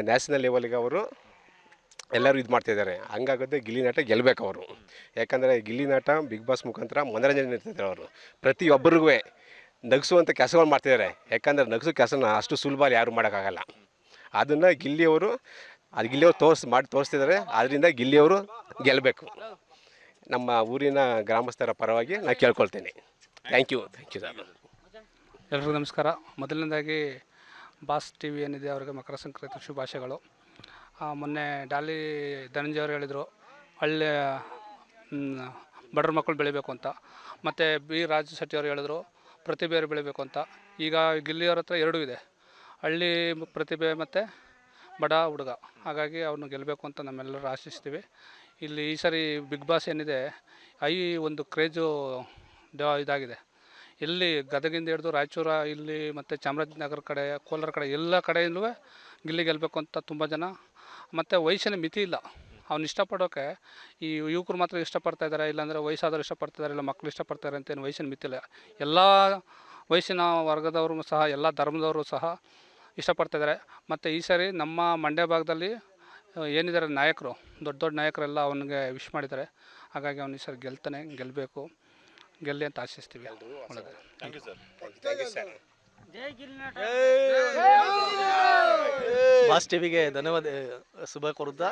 ನ್ಯಾಷನಲ್ ಲೆವೆಲ್ಗೆ ಅವರು ಎಲ್ಲರೂ ಇದು ಮಾಡ್ತಾಯಿದ್ದಾರೆ. ಹಂಗಾಗುತ್ತೆ ಗಿಲ್ಲಿ ನಟ ಗೆಲ್ಲಬೇಕು ಅವರು. ಯಾಕಂದರೆ ಗಿಲ್ಲಿ ನಟ ಬಿಗ್ ಬಾಸ್ ಮುಖಾಂತರ ಮನೋರಂಜನೆ ಇರ್ತಿದ್ದಾರೆ. ಅವರು ಪ್ರತಿಯೊಬ್ಬರಿಗೂ ನಗಿಸುವಂಥ ಕೆಲಸಗಳು ಮಾಡ್ತಿದ್ದಾರೆ. ಯಾಕಂದರೆ ನಗಿಸೋ ಕೆಲಸನ ಅಷ್ಟು ಸುಲಭ ಯಾರು ಮಾಡೋಕ್ಕಾಗಲ್ಲ. ಅದನ್ನು ಗಿಲ್ಲಿಯವರು ತೋರಿಸ್ತಿದ್ದಾರೆ. ಆದ್ದರಿಂದ ಗಿಲ್ಲಿಯವರು ಗೆಲ್ಲಬೇಕು. ನಮ್ಮ ಊರಿನ ಗ್ರಾಮಸ್ಥರ ಪರವಾಗಿ ನಾನು ಕೇಳ್ಕೊಳ್ತೇನೆ. Thank you sir. ಎಲ್ರಿಗೂ ನಮಸ್ಕಾರ. ಮೊದಲನೇದಾಗಿ ಬಾಸ್ ಟಿ ವಿ ಏನಿದೆ ಅವರಿಗೆ ಮಕರ ಸಂಕ್ರಾಂತಿ ಶುಭಾಶಯಗಳು. ಮೊನ್ನೆ ಡಾಲಿ ಧನಂಜಯ ಅವರು ಹೇಳಿದರು ಹಳ್ಳಿ ಬಡವ್ರ ಮಕ್ಕಳು ಬೆಳಿಬೇಕು ಅಂತ. ಮತ್ತು ಬಿ ರಾಜ ಶೆಟ್ಟಿ ಅವರು ಹೇಳಿದ್ರು ಪ್ರತಿಭೆಯವರು ಬೆಳಿಬೇಕು ಅಂತ. ಈಗ ಗಿಲ್ಲಿಯವ್ರ ಹತ್ರ ಎರಡೂ ಇದೆ, ಹಳ್ಳಿ ಪ್ರತಿಭೆ ಮತ್ತು ಬಡ ಹುಡುಗ. ಹಾಗಾಗಿ ಅವ್ರನ್ನ ಗೆಲ್ಲಬೇಕು ಅಂತ ನಮ್ಮೆಲ್ಲರೂ ಆಶಿಸ್ತೀವಿ. ಇಲ್ಲಿ ಈ ಸರಿ ಬಿಗ್ ಬಾಸ್ ಏನಿದೆ ಒಂದು ಕ್ರೇಜು ಇದಾಗಿದೆ. ಎಲ್ಲಿ ಗದಗಿಂದ ಹಿಡಿದು ರಾಯಚೂರ ಇಲ್ಲಿ ಮತ್ತು ಚಾಮರಾಜನಗರ ಕಡೆ, ಕೋಲಾರ ಕಡೆ, ಎಲ್ಲ ಕಡೆಯಲ್ಲೂ ಗಿಲ್ಲಿ ಗೆಲ್ಲಬೇಕು ಅಂತ ತುಂಬ ಜನ. ಮತ್ತು ವಯಸ್ಸಿನ ಮಿತಿ ಇಲ್ಲ. ಅವ್ನು ಇಷ್ಟಪಡೋಕ್ಕೆ ಈ ಯುವಕರು ಮಾತ್ರ ಇಷ್ಟಪಡ್ತಾ ಇದ್ದಾರೆ, ಇಲ್ಲಾಂದರೆ ವಯಸ್ಸಾದವರು ಇಷ್ಟಪಡ್ತಿದ್ದಾರೆ, ಇಲ್ಲ ಮಕ್ಕಳು ಇಷ್ಟಪಡ್ತಾರೆ ಅಂತೇನು ವಯಸ್ಸಿನ ಮಿತಿ ಇಲ್ಲ. ಎಲ್ಲ ವಯಸ್ಸಿನ ವರ್ಗದವರು ಸಹ, ಎಲ್ಲ ಧರ್ಮದವರು ಸಹ ಇಷ್ಟಪಡ್ತಾಯಿದ್ದಾರೆ. ಮತ್ತು ಈ ಸಾರಿ ನಮ್ಮ ಮಂಡ್ಯ ಭಾಗದಲ್ಲಿ ಏನಿದ್ದಾರೆ ನಾಯಕರು, ದೊಡ್ಡ ನಾಯಕರೆಲ್ಲ ಅವನಿಗೆ ವಿಶ್ ಮಾಡಿದ್ದಾರೆ. ಹಾಗಾಗಿ ಅವನು ಈ ಸಾರಿ ಗೆಲ್ಲಬೇಕು, ಗೆಲ್ಲಿ ಅಂತ ಆಶಿಸ್ತೀವಿ. ಒಳ್ಳೆಯದು. Thank you sir. ಬಾಸ್ ಟಿವಿಗೆ ಧನ್ಯವಾದ, ಶುಭ ಕೋರುತ್ತಾ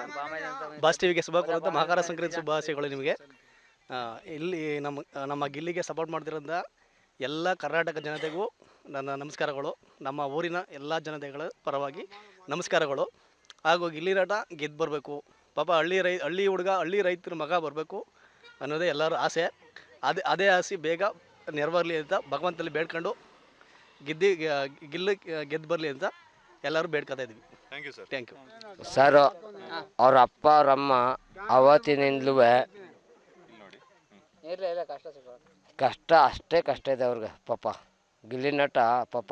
ಮಕರ ಸಂಕ್ರಾಂತಿ ಶುಭಾಶಯಗಳು ನಿಮಗೆ. ಇಲ್ಲಿ ನಮ್ಮ ಗಿಲ್ಲಿಗೆ ಸಪೋರ್ಟ್ ಮಾಡ್ತಿರೋದ್ರಿಂದ ಎಲ್ಲ ಕರ್ನಾಟಕ ಜನತೆಗೂ ನನ್ನ ನಮಸ್ಕಾರಗಳು. ನಮ್ಮ ಊರಿನ ಎಲ್ಲ ಜನತೆಗಳ ಪರವಾಗಿ ನಮಸ್ಕಾರಗಳು. ಹಾಗೂ ಗಿಲ್ಲಿ ನಟ ಗೆದ್ದು ಬರಬೇಕು. ಪಾಪ ಹಳ್ಳಿ ಹುಡುಗ, ಹಳ್ಳಿ ರೈತರ ಮಗ ಬರಬೇಕು ಅನ್ನೋದೇ ಎಲ್ಲರ ಆಸೆ. ಅದೇ ಆಸೆ ಬೇಗ ನೆರವೇರಲಿ ಅಂತ ಭಗವಂತಲ್ಲಿ ಬೇಡ್ಕೊಂಡು ಗಿಲ್ಲಿ ಗೆದ್ದು ಬರಲಿ ಅಂತ ಎಲ್ಲರೂ ಬೇಡ್ಕೊತಾ ಇದ್ವಿ. Thank you sir. ಅವ್ರ ಅಪ್ಪ ಅವರಮ್ಮ ಅವತ್ತಿನಿಂದಲೂ ಕಷ್ಟ ಇದೆ ಅವ್ರಿಗೆ. ಪಾಪ ಗಿಲ್ಲಿ ನಟ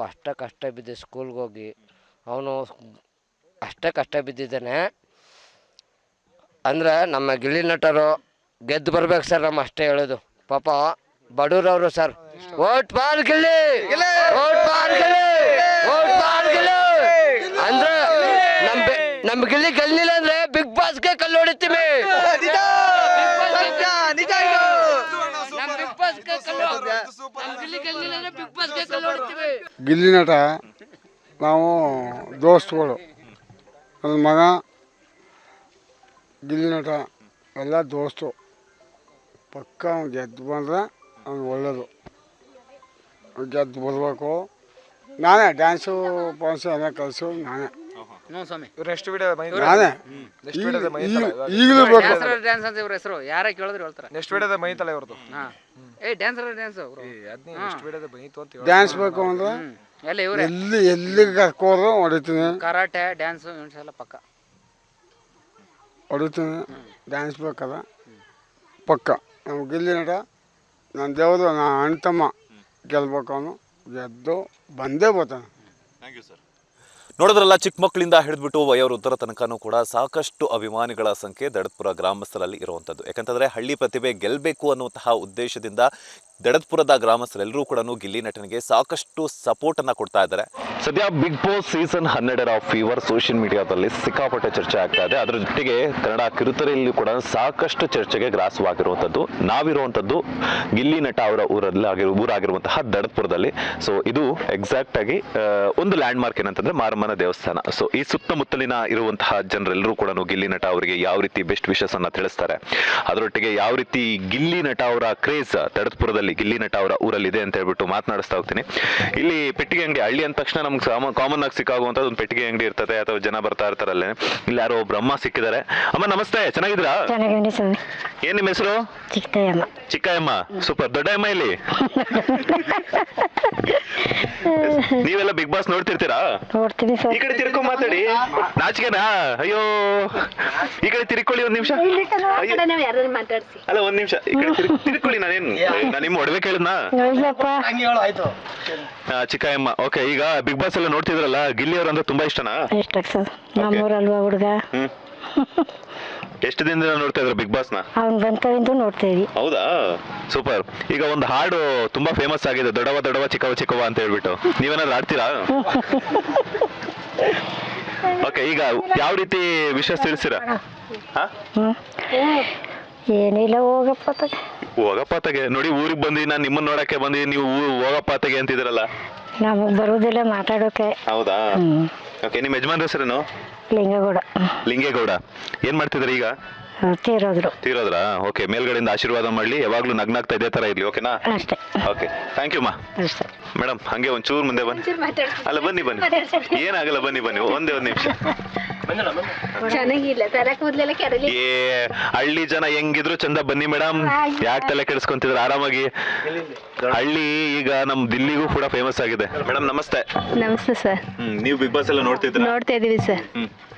ಅಷ್ಟೇ ಕಷ್ಟ ಬಿದ್ದು ಸ್ಕೂಲ್ಗೆ ಹೋಗಿ ಅವನು ಅಷ್ಟೇ ಕಷ್ಟ ಬಿದ್ದಿದ್ದಾನೆ. ಅಂದರೆ ನಮ್ಮ ಗಿಲ್ಲಿ ನಟರು ಗೆದ್ದು ಬರ್ಬೇಕು ಸರ್, ನಮ್ಮ ಅಷ್ಟೇ ಹೇಳೋದು. ಪಾಪ ಬಡೂರವರು ಸರ್. ಓಟ್ ಬಾರ್ ಗಿಲ್ಲಿ, ಓಟ್ ಬಾರ್ ಗಿಲ್ಲಿ, ಓಟ್ ಬಾರ್ ಗಿಲ್ಲಿ ಅಂದ್ರೆ ನಮ್ಮ ಗಿಲ್ಲಿ ಗೆಲ್ಲಿಲ್ಲ ಅಂದ್ರೆ ಬಿಗ್ ಬಾಸ್ಗೆ ಕಲ್ಲು ಹೊಡಿತೀವಿ. ಗಿಲ್ಲಿ ನಟ ನಾವು ದೋಸ್ತುಗಳು. ನನ್ನ ಮಗ ಗಿಲ್ಲಿ ನಟ ಎಲ್ಲ ದೋಸ್ತು. ಪಕ್ಕ ಅವ್ನು ಗೆದ್ದು ಬಂದರೆ ಅವ್ನು ಒಳ್ಳೆಯದು. ಗೆದ್ದು ಬರಬೇಕು. ನಾನೇ ಡ್ಯಾನ್ಸು ಪಾನ್ಸು ಎಲ್ಲ ಕಲಿಸು ನಾನೇ. ಹ್ಞೂ ಸ್ವಾಮಿ. ಇವ್ರು ನೆಕ್ಸ್ಟ್ ವಿಡಿಯೋ ನಾನೇ ಈಗಲೂ ಬೇಕು ಡ್ಯಾನ್ಸ್ ಅಂತ ಇವ್ರ ಹೆಸರು ಯಾರೇ ಕೇಳಿದ್ರು ಹೇಳ್ತಾರೆ. ನೆಕ್ಸ್ಟ್ ವಿಡಿಯೋದ ಮೈತಲ್ಲ ಇವ್ರದ್ದು. ಹಾಂ ಡ್ಯಾನ್ಸರ್ ಅವರು ನೆಕ್ಸ್ಟ್ ವಿಡಿಯೋದ ಮೈತು ಅಂತ ಡ್ಯಾನ್ಸ್ ಬೇಕು ಅಂದ್ರೆ ಎಲ್ಲ ಇವರೇ ಎಲ್ಲಿಗೆ ಕರ್ಕೋರು ಹೊಡಿತೀನಿ, ಕರಾಟೆ ಡ್ಯಾನ್ಸು ಎಲ್ಲ ಪಕ್ಕ ಹೊಡಿತೀನಿ. ಡ್ಯಾನ್ಸ್ ಬೇಕದ ಪಕ್ಕ. ನಾವು ಗಿಲ್ಲಿ ನಟ ನನ್ನ ದೇವರು ನನ್ನ ಅಣ್ಣ ತಮ್ಮ ಗೆಲ್ಬೇಕು, ಅವನು ಗೆದ್ದು ಬಂದೇ ಬರ್ತಾನೆ. Thank you sir. ನೋಡಿದ್ರಲ್ಲ, ಚಿಕ್ಕ ಮಕ್ಕಳಿಂದ ಹಿಡಿದ್ಬಿಟ್ಟು ವಯೋವೃದ್ಧರ ತನಕನೂ ಕೂಡ ಸಾಕಷ್ಟು ಅಭಿಮಾನಿಗಳ ಸಂಖ್ಯೆ ದಡತ್ಪುರ ಗ್ರಾಮಸ್ಥರಲ್ಲಿ ಇರುವಂಥದ್ದು. ಯಾಕಂತಂದರೆ ಹಳ್ಳಿ ಪ್ರತಿಭೆ ಗೆಲ್ಲಬೇಕು ಅನ್ನುವಂತಹ ಉದ್ದೇಶದಿಂದ ದಡತ್ಪುರದ ಗ್ರಾಮಸ್ಥರೆಲ್ಲರೂ ಕೂಡ ಗಿಲ್ಲಿ ನಟನಿಗೆ ಸಾಕಷ್ಟು ಸಪೋರ್ಟನ್ನು ಕೊಡ್ತಾ ಇದ್ದಾರೆ. ಸದ್ಯ Bigg Boss season 12 fever social ಮೀಡಿಯಾದಲ್ಲಿ ಸಿಕ್ಕಾಪಟ್ಟೆ ಚರ್ಚೆ ಆಗ್ತಾ ಇದೆ. ಅದರ ಜೊತೆಗೆ ಕನ್ನಡ ಕಿರುತೆರೆಯಲ್ಲಿ ಕೂಡ ಸಾಕಷ್ಟು ಚರ್ಚೆಗೆ ಗ್ರಾಸವಾಗಿರುವಂಥದ್ದು. ನಾವಿರುವಂಥದ್ದು ಗಿಲ್ಲಿ ನಟ ಅವರ ಊರಾಗಿರುವಂತಹ ದಡತ್ಪುರದಲ್ಲಿ. ಸೊ ಇದು ಎಕ್ಸಾಕ್ಟ್ ಆಗಿ ಒಂದು ಲ್ಯಾಂಡ್ ಮಾರ್ಕ್ ಏನಂತಂದ್ರೆ ಮಾರಮ್ಮನ ದೇವಸ್ಥಾನ. ಸೊ ಈ ಸುತ್ತಮುತ್ತಲಿನ ಇರುವಂತಹ ಜನರೆಲ್ಲರೂ ಕೂಡ ಗಿಲ್ಲಿ ನಟ ಅವರಿಗೆ ಯಾವ ರೀತಿ ಬೆಸ್ಟ್ ವಿಶಸ್ ಅನ್ನ ತಿಳಿಸ್ತಾರೆ, ಅದರೊಟ್ಟಿಗೆ ಯಾವ ರೀತಿ ಗಿಲ್ಲಿ ನಟ ಅವರ ಕ್ರೇಜ್ ದಡತ್ಪುರದಲ್ಲಿ ಗಿಲ್ಲಿ ನಟ ಅವರ ಊರಲ್ಲಿ ಇದೆ ಅಂತ ಹೇಳ್ಬಿಟ್ಟು ಮಾತನಾಡಿಸ್ತಾ ಹೋಗ್ತೀನಿ. ಇಲ್ಲಿ ಪೆಟ್ಟಿಗೆ ಅಂಗಡಿ, ಹಳ್ಳಿ ಅಂದ ತಕ್ಷಣ ನಮ್ಗೆ ಕಾಮನ್ ಆಗಿ ಸಿಕ್ಕಾಗುವಂಥದ್ದು ಒಂದು ಪೆಟ್ಟಿಗೆ ಅಂಗಡಿ ಇರ್ತದೆ, ಅಥವಾ ಜನ ಬರ್ತಾ ಇರ್ತಾರಲ್ಲೇ. ಇಲ್ಲಿ ಯಾರೋ ಒಬ್ರು ಅಮ್ಮ ಸಿಕ್ಕಿದ್ದಾರೆ. ಅಮ್ಮ ನಮಸ್ತೆ, ಚೆನ್ನಾಗಿದ್ರಾ? ಏನ್ ನಿಮ್ಮ ಹೆಸರು? ಚಿಕ್ಕಯ್ಯಮ್ಮ. ಸೂಪರ್. ದೊಡ್ಡ ಅಮ್ಮ ಇಲ್ಲಿ ನೀವೆಲ್ಲ ಬಿಗ್ ಬಾಸ್ ನೋಡ್ತಿರ್ತೀರಾ? ಈ ಕಡೆ ತಿರ್ಕೊಂಡ್ ಮಾತಾಡಿ. ನಾಚಿಕೆನಾ? ಅಯ್ಯೋ, ಈ ಕಡೆ ತಿರ್ಕೊಳ್ಳಿ ಒಂದ್ ನಿಮಿಷ. ಅಲ್ಲ ಒಂದ್ ನಿಮಿಷ ಈ ಕಡೆ ತಿರ್ಕೊಳ್ಳಿ. ನಾನು ನಿಮ್ಮ ಒಡವೆ ಕೇಳಿದ್ನಾ? ಚಿಕ್ಕಯ್ಯಮ್ಮ. ಓಕೆ, ಈಗ ಬಿಗ್ ಬಾಸ್ ಎಲ್ಲ ನೋಡ್ತಿದ್ರಲ್ಲ, ಗಿಲ್ಲಿ ಅವ್ರ ಅಂದ್ರೆ ತುಂಬಾ ಇಷ್ಟನಾ? ಇಷ್ಟ ಸರ್, ನಮ್ಮೂರಲ್ವಾ ಹುಡುಗ. ಎಷ್ಟು ದಿನದಿಂದ ನೋಡ್ತಾ ಇದ್ರ ಬಿಗ್ ಬಾಸ್ ನ? ಅವ್ನ್ ಬಂತವಿಂದ ನೋಡ್ತಾ ಇದೀವಿ. ಹೌದಾ, ಸೂಪರ್. ಈಗ ಒಂದು ಹಾಡು ತುಂಬಾ ಫೇಮಸ್ ಆಗಿದೆ, ದೊಡವ ದೊಡವ ಚಿಕ್ಕವ ಚಿಕ್ಕವ ಅಂತ ಹೇಳ್ಬಿಟ್ಟು. ನೀವೇನಾದ್ರು ಆಡ್ತೀರಾ? ಓಕೆ, ಈಗ ಯಾವ ರೀತಿ ವಿಷಯ ತಿಳಿಸ್ತೀರಾ? ಏನಿಲ್ಲ, ಹೋಗಪ್ಪಾತಗೆ ನೋಡಿ. ಊರಿಗೆ ಬಂದಿ, ನಾನು ನಿಮ್ಮನ್ನ ನೋಡಕ್ಕೆ ಬಂದಿ, ನೀವು ಹೋಗಪ್ಪಾತಗೆ ಅಂತಿದ್ರಲ್ಲ. ನಮಗ್ ಬರುದಿಲ್ಲ ಮಾತಾಡೋಕೆ. ಹೌದಾ? ಓಕೆ, ನಿಮ್ಮ ಯಜಮಾನ್ರ ಹೆಸರೇನು? ಲಿಂಗೇಗೌಡ. ಏನ್ ಮಾಡ್ತಿದ್ರಿ ಈಗ? ತೀರೋದ್ರಾ? ಓಕೆ, ಮೇಲ್ಗಡೆಯಿಂದ ಆಶೀರ್ವಾದ ಮಾಡ್ಲಿ, ಯಾವಾಗ್ಲೂ ನಗ್ನಾಗ್ತಾ ಇದೇ ತರ ಇರ್ಲಿ. ಓಕೆನಾ? ಓಕೆ, ಥ್ಯಾಂಕ್ ಯು ಮಾ. ಮೇಡಮ್ ಹಂಗೆ ಒಂಚೂರು ಮುಂದೆ ಬನ್ನಿ. ಅಲ್ಲ ಬನ್ನಿ ಏನಾಗಲ್ಲ, ಬನ್ನಿ ಒಂದೇ ಒಂದು ನಿಮಿಷ. ಚೆನ್ನಾಗಿಲ್ಲ, ತಲೆ ಕೂದಲೆಲ್ಲ ಕೆರಳಿ. ಏ ಹಳ್ಳಿ ಜನ ಹೆಂಗಿದ್ರು ಚಂದ. ಬನ್ನಿ ಮೇಡಮ್, ಯಾಕೆ ತಲೆ ಕೆಡಿಸ್ಕೊಂತಿದ್ರು? ಆರಾಮಾಗಿ. ಹಳ್ಳಿ ಈಗ ನಮ್ ದಿಲ್ಲಿಗೂ ಕೂಡ ಫೇಮಸ್ ಆಗಿದೆ. ಮೇಡಮ್ ನಮಸ್ತೆ. ನಮಸ್ತೆ ಸರ್. ನೀವು ಬಿಗ್ ಬಾಸ್ ಎಲ್ಲ ನೋಡ್ತಿದ್ರ? ನೋಡ್ತಾ ಇದೀವಿ ಸರ್.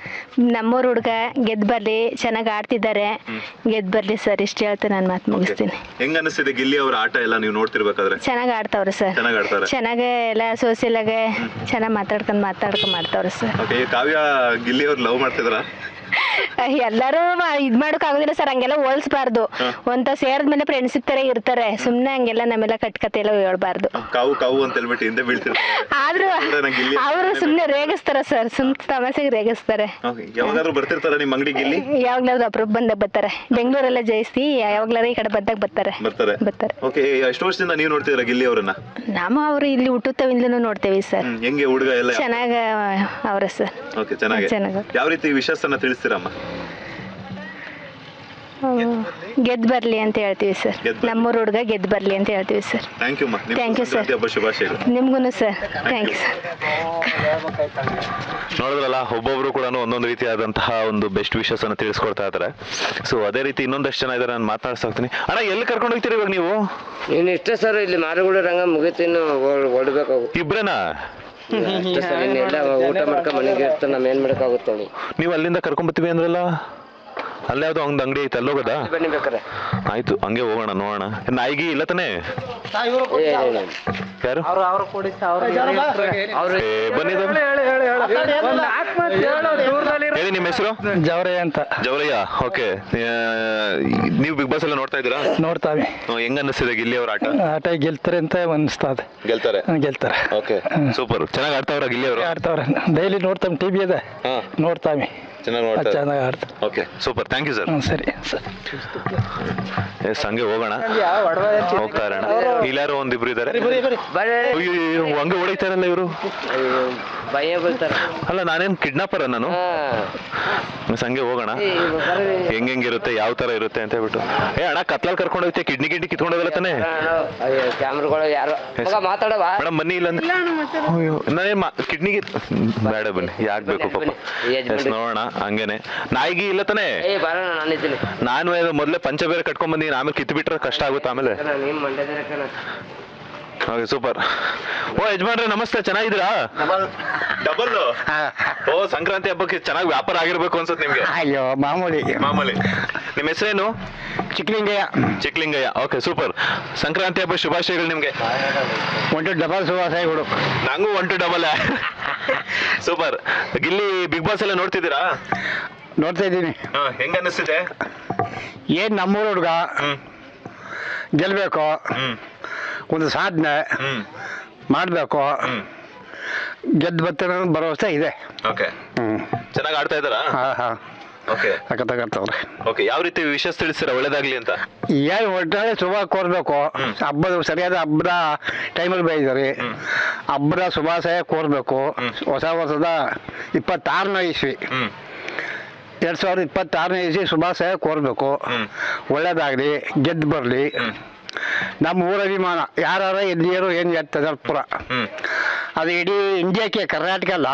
ನಮ್ಮೂರ್ ಹುಡುಗ ಗೆದ್ ಬರ್ಲಿ, ಚೆನ್ನಾಗಿ ಆಡ್ತಿದ್ದಾರೆ, ಗೆದ್ ಬರ್ಲಿ ಸರ್, ಇಷ್ಟ ಹೇಳ್ತಾ ನಾನು ಮಾತು ಮುಗಿಸ್ತೀನಿ. ಹೆಂಗ ಅನಿಸ್ತಿದೆ ಗಿಲ್ಲಿ ಅವ್ರ ಆಟ ಎಲ್ಲ ನೀವು ನೋಡ್ತಿರ್ಬೇಕಾದ್ರೆ? ಚೆನ್ನಾಗಿ ಆಡ್ತಾವ್ರೆ ಸರ್, ಚೆನ್ನಾಗಿ ಎಲ್ಲ ಸೋಷಿಯಲ್ ಆಗಿ ಚೆನ್ನಾಗಿ ಮಾತಾಡ್ಕೊಂಡ್ ಮಾಡ್ತಾವ್ರೆ ಸರ್. ಕಾವ್ಯ ಗಿಲ್ಲಿ ಅವ್ರು ಲವ್ ಮಾಡ್ತಿದ್ರ? ಎಲ್ಲರೂ ಇದ್ ಮಾಡಕ್ ಆಗುದಿಲ್ಲ ಸರ್, ಹಂಗೆಲ್ಲ ಹೋಲ್ಸ್ಬಾರ್ದು. ಒಂತ ಸೇರಿದ್ಮೇಲೆ ಫ್ರೆಂಡ್ಶಿಪ್ ತರ ಇರ್ತಾರೆ, ಸುಮ್ನೆ ಹಂಗೆಲ್ಲ ನಮ್ಮೆಲ್ಲ ಕಟ್ಕತೆ ಎಲ್ಲ ಹೇಳ್ಬಾರ್ದು. ಕಾವು ಕಾವು ಅಂತ ಹೇಳ್ಬಿಟ್ಟು ಹಿಂದೆ ಬೀಳ್ತಿರ್ತಾರೆ. ಆದ್ರೂ ಅವರು ಸುಮ್ನೆ ರೇಗಿಸ್ತಾರ ಸರ್, ತಮಾಷೆಗೆ ರೇಗಿಸ್ತಾರೆ. ಯಾವಾಗಾದ್ರೂ ಬರ್ತಿರ್ತಾರ ನಿಮ್ ಅಂಗಡಿ ಗಿಲ್ಲಿ? ಯಾವಾಗ್ಲಾದ್ರು ಅಪ್ರೂಪ್ ಬಂದಾಗ ಬರ್ತಾರೆ. ಬೆಂಗಳೂರೆಲ್ಲ ಜಯಿಸಿ ಯಾವಾಗ್ಲಾರು ಈ ಕಡೆ ಬಂದಾಗ ಬರ್ತಾರೆ. ಓಕೆ, ಎಷ್ಟು ವರ್ಷದಿಂದ ನೀವು ನೋಡ್ತಿದ್ರ ಗಿಲ್ಲಿ ಅವ್ರನ್ನ? ನಾವು ಅವ್ರು ಇಲ್ಲಿ ಹುಟ್ಟುತ್ತವಿಂದಲೂ ನೋಡ್ತೇವಿ ಸರ್. ಹೆಂಗೆ ಹುಡುಗ ಎಲ್ಲ? ಚೆನ್ನಾಗ ಅವ್ರ ಸರ್. ಓಕೆ, ಚೆನ್ನಾಗಿ. ಯಾವ ರೀತಿ ವಿಶ್ವಾಸನ ತಿಳಿಸ್ತೀರಮ್ಮ? ಗೆದ್ದು ಬರ್ಲಿ ಅಂತ ಹೇಳ್ತೀವಿ ಸರ್. ನಮ್ಮೂರು ಹುಡುಗ ಗೆದ್ದು ಬರ್ಲಿ ಅಂತ ಹೇಳ್ತೀವಿ ಸರ್. Thank you sir. ಶುಭಾಶಯಗಳು ನಿಮ್ಗೂ ಸರ್. Thank you sir. ನೋಡಿದ್ರಲ್ಲ, ಒಬ್ಬೊಬ್ರು ಕೂಡ ಒಂದೊಂದು ರೀತಿಯಾದಂತಹ ಒಂದು ಬೆಸ್ಟ್ ವಿಶಸ್ ಅನ್ನು ತಿಳಿಸ್ಕೊಡ್ತಾ ಇದ್ದಾರೆ. ಸೊ ಅದೇ ರೀತಿ ಇನ್ನೊಂದಷ್ಟು ಜನ ಇದ್ದಾರೆ, ನಾನು ಮಾತಾಡ್ತಾ ಹೋಗ್ತೀನಿ. ಅಣ್ಣ ಎಲ್ಲಿ ಕರ್ಕೊಂಡು ಹೋಗ್ತೀರಿ ಇವಾಗ ನೀವು? ಇನ್ನು ಇಷ್ಟೇ ಸರ್, ಇಲ್ಲಿ ಮಾರುಗುಡ ರಂಗ ಮುಗಿತೀನಿ, ಹೊಡ್ಬೇಕಾಗುತ್ತೆ. ಇಬ್ರೇನಾ? ಎಲ್ಲ ಊಟ ಮಾಡ್ಕೊಂಡು ಮನೆಗೆ ಇರ್ತಾರೆ, ನಮ್ಮ ಏನ್ ಮಾಡಕ್ಕಾಗುತ್ತೆ? ನೀವು ಅಲ್ಲಿಂದ ಕರ್ಕೊಂಡ್ಬರ್ತೀವಿ ಅಂದ್ರಲ್ಲ, ಅಲ್ಲೇ ಯಾವ್ದೋ ಒಂದು ಅಂಗಡಿ ಐತೆ, ಅಲ್ಲಿ ಹೋಗೋದಾ? ಬನ್ನಿ ಬೇಕಾರೆ. ಆಯ್ತು, ಹಂಗೆ ಹೋಗೋಣ, ನೋಡೋಣ. ನಾಯಿಗಿ ಇಲ್ಲ ತಾನೇ? ಯಾರು? ಬನ್ನಿ, ಹೇಳಿ ನಿಮ್ಮ ಹೆಸರು? ಜವರಯ್ಯ ಅಂತ. ಜವರಯ್ಯ. ಓಕೆ, ನೀವು ಬಿಗ್ ಬಾಸ್ ಎಲ್ಲ ನೋಡ್ತಾ ಇದ್ದೀರಾ? ನೋಡ್ತಾವೆ. ಹೆಂಗ ಅನ್ನಿಸ್ತಿದೆ ಗಿಲ್ಲಿ ಅವ್ರ ಆಟ? ಆಟ ಗೆಲ್ತಾರೆ ಅಂತ ಅನಿಸ್ತದೆ. ಗೆಲ್ತಾರೆ. Okay, super. ಚೆನ್ನಾಗಿ ಆಡ್ತಾವ್ರ ಗಿಲ್ಲಿ ಅವರು? ಆಡ್ತಾವ್ರೆ, ಡೈಲಿ ನೋಡ್ತಾವೆ, ಟಿವಿ ಇದೆ, ನೋಡ್ತಾವೆ. ಚೆನ್ನಾಗಿ ನೋಡ್ತಾರೆ. ಚೆನ್ನಾಗಿ ಆಡ್ತಾರೆ. Okay super, thank you sir. ಸರಿ ಸರ್. ಎಸ್, ಹಂಗೆ ಹೋಗೋಣ, ಹೋಗ್ತಾ ಇರೋಣ. ಇಲ್ಲಾರು ಒಂದಿಬ್ರು ಇದ್ದಾರೆ. ಅಯ್ಯೋ, ಹಂಗೆ ಹೊಡಿತಾರಲ್ಲ ಇವರು. ಅಲ್ಲ, ನಾನೇನು ಕಿಡ್ನಾಪರ ನಾನು. ಹಂಗೆ ಹೋಗೋಣ, ಹೆಂಗಿರುತ್ತೆ, ಯಾವ ತರ ಇರುತ್ತೆ ಅಂತ ಹೇಳ್ಬಿಟ್ಟು. ಅಣ್ಣ, ಕತ್ಲಲ್ಲಿ ಕರ್ಕೊಂಡು ಹೋಗ್ತೀಯ, ಕಿಡ್ನಿ ಕಿತ್ಕೊಂಡು ಹೋಗಲ್ಲ ತಾನೆ? ಕ್ಯಾಮ್ರಾಗಳು ಯಾರು ಮಾತಾಡವಾ ಮೇಡಮ್ ಬನ್ನಿ. ಇಲ್ಲ ಅಂದ್ರೆ ಅಯ್ಯೋ, ನಾನೇನು ಕಿಡ್ನಿಗೆ ಬೇಡ, ಬನ್ನಿ, ಯಾಕೆ ಬೇಕು ಪಾಪ. ಎಸ್, ನೋಡೋಣ. ಹಂಗೇನೆ ನಾಯಿಗಿ ಇಲ್ಲ ತಾನೆ? ನಾನು ಮೊದಲೇ ಪಂಚ ಬೇರೆ ಕಟ್ಕೊಂಡ್ ಬಂದಿದ್ದೀನಿ, ಆಮೇಲೆ ಕಿತ್ತು ಬಿಟ್ರೆ ಕಷ್ಟ ಆಗುತ್ತೆ ಆಮೇಲೆ. Okay super. ಓ ಯಜಮಾನ್ರೆ ನಮಸ್ತೆ, ಚೆನ್ನಾಗಿದ್ದೀರಾ? ಡಬಲ್. ಓ, ಸಂಕ್ರಾಂತಿ ಹಬ್ಬಕ್ಕೆ ಚೆನ್ನಾಗಿ ವ್ಯಾಪಾರ ಆಗಿರ್ಬೇಕು ಅನ್ಸುತ್ತೆ ನಿಮ್ಗೆ. ಅಯ್ಯೋ, ಮಾಮೂಲಿ. ನಿಮ್ಮ ಹೆಸರೇನು? ಚಿಕ್ಕಲಿಂಗಯ್ಯ. ಚಿಕ್ಕಲಿಂಗಯ್ಯ. Okay super. ಸಂಕ್ರಾಂತಿ ಹಬ್ಬ ಶುಭಾಶಯಗಳು ನಿಮ್ಗೆ. 1 ಡಬಲ್ ಶುಭಾಶಯಗಳು. ನಂಗೂ 1 double. Super. Gilli Bigg Boss ಎಲ್ಲ ನೋಡ್ತಿದ್ದೀರಾ? ನೋಡ್ತಾ ಇದ್ದೀನಿ. ಹೆಂಗ ಅನಿಸ್ತಿದೆ? ಏನ್ ನಮ್ಮೂರು ಹುಡುಗ ಗೆಲ್ಬೇಕು, ಒಂದು ಸಾಧನೆ ಮಾಡಬೇಕು, ಗೆದ್ದು ಬರ್ತಾನೆ ಭರವಸೆ ಇದೆ. ಓಕೆ, ಚೆನ್ನಾಗಿ ಆಡ್ತಾ ಇದ್ದಾರಾ? ಓಕೆ, ಸಖತ್ತಾಗತ್ತವ್ರೆ. ಓಕೆ, ಯಾವ ರೀತಿ ವಿಷಯ ತಿಳಿಸ್ತೀರಾ ಒಳ್ಳೇದಾಗ್ಲಿ ಅಂತ? ಏನು ಒಟ್ಟಾರೆ ಶುಭ ಕೋರ್ಬೇಕು. ಹಬ್ಬದ ಸರಿಯಾದ ಹಬ್ಬದ ಟೈಮಲ್ಲಿ ಬೈದಾರೆ. ಹಬ್ಬದ ಶುಭಾಶಯ ಕೋರ್ಬೇಕು. ಹೊಸ ವರ್ಷದ 26ನೇ ಇಸ್ವಿ 2026ನೇ ಇಸ್ವಿ ಶುಭಾಶಯ ಕೋರ್ಬೇಕು. ಒಳ್ಳೇದಾಗಲಿ, ಗೆದ್ದು ಬರಲಿ. ನಮ್ಮ ಊರ ಅಭಿಮಾನ ಯಾರು ಎಲ್ಲಿಯರು ಏನು ಹೇಳ್ತದೆ ಪುರ. ಅದು ಇಡೀ ಇಂಡಿಯಾಕ್ಕೆ, ಕರ್ನಾಟಕ ಅಲ್ಲ,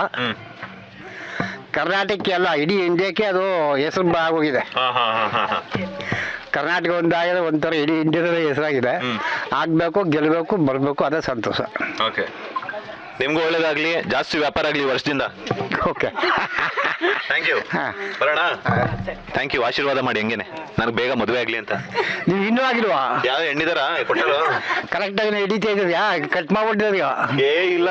ಕರ್ನಾಟಕಕ್ಕೆ ಅಲ್ಲ, ಇಡೀ ಇಂಡಿಯಾಕ್ಕೆ ಅದು ಹೆಸರು ಆಗೋಗಿದೆ. ಕರ್ನಾಟಕ ಒಂದಾಗಿದೆ, ಒಂಥರ ಇಡೀ ಇಂಡಿಯಾದ ಹೆಸರಾಗಿದೆ. ಆಗಬೇಕು, ಗೆಲ್ಲಬೇಕು, ಬರಬೇಕು, ಅದೇ ಸಂತೋಷ. ಓಕೆ, ನಿಮ್ಗೂ ಒಳ್ಳೇದಾಗ್ಲಿ, ಜಾಸ್ತಿ ವ್ಯಾಪಾರ ಆಗಲಿ ವರ್ಷದಿಂದ. Okay, thank you. ಬರೋಣ. Thank you. ಆಶೀರ್ವಾದ ಮಾಡಿ ಹಂಗೇನೆ, ನನಗೆ ಬೇಗ ಮದುವೆ ಆಗಲಿ ಅಂತ. ನೀವು ಇನ್ನೂ ಆಗಿಲ್ವಾ? ಯಾವ ಹೆಣ್ಣಿದಾರ ಕೊಟ್ಟರು? ಕರೆಕ್ಟಾಗಿ ಹಿಡಿತಾ ಇದ್ದೀರಾ? ಕಟ್ ಮಾಡ್ಬಿಟ್ಟಿದ್ಯಾ? ಇಲ್ಲ,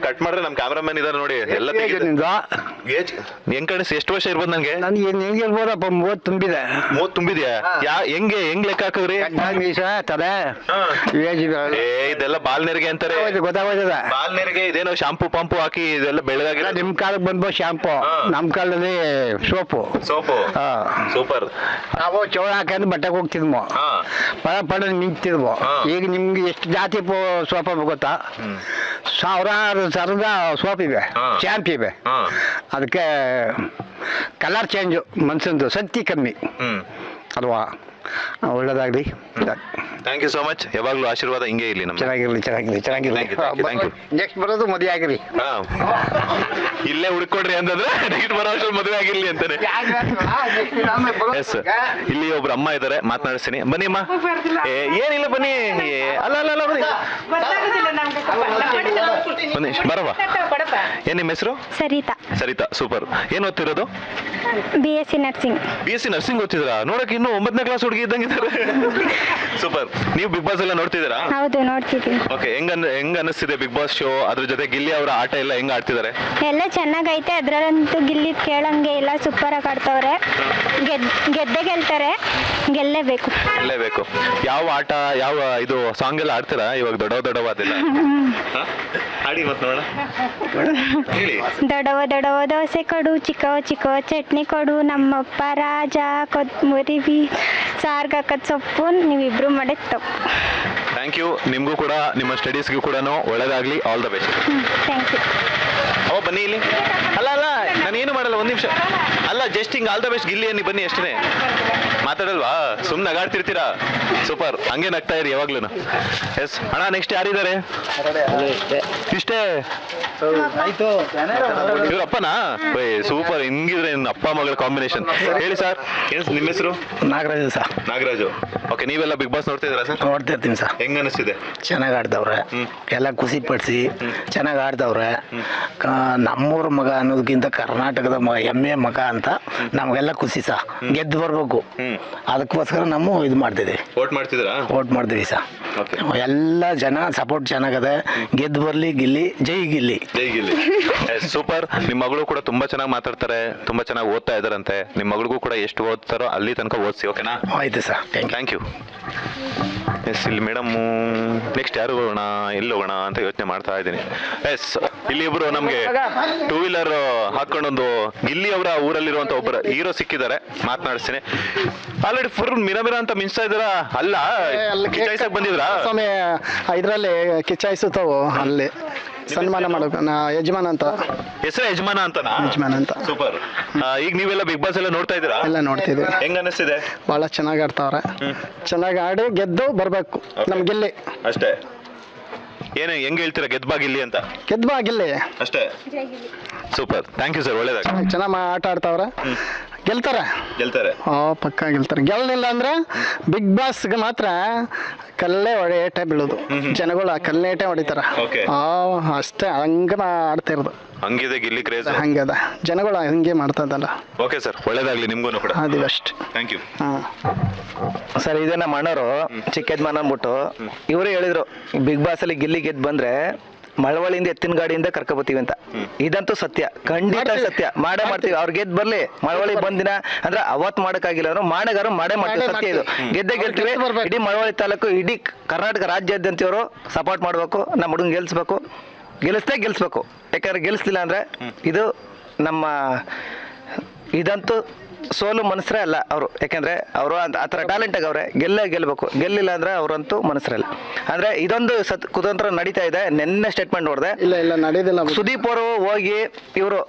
ಕಟ್ ಮಾಡಿದ್ರೆ ನಮ್ಮ ಕ್ಯಾಮ್ರಾಮನ್ ಇದಾರೆ ನೋಡಿ, ಎಲ್ಲ ನಿಮ್ದು ಹೆಂಗ್ ಕಾಣಿಸ್? ಎಷ್ಟು ವರ್ಷ ಇರ್ಬೋದು ನನಗೆ? ನನ್ಗೆ ಹೆಂಗೆ ಇರ್ಬೋದಪ್ಪ, 30 ತುಂಬಿದೆ. 30 ತುಂಬಿದ್ಯಾ? ಹೆಂಗ್ ಲೆಕ್ಕ ಹಾಕಿದ್ರಿ? ಮೀಸ ತಲೆ ಇದೆಲ್ಲ ಬಾಲ್ ನೆರಿಗೆ ಅಂತಾರೆ. ಗೊತ್ತಾಗೋದಿದೆ. ಬಾಲ್ ನೆರಿಗೆ ಇದೇನೋ ಶಾಂಪು ಪಂಪು ಹಾಕಿ ಇದೆಲ್ಲ ಬೆಳಗಾಗಿಲ್ಲ. ನಿಮ್ ಕಾಲಕ್ಕೆ ಬಂದ್ಬೋದು ಶಾಂಪು, ನಮ್ ಕಾಲದಲ್ಲಿ ಸೋಪು. ಸೂಪರ್. ನಾವು ಚೌಳ ಹಾಕೊಂಡು ಬಟ್ಟೆಗೆ ಹೋಗ್ತಿದ್ವು, ಪಡ ನಿಂತಿದ್ವು. ಈಗ ನಿಮ್ಗೆ ಎಷ್ಟು ಜಾತಿ ಸೋಪ್ ಗೊತ್ತಾ? ಸಾವಿರಾರು ಥರದ ಸೋಪ್ ಇವೆ, ಶ್ಯಾಂಪ್ ಇವೆ. ಅದಕ್ಕೆ ಕಲರ್ ಚೇಂಜು, ಮನ್ಸಂದು ಶಕ್ತಿ ಕಮ್ಮಿ ಅಲ್ವಾ? ಒಳ್ಳೇದಾಗಲಿ. Thank you so much. ಯಾವಾಗಲೂ ಆಶೀರ್ವಾದ ಹಿಂಗೆ ಇರಲಿ ನಮ್ಗೆ. ಚೆನ್ನಾಗಿರಲಿ. ನೆಕ್ಸ್ಟ್ ಬರೋದು ಮದುವೆ ಆಗಿರಿ. ಇಲ್ಲೇ ಹುಡ್ಕೊಡ್ರಿ ಅಂತಂದ್ರೆ ನೆಕ್ಸ್ಟ್ ಬರೋ ವರ್ಷ ಮದುವೆ ಆಗಿರ್ಲಿ ಅಂತಾನೆ. ಎಸ್, ಇಲ್ಲಿ ಒಬ್ರು ಅಮ್ಮ ಇದ್ದಾರೆ, ಮಾತನಾಡಿಸ್ತೀನಿ. ಬನ್ನಿ ಅಮ್ಮ. ಏನಿಲ್ಲ, ಬನ್ನಿ. ಅಲ್ಲ ಬನ್ನಿ, ಬರವಾ. ಏನ್ ನಿಮ್ಮ ಹೆಸರು? ಸರಿತಾ. ಸೂಪರ್. ಏನ್ ಓದ್ತಿರೋದು? BSc nursing. BSc ನರ್ಸಿಂಗ್ ಓದ್ತಿದ್ರಾ? ನೋಡಕ್ಕೆ ಇನ್ನೂ 9ನೇ ಕ್ಲಾಸ್ ಹುಡುಗಿ ಇದ್ದಂಗಿದ್ದಾರೆ. ಸೂಪರ್. ನೀವು ಬಿಗ್ ಬಾಸ್ ಎಲ್ಲ ನೋಡ್ತಿದ್ದೀರಾ? ಹೌದು, ನೋಡ್ತಿದ್ದೀನಿ. ಓಕೆ, ಹೆಂಗ್ ಅನ್ನಿಸ್ತಿದೆ ಬಿಗ್ ಬಾಸ್ ಶೋ? ಅದ್ರ ಜೊತೆ ಗಿಲ್ಲಿ ಅವರ ಆಟ ಎಲ್ಲ ಹೆಂಗ್ ಆಡ್ತಿದ್ದಾರೆ? ಎಲ್ಲ ಚೆನ್ನಾಗೈತೆ. ಅದ್ರಲ್ಲಂತೂ ಗಿಲ್ಲಿ ಕೇಳಂಗೆ ಇಲ್ಲ, ಸೂಪರ್ ಆಗಿ ಆಡ್ತವ್ರೆ. ಗೆದ್ದೇ ಗೆಲ್ತಾರೆ, ಗೆಲ್ಲೇಬೇಕು. ಯಾವ ಆಟ, ಯಾವ ಇದು ಸಾಂಗ್ ಎಲ್ಲ ಆಡ್ತೀರಾ ಇವಾಗ? ದೊಡ್ಡವಾದಿಲ್ಲ ಆಡಿ ಮತ್ ನೋಡ. ದೊಡವ ದೋಸೆ ಕೊಡು, ಚಿಕ್ಕವ ಚಟ್ನಿ ಕೊಡು, ನಮ್ಮಪ್ಪ ರಾಜ ಕೊತ್ತಂಬರಿ ಸಾರ್ಗಾಕದ ಸೊಪ್ಪು, ನೀವಿಬ್ರು ಮಾಡಿದ ತಪ್ಪು. Thank you. ನಿಮಗೂ ಕೂಡ, ನಿಮ್ಮ ಸ್ಟಡೀಸ್ಗೂ ಕೂಡ ಒಳ್ಳೇದಾಗ್ಲಿ. All the best. Thank you. ಬನ್ನಿ ಇಲ್ಲಿ. ಅಲ್ಲ ನಾನೇನು ಮಾಡಲ್ಲ, 1 ನಿಮಿಷ. ಅಲ್ಲ, ಜಸ್ಟ್ ಹಿಂಗ್ ಆಲ್ ದ ಬೆಸ್ಟ್ ಗಿಲ್ಲಿ ಅನ್ನಿ, ಬನ್ನಿ ಅಷ್ಟೇ. ಮಾತಾಡಲ್ವಾ? ಸುಮ್ಮನೆ ನಗಾಡ್ತಿರ್ತೀರಾ? ಸೂಪರ್. ಹಂಗೆ ನಗ್ತಾ ಇರಿ ಯಾವಾಗ್ಲೂ. ಎಸ್ ಅಣ್ಣ, ನೆಕ್ಸ್ಟ್ ಯಾರಿದ್ದಾರೆ? ಇಷ್ಟೇ ಇವ್ರ ಅಪ್ಪನಾ? ಸೂಪರ್. ಹಿಂಗಿದ್ರೆ ಅಪ್ಪ ಮಗಳ ಕಾಂಬಿನೇಷನ್. ಹೇಳಿ ಸರ್, ನಿಮ್ಮ ಹೆಸರು? ನಾಗರಾಜು. ಓಕೆ, ನೀವೆಲ್ಲ ಬಿಗ್ ಬಾಸ್ ನೋಡ್ತಿದ್ದೀರಾ ಸರ್? ನೋಡ್ತಿರ್ತೀನಿ ಸರ್. ಹೆಂಗ್ ಅನಿಸ್ತಿದೆ? ಚೆನ್ನಾಗಿ ಆಡ್ದವ್ರೆ, ಎಲ್ಲ ಖುಷಿ ಪಡಿಸಿ ಚೆನ್ನಾಗಿ ಆಡ್ದವ್ರೆ. ನಮ್ಮೂರ ಮಗ ಅನ್ನೋದಕ್ಕಿಂತ ಕರ್ನಾಟಕದ ಹೆಮ್ಮೆ ಮಗ ಅಂತ ನಮಗೆಲ್ಲ ಖುಷಿ ಸರ್. ಗೆದ್ದು ಬರ್ಬೇಕು, ಅದಕ್ಕೋಸ್ಕರ ನಾವು ಇದು ಮಾಡ್ತಿದ್ದೀವಿ. ವೋಟ್ ಮಾಡ್ತೀವಿ ಸರ್. ಎಲ್ಲ ಜನ ಸಪೋರ್ಟ್ ಚೆನ್ನಾಗದೆ. ಗೆದ್ದು ಬರ್ಲಿ ಗಿಲ್ಲಿ, ಜೈ ಗಿಲ್ಲಿ. ಸೂಪರ್. ನಿಮ್ಮ ಮಗಳು ಕೂಡ ತುಂಬಾ ಚೆನ್ನಾಗಿ ಮಾತಾಡ್ತಾರೆ, ತುಂಬಾ ಚೆನ್ನಾಗಿ ಓದ್ತಾ ಇದಾರಂತೆ. ನಿಮ್ಮ ಮಗಳಿಗೂ ಕೂಡ ಎಷ್ಟು ಓದ್ತಾರೋ ಅಲ್ಲಿ ತನಕ ಓದಿಸಿ. ಓಕೆನಾ? ಆಯ್ತು ಸರ್. Thank you. ಎಸ್ ಇಲ್ಲಿ ಮೇಡಮ್ಮು ನೆಕ್ಸ್ಟ್ ಯಾರು ಹೋಗೋಣ ಎಲ್ಲಿ ಹೋಗೋಣ ಅಂತ ಯೋಚನೆ ಮಾಡ್ತಾ ಇದ್ದೀನಿ. ಎಸ್ ಇಲ್ಲಿ ಇಬ್ರು ನಮಗೆ 2 ವೀಲರ್ ಹಾಕೊಂಡೊಂದು ಗಿಲ್ಲಿ ಅವರ ಊರಲ್ಲಿರುವಂತ ಒಬ್ಬರು ಹೀರೋ ಸಿಕ್ಕಿದ್ದಾರೆ, ಮಾತನಾಡಿಸ್ತೀನಿ. ಆಲ್ರೆಡಿ ಫುಲ್ ಮಿರ ಅಂತ ಮಿಂಚ್ತಾ ಇದ್ದೀರಾ? ಅಲ್ಲ ಕಿಚಾಯಿಸಕ್ ಬಂದಿದ್ರಾ? ಸ್ವಾಮಿ ಇದರಲ್ಲಿ ಕಿಚಾಯಿಸುತ್ತವು ಅಲ್ಲಿ ಸನ್ಮಾನ ಮಾಡೋಕೆ ಯಜಮಾನ ಅಂತ. ಹೆಸರು ಯಜಮಾನ ಅಂತನಾ? ಯಜಮಾನ ಅಂತ. ಸೂಪರ್. ಈಗ ನೀವೆಲ್ಲ ಬಿಗ್ ಬಾಸ್ ಎಲ್ಲ ನೋಡ್ತಾ ಇದ್ದೀರಾ? ಎಲ್ಲ ನೋಡ್ತಿದ್ದೀವಿ. ಹೆಂಗ ಅನಿಸ್ತಿದೆ? ಭಾಳ ಚೆನ್ನಾಗಿ ಆಡ್ತಾವ್ರೆ. ಚೆನ್ನಾಗಿ ಆಡಿ ಗೆದ್ದು ಬರಬೇಕು ನಮ್ ಗಿಲ್ಲಿ ಅಷ್ಟೇ. ಏನು ಹೆಂಗ್ ಹೇಳ್ತೀರಾ ಗೆದ್ಬಾ ಗಿಲ್ಲಿ ಅಂತ? ಗೆದ್ದು ಬಾ ಗಿಲ್ಲಿ ಅಷ್ಟೇ. ಸೂಪರ್, ಥ್ಯಾಂಕ್ ಯು ಸರ್, ಒಳ್ಳೇದಾಗ. ಚೆನ್ನಾಗಿ ಆಟ ಆಡ್ತಾವ್ರೆ, ಗೆಲ್ತಾರೆ. ಪಕ್ಕ ಗೆಲ್ತಾರೆ. ಗೆಲ್ಲಲಿಲ್ಲ ಅಂದ್ರೆ ಬಿಗ್ ಬಾಸ್ಗೆ ಮಾತ್ರ ಕಲ್ಲೇ ಹೊಡೆಯಟೆ ಬೀಳೋದು. ಜನಗಳು ಆ ಕಲ್ಲೇಟೆ ಹೊಡಿತಾರ. ಅಷ್ಟೇ ಹಂಗ ಆಡ್ತಿರೋದು. ಹಂಗಿದೆ ಗಿಲ್ಲಿ ಕ್ರೇಜ್. ಹಂಗದ ಜನಗಳು ಹಂಗೆ ಮಾಡ್ತದಲ್ಲ. ಓಕೆ ಸರ್, ಒಳ್ಳೇದಾಗ್ಲಿ ನಿಮ್ಗೂ ಕೂಡ. ಅದು ಅಷ್ಟೇ. Thank you. ಸರ್ ಇದೇ ನಮ್ಮ ಅಣ್ಣವರು ಚಿಕ್ಕ ಯಜಮಾನ ಅಂದ್ಬಿಟ್ಟು ಇವರೇ ಹೇಳಿದ್ರು ಬಿಗ್ ಬಾಸ್ ಅಲ್ಲಿ ಗಿಲ್ಲಿ ಗೆದ್ದು ಬಂದ್ರೆ ಮಳವಳ್ಳಿಯಿಂದ ಎತ್ತಿನ ಗಾಡಿಯಿಂದ ಕರ್ಕೊಬತ್ತೀವಿ ಅಂತ. ಇದಂತೂ ಸತ್ಯ, ಖಂಡಿತ ಸತ್ಯ. ಮಾಡೇ ಮಾಡ್ತೀವಿ. ಅವ್ರು ಗೆದ್ದು ಬರ್ಲಿ, ಮಳವಳ್ಳಿ ಬಂದಿನ ಅಂದ್ರೆ ಅವತ್ತು ಮಾಡಕ್ಕಾಗಿಲ್ಲ ಅಂದ್ರೆ ಮಾಡಗಾರು ಮಾಡೇ ಮಾಡ್ತೀವಿ. ಸತ್ಯ ಇದು. ಗೆದ್ದೇ ಗೆಲ್ತೀವಿ. ಇಡೀ ಮಳವಳ್ಳಿ ತಾಲೂಕು, ಇಡೀ ಕರ್ನಾಟಕ ರಾಜ್ಯಾದ್ಯಂತ ಇವರು ಸಪೋರ್ಟ್ ಮಾಡ್ಬೇಕು. ನಮ್ಮ ಹುಡುಗನ್ ಗೆಲ್ಸ್ಬೇಕು. ಯಾಕಂದ್ರೆ ಗೆಲ್ಸ್ಲಿಲ್ಲ ಅಂದ್ರೆ ಇದು ನಮ್ಮ ಇದಂತೂ ಸೋಲು ಮನಸ್ಸರೇ ಅಲ್ಲ ಅವರು. ಯಾಕಂದ್ರೆ ಅವರು ಆ ಥರ ಟ್ಯಾಲೆಂಟ್ ಆಗವ್ರೆ. ಗೆಲ್ಲಬೇಕು. ಗೆಲ್ಲಿಲ್ಲ ಅಂದ್ರೆ ಅವರಂತೂ ಮನಸ್ಸರಲ್ಲ. ಅಂದ್ರೆ ಇದೊಂದು ಕುತಂತ್ರ ನಡೀತಾ ಇದೆ. ನೆನ್ನೆ ಸ್ಟೇಟ್ಮೆಂಟ್ ನೋಡಿದೆ. ಇಲ್ಲ ನಡೆದಿಲ್ಲ. ಸುದೀಪ್ ಅವರು ಹೋಗಿ ಇವರು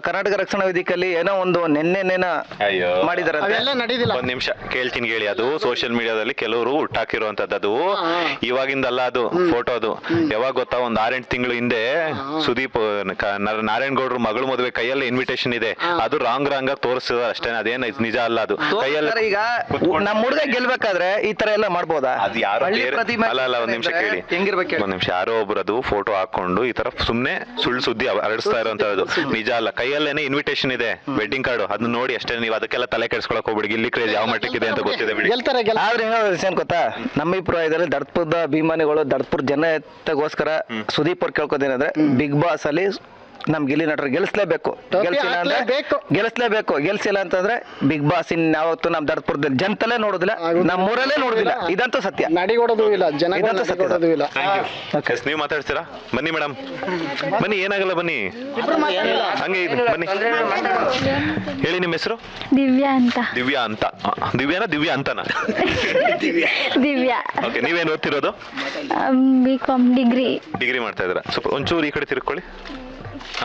ಕರ್ನಾಟಕ ರಕ್ಷಣಾ ವೇದಿಕೆಯಲ್ಲಿ ಏನೋ ಒಂದು ನೆನ್ನೆನೇನ ಮಾಡಿದಾರೆ. ಒಂದ್ ನಿಮಿಷ ಕೇಳ್ತೀನಿ ಕೇಳಿ. ಅದು ಸೋಷಿಯಲ್ ಮೀಡಿಯಾದಲ್ಲಿ ಕೆಲವರು ಹುಟ್ಟಾಕಿರುವಂತದ್ದು. ಅದು ಇವಾಗಿಂದಲ್ಲ, ಅದು ಫೋಟೋ. ಅದು ಯಾವಾಗ ಗೊತ್ತಾ, ಒಂದ್ 6-8 ತಿಂಗಳು ಹಿಂದೆ ಸುದೀಪ್ ನಾರಾಯಣಗೌಡ್ರ ಮಗಳು ಮದುವೆ ಕೈಯಲ್ಲಿ ಇನ್ವಿಟೇಷನ್ ಇದೆ. ಅದು ರಾಂಗ್ ತೋರಿಸಿದ ಅಷ್ಟೇ, ಅದೇನ ನಿಜ ಅಲ್ಲ. ಅದು ಕೈಯಲ್ಲಿ ಈಗ ನಮ್ಮ ಹುಡುಗ ಗೆಲ್ಬೇಕಾದ್ರೆ ಈ ತರ ಎಲ್ಲ ಮಾಡ್ಬೋದಾ? ಅದು ಯಾರು ಅಲ್ಲ ಒಂದ್ ನಿಮಿಷ ಕೇಳಿ. ಒಂದ್ ನಿಮಿಷ, ಯಾರೋ ಒಬ್ರು ಅದು ಫೋಟೋ ಹಾಕೊಂಡು ಈ ತರ ಸುಮ್ನೆ ಸುಳ್ಳು ಸುದ್ದಿ ಹರಡಿಸ್ತಾ ಇರೋಂಥದ್ದು. ನಿಜ ಅಲ್ಲ. ಕೈಯಲ್ಲೇನೆ ಇನ್ವಿಟೇಷನ್ ಇದೆ, ವೆಡ್ಡಿಂಗ್ ಕಾರ್ಡ್. ಅದನ್ನ ನೋಡಿ ಅಷ್ಟೇ. ನೀವು ಅದಕ್ಕೆಲ್ಲ ತಲೆ ಕೆಡ್ಸ್ಕೊಳಕ್ ಹೋಗ್ಬಿಡಿ. ಗಿಲ್ಲಿ ಕ್ರೇಜ್ ಯಾವ ಮಟ್ಟಕ್ಕಿದೆ ಅಂತ ಗೊತ್ತಿದೆ ಬಿಡಿ. ಆದ್ರೆ ಏನ್ ಗೊತ್ತಾ, ನಮ್ಮ ಅಭಿಪ್ರಾಯದಲ್ಲಿ ದಡ್ಪುರದ ಅಭಿಮಾನಿಗಳು, ದಡ್ಪುರ ಜನತೆಗೋಸ್ಕರ ಸುದೀಪ್ ಅವ್ರು ಕೇಳ್ಕೋದೇನಂದ್ರೆ ಬಿಗ್ ಬಾಸ್ ಅಲ್ಲಿ ನಮ್ ಗಿಲ್ಲಿ ನಟರು ಗೆಲ್ಲಿಸ್ಲೇಬೇಕು. ಗೆಲ್ಸಿಲ್ಲ ಅಂತಂದ್ರೆ ಬಿಗ್ ಬಾಸ್ ಯಾವತ್ತು ನಮ್ ದಡ್ಪುರದಲ್ಲಿ ಜನತಲೇ ನೋಡುದಿಲ್ಲ, ನಮ್ಮೂರಲ್ಲೇ ನೋಡುದಿಲ್ಲ. ಇದಂತೂ ಸತ್ಯ. ನಡಿಗೊಡೋದು ಇಲ್ಲ, ಇದಂತೂ ಸತ್ಯ. ನೀವು ಮಾತಾಡ್ತೀರಾ? ಬನ್ನಿ ಮೇಡಮ್, ಬನ್ನಿ, ಏನಾಗಲ್ಲ, ಬನ್ನಿ. ಹಂಗೆ ಬನ್ನಿ, ಹೇಳಿ ನಿಮ್ಮ ಹೆಸರು? ದಿವ್ಯಾ ಅಂತ. ದಿವ್ಯಾ ಅಂತನಾ? ದಿವ್ಯಾ. ಓಕೆ, ನೀವೇನು ಓದ್ತಿರೋದು? B.Com ಡಿಗ್ರಿ ಮಾಡ್ತಾ ಇದ್ದೀರಾ? ಸೂಪರ್. ಒಂಚೂರು ಈ ಕಡೆ ತಿರ್ಕೊಳ್ಳಿ.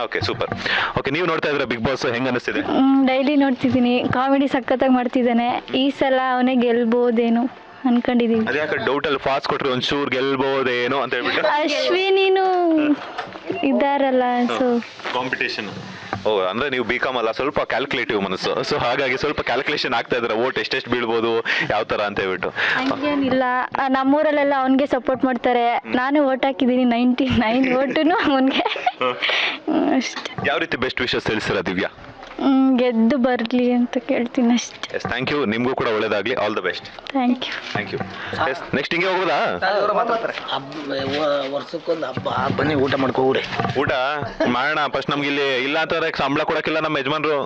Okay, super. ಓಕೆ, ನೀವು ನೋಡ್ತಾ ಇದ್ದೀರಾ ಬಿಗ್ ಬಾಸ್? ಹೆಂಗ ಅನಿಸ್ತಿದೆ? ಡೈಲಿ ನೋಡ್ತಿದ್ದೀನಿ. ಕಾಮಿಡಿ ಸಖತ್ತಾಗಿ ಮಾಡ್ತಿದ್ದಾನೆ. ಈ ಸಲ ಅವನೇ ಗೆಲ್ಬೋದೇನು ಅನ್ಕೊಂಡಿದೀವಿ. ಅದ್ಯಾಕೆ ಡೌಟ್ ಅಲ್ಲಿ ಫಾಸ್ಟ್ ಕೊಟ್ರಿ ಒಂಚೂರು ಗೆಲ್ಬೋದೇನೋ ಅಂತ ಹೇಳ್ಬಿಟ್ಟು? ಅಶ್ವಿನಿನು ಇದಾರಲ್ಲ, ಸೊ ಕಾಂಪಿಟೇಷನ್. ಅಂದ್ರೆ ನೀವು B.Com ಅಲ್ಲ, ಸ್ವಲ್ಪ ಕ್ಯಾಲ್ಕುಲೇಟಿವ್ ಮನಸ್ಸು. ಸೊ ಹಾಗಾಗಿ ಸ್ವಲ್ಪ ಕ್ಯಾಲ್ಕುಲೇಷನ್ ಆಗ್ತಾ ಇದ್ರೆ ಓಟ್ ಎಷ್ಟೆಷ್ಟು ಬೀಳ್ಬೋದು, ಯಾವ ತರ ಅಂತ ಹೇಳ್ಬಿಟ್ಟು. ಹಂಗೇನಿಲ್ಲ, ನಮ್ಮೂರಲ್ಲೆಲ್ಲ ಅವನ್ಗೆ ಸಪೋರ್ಟ್ ಮಾಡ್ತಾರೆ. ನಾನು ಓಟ್ ಹಾಕಿದ್ದೀನಿ. 99 ಓಟುನು ಅವನ್ಗೆ. ಅಷ್ಟೇ. ಯಾವ ರೀತಿ ಬೆಸ್ಟ್ ವಿಶಸ್ ತಿಳಿಸ್ತೀರಾ ದಿವ್ಯಾ? ಗೆದ್ದು ಬರ್ಲಿ ಅಂತ ಕೇಳ್ತೀನಿ ಅಷ್ಟೇ. Yes, thank you. ನಿಮ್ಗೂ ಕೂಡ ಒಳ್ಳೇದಾಗ್ಲಿ. All the best. Thank you. Yes, next ಹಿಂಗೆ ಹೋಗೋದಾ? ವರ್ಷಕ್ಕೊಂದು ಹಬ್ಬ, ಬನ್ನಿ ಊಟ ಮಾಡ್ಕೋಗ್ರಿ. ಊಟ ಮಾಡೋಣ. ಫಸ್ಟ್ ನಮ್ಗೆ ಇಲ್ಲಿ ಇಲ್ಲ ಅಂತಂದ್ರೆ ಸಂಬಳ ಕೊಡಕ್ಕಿಲ್ಲ ನಮ್ಮ ಯಜಮಾನ್ರು.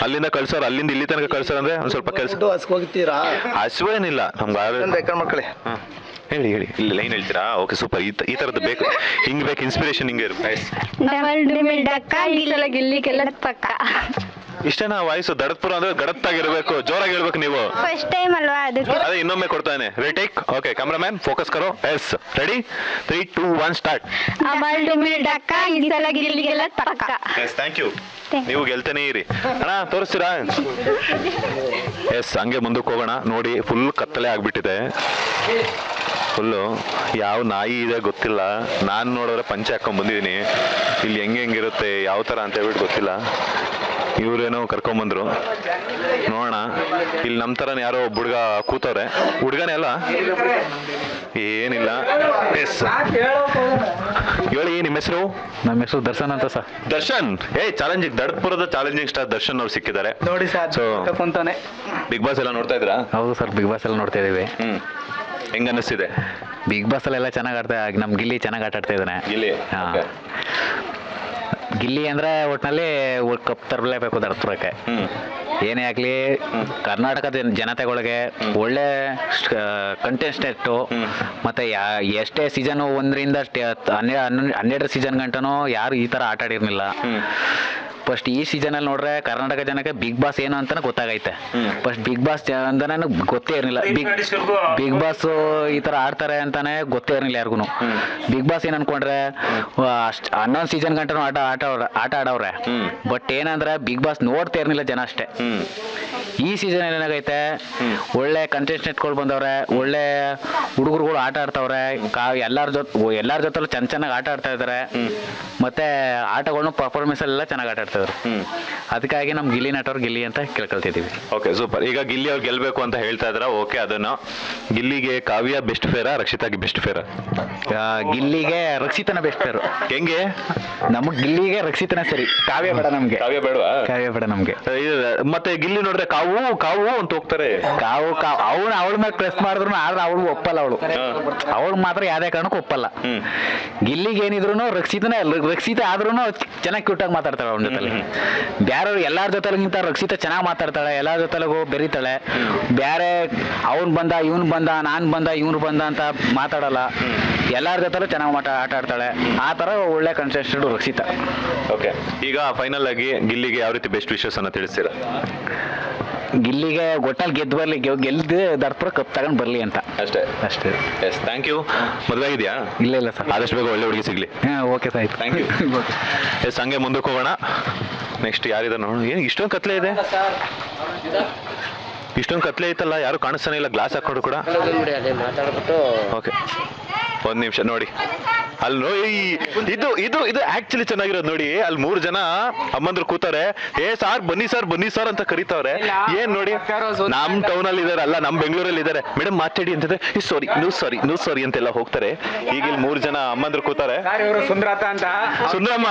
ಅಲ್ಲಿಂದ ಕಳ್ಸೋರು, ಅಲ್ಲಿಂದ ಇಲ್ಲಿ ತನಕ ಕಳ್ಸೋರು. ಅಂದ್ರೆ ಒಂದ್ ಸ್ವಲ್ಪ ಕೆಲಸ. ಹೋಗ್ತೀರಾ? ಹಸುವೇನಿಲ್ಲ ನಮ್ಗೆ. ಹೇಳಿ ಇಲ್ಲಿ ಲೈನ್ ಹೇಳ್ತೀರಾ? Okay, super. ಈ ತರದ್ದು ಬೇಕು, ಹಿಂಗ್ ಬೇಕು, ಇನ್ಸ್ಪಿರೇಷನ್ ಹಿಂಗೆ ಇರುತ್ತೆ. ಇಷ್ಟೇನಾ ವಾಯ್ಸು? ದಡತ್ಪುರ ಅಂದ್ರೆ ಗಡತ್ತಾಗಿರ್ಬೇಕು, ಜೋರಾಗಿ ಹೇಳ್ಬೇಕು ನೀವು. ಫಸ್ಟ್ ಟೈಮ್ ಅಲ್ವಾ, ಅದಕ್ಕೆ. ಅದೇ ಇನ್ನೊಮ್ಮೆ ಕೊಡ್ತಾನೆ. ರಿಟೇಕ್. ಓಕೆ, ಕ್ಯಾಮ್ರಾಮನ್ ಫೋಕಸ್ ಕರೋ. Yes, ready, 3, 2, 1 start. Yes, thank you. ನೀವು ಗೆಲ್ತಾನೆ ಇರಿ ಅಣ್ಣ. ತೋರಿಸ್ತೀರಾ? ಎಸ್, ಹಂಗೆ ಮುಂದಕ್ಕೆ ಹೋಗೋಣ. ನೋಡಿ, ಫುಲ್ ಕತ್ತಲೆ ಆಗ್ಬಿಟ್ಟಿದೆ. ಫುಲ್ಲು ಯಾವ ನಾಯಿ ಇದೆ ಗೊತ್ತಿಲ್ಲ. ನಾನು ನೋಡಿದ್ರೆ ಪಂಚೆ ಹಾಕೊಂಡ್ ಬಂದಿದ್ದೀನಿ. ಇಲ್ಲಿ ಹೆಂಗಿರುತ್ತೆ, ಯಾವ ಥರ ಅಂತ ಹೇಳ್ಬಿಟ್ಟು ಗೊತ್ತಿಲ್ಲ. ಇವ್ರೇನೋ ಕರ್ಕೊಂಬಂದ್ರು, ನೋಡೋಣ. ಇಲ್ಲಿ ನಮ್ಮ ಥರನೇ ಯಾರೋ ಒಬ್ಬ ಹುಡುಗ ಕೂತವ್ರೆ. ಹುಡುಗನೇ ಅಲ್ಲ, ಏನಿಲ್ಲ. ಎಸ್, ಹೇಳಿ ನಿಮ್ಮ ಹೆಸರು? ನಮ್ಮ ಹೆಸರು ದರ್ಶನ್ ಅಂತ ಸರ್. ದರ್ಶನ್, ಚಾಲೆಂಜಿಂಗ್, ದಡಪುರದ ಚಾಲೆಂಜಿಂಗ್ ಸ್ಟಾರ್ ದರ್ಶನ್ ಅವ್ರು ಸಿಕ್ಕಿದ್ದಾರೆ ನೋಡಿ ಸರ್. ಸೊ ಬಿಗ್ ಬಾಸ್ ಎಲ್ಲ ನೋಡ್ತಾ ಇದ್ರಾ? ಹೌದು ಸರ್, ಬಿಗ್ ಬಾಸ್ ಎಲ್ಲ ನೋಡ್ತಾ ಇದೀವಿ. ಹೆಂಗ ಅನಿಸ್ತಿದೆ? ಬಿಗ್ ಬಾಸ್ ಅಲ್ಲೆಲ್ಲ ಚೆನ್ನಾಗಿ ಆಡ್ತಾ, ನಮ್ ಗಿಲ್ಲಿ ಚೆನ್ನಾಗಿ ಆಟ ಆಡ್ತಾ ಇದ್ದಾನೆ. ಗಿಲ್ಲಿ ಅಂದ್ರೆ ಒಟ್ಟಿನಲ್ಲಿ ಕಪ್ ತರಲೇಬೇಕು ದಡಪುರಕ್ಕೆ. ಏನೇ ಆಗಲಿ ಕರ್ನಾಟಕದ ಜನತೆಗಳಿಗೆ ಒಳ್ಳೆ ಕಂಟೆಸ್ಟೆಂಟು ಮತ್ತು ಎಷ್ಟೇ ಸೀಸನು 1ರಿಂದ 12 ಸೀಸನ್ ಗಂಟನೂ ಯಾರು ಈ ಥರ ಆಟ ಆಡಿರ್ಲಿಲ್ಲ. ಫಸ್ಟ್ ಈ ಸೀಸನಲ್ಲಿ ನೋಡ್ರೆ ಕರ್ನಾಟಕ ಜನಕ್ಕೆ ಬಿಗ್ ಬಾಸ್ ಏನು ಅಂತಾನೆ ಗೊತ್ತಾಗೈತೆ. ಫಸ್ಟ್ ಬಿಗ್ ಬಾಸ್ ಅಂತಾನೆ ಗೊತ್ತೇ ಇರಲಿಲ್ಲ. ಬಿಗ್ ಬಾಸ್ ಈ ಥರ ಆಡ್ತಾರೆ ಅಂತಾನೆ ಗೊತ್ತೇ ಇರಲಿಲ್ಲ ಯಾರಿಗೂ. ಬಿಗ್ ಬಾಸ್ ಏನು ಅನ್ಕೊಂಡ್ರೆ 11 ಸೀಸನ್ ಗಂಟನೂ ಆಟ ಆಡವ್ರೆ. ಬಟ್ ಏನಂದ್ರೆ ಬಿಗ್ ಬಾಸ್ ನೋಡ್ತಾ ಇರಲಿಲ್ಲ ಜನ ಅಷ್ಟೇ. ಈ ಸೀಸನ್ ಏನಾಗೈತೆ, ಒಳ್ಳೆ ಕಂಟೆಸ್ಟೆಂಟ್ಗಳು ಬಂದವ್ರೆ, ಒಳ್ಳೆ ಹುಡುಗರುಗಳು ಆಟ ಆಡ್ತವ್ರೆ, ಎಲ್ಲರ ಜೊತೆಲೂ ಚೆನ್ನಾಗಿ ಆಟ ಆಡ್ತಾ ಇದ್ದಾರೆ. ಮತ್ತೆ ಆಟಗಳನ್ನು ಪರ್ಫಾರ್ಮೆನ್ಸ್ ಎಲ್ಲ ಚೆನ್ನಾಗಿ ಆಟ ಆಡ್ತಾ ಇದ್ದಾರೆ. ಅದಕ್ಕಾಗಿ ನಮ್ ಗಿಲ್ಲಿ ನಟವ್ರು ಗಿಲ್ಲಿ ಅಂತ ಕೇಳ್ಕೊಳ್ತಿದೀವಿ. Okay, super. ಈಗ ಗಿಲ್ಲಿ ಅವ್ರು ಗೆಲ್ಬೇಕು ಅಂತ ಹೇಳ್ತಾ ಇದ್ರ. ಓಕೆ, ಅದನ್ನು ಗಿಲ್ಲಿಗೆ ಕಾವ್ಯ ಬೆಸ್ಟ್ ಫೇರಾ, ರಕ್ಷಿತಾಗೆ ಬೆಸ್ಟ್ ಫೇರಾ? ಗಿಲ್ಲಿಗೆ ರಕ್ಷಿತನ ಬೆಸ್ಟ್ ಫೇರು. ಹೆಂಗೆ? ನಮಗ್ ಗಿಲ್ಲಿಗೆ ರಕ್ಷಿತನ ಸರಿ, ಕಾವ್ಯ ಬೇಡ ನಮ್ಗೆ. ಕಾವ್ಯ ಬೇಡವಾ? ಕಾವ್ಯ ಬೇಡ ನಮ್ಗೆ. ಮತ್ತೆ ಗಿಲ್ಲಿ ನೋಡ್ರೆ ಕಾವು ಅಂತ ಹೋಗ್ತಾರೆ. ಅವಳ ಮೇಲೆ ಪ್ರೆಸ್ ಮಾಡಿದ್ರು ಆದ್ರೆ ಅವಳು ಒಪ್ಪಲ್ಲ. ಅವಳು ಮಾತ್ರ ಯಾವ್ದೇ ಕಾರಣಕ್ಕೂ ಒಪ್ಪಲ್ಲ. ಗಿಲ್ಲಿಗೆ ಏನಿದ್ರು ರಕ್ಷಿತ ಆದ್ರೂ ಚೆನ್ನಾಗಿ ಕ್ಯೂಟಾಗಿ ಮಾತಾಡ್ತಾಳೆ ಅವನ ಜೊತೆ. ಬೇರೆ ಎಲ್ಲಾರ ಜೊತೆಗಿಂತ ರಕ್ಷಿತ ಚೆನ್ನಾಗಿ ಮಾತಾಡ್ತಾಳೆ, ಎಲ್ಲಾರ ಜೊತೆಗೂ ಬೆರೀತಾಳೆ. ಬೇರೆ ಅವ್ನು ಬಂದ ಇವನು ಬಂದ ನಾನ್ ಬಂದ ಇವನು ಬಂದ ಅಂತ ಮಾತಾಡಲ್ಲ. ಎಲ್ಲಾರ ಜೊತೆಲೂ ಚೆನ್ನಾಗಿ ಆಟ ಆಡ್ತಾಳೆ. ಆ ತರ ಒಳ್ಳೆ ಕಂಟೆಸ್ಟೆಂಟ್ ರಕ್ಷಿತ. ಓಕೆ, ಈಗ ಫೈನಲ್ ಆಗಿ ಗಿಲ್ಲಿಗೆ ಯಾವ ರೀತಿ ಬೆಸ್ಟ್ ವಿಶಸ್ ಅನ್ನ ತಿಳಿಸ್ತೀರಾ? ಗಿಲ್ಲಿಗೆ ಒಟ್ಟಲ್ಲಿ ಗೆದ್ದು ದರ್ಪುರ ಕಪ್ ತಗೊಂಡ್ ಬರ್ಲಿ ಅಂತ ಅಷ್ಟೇ. Yes, thank you. ಮದುವೆ ಆಗಿದೆಯಾ? ಇಲ್ಲ ಸರ್. ಆದಷ್ಟು ಬೇಗ ಒಳ್ಳೆ ಹುಡುಗಿ ಸಿಗ್ಲಿ. ಓಕೆ ಸರ್, ಆಯ್ತು. Thank you. ಎಸ್, ಹಂಗೆ ಮುಂದಕ್ಕೆ ಹೋಗೋಣ. ನೆಕ್ಸ್ಟ್ ಯಾರಿದೆ ನೋಡೋಣ. ಏನು ಇಷ್ಟೊಂದು ಕತ್ಲೆ ಇದೆ? ಇಷ್ಟೊಂದು ಕತ್ಲೆ ಐತಲ್ಲ, ಯಾರು ಕಾಣಿಸ್ತಾನೆ ಇಲ್ಲ. ಗ್ಲಾಸ್ ಹಾಕೋಡು ಕೂಡ. ಓಕೆ, ಒಂದ್ ನಿಮಿಷ ನೋಡಿ. ಅಲ್ಲಿ ನೋಡಿ, ಇದು ಆಕ್ಚುಲಿ ಚೆನ್ನಾಗಿರೋದು ನೋಡಿ. ಅಲ್ಲಿ 3 ಜನ ಅಮ್ಮಂದ್ರು ಕೂತಾರೆ. ಸಾರ್ ಬನ್ನಿ ಸರ್ ಅಂತ ಕರೀತಾವ್ರೆ. ಏನ್ ನೋಡಿ, ನಮ್ ಟೌನ್ ಅಲ್ಲಿ ಇದಾರೆ, ಅಲ್ಲ ನಮ್ ಬೆಂಗಳೂರಲ್ಲಿ ಇದಾರೆ. ಮೇಡಮ್ ಮಾತಾಡಿ ಅಂತಂದ್ರೆ ನೀವು ಸಾರಿ ಅಂತೆಲ್ಲ ಹೋಗ್ತಾರೆ. ಈಗ ಇಲ್ಲಿ 3 ಜನ ಅಮ್ಮಂದ್ರು ಕೂತಾರೆ. ಸುಂದ್ರಮ್ಮ,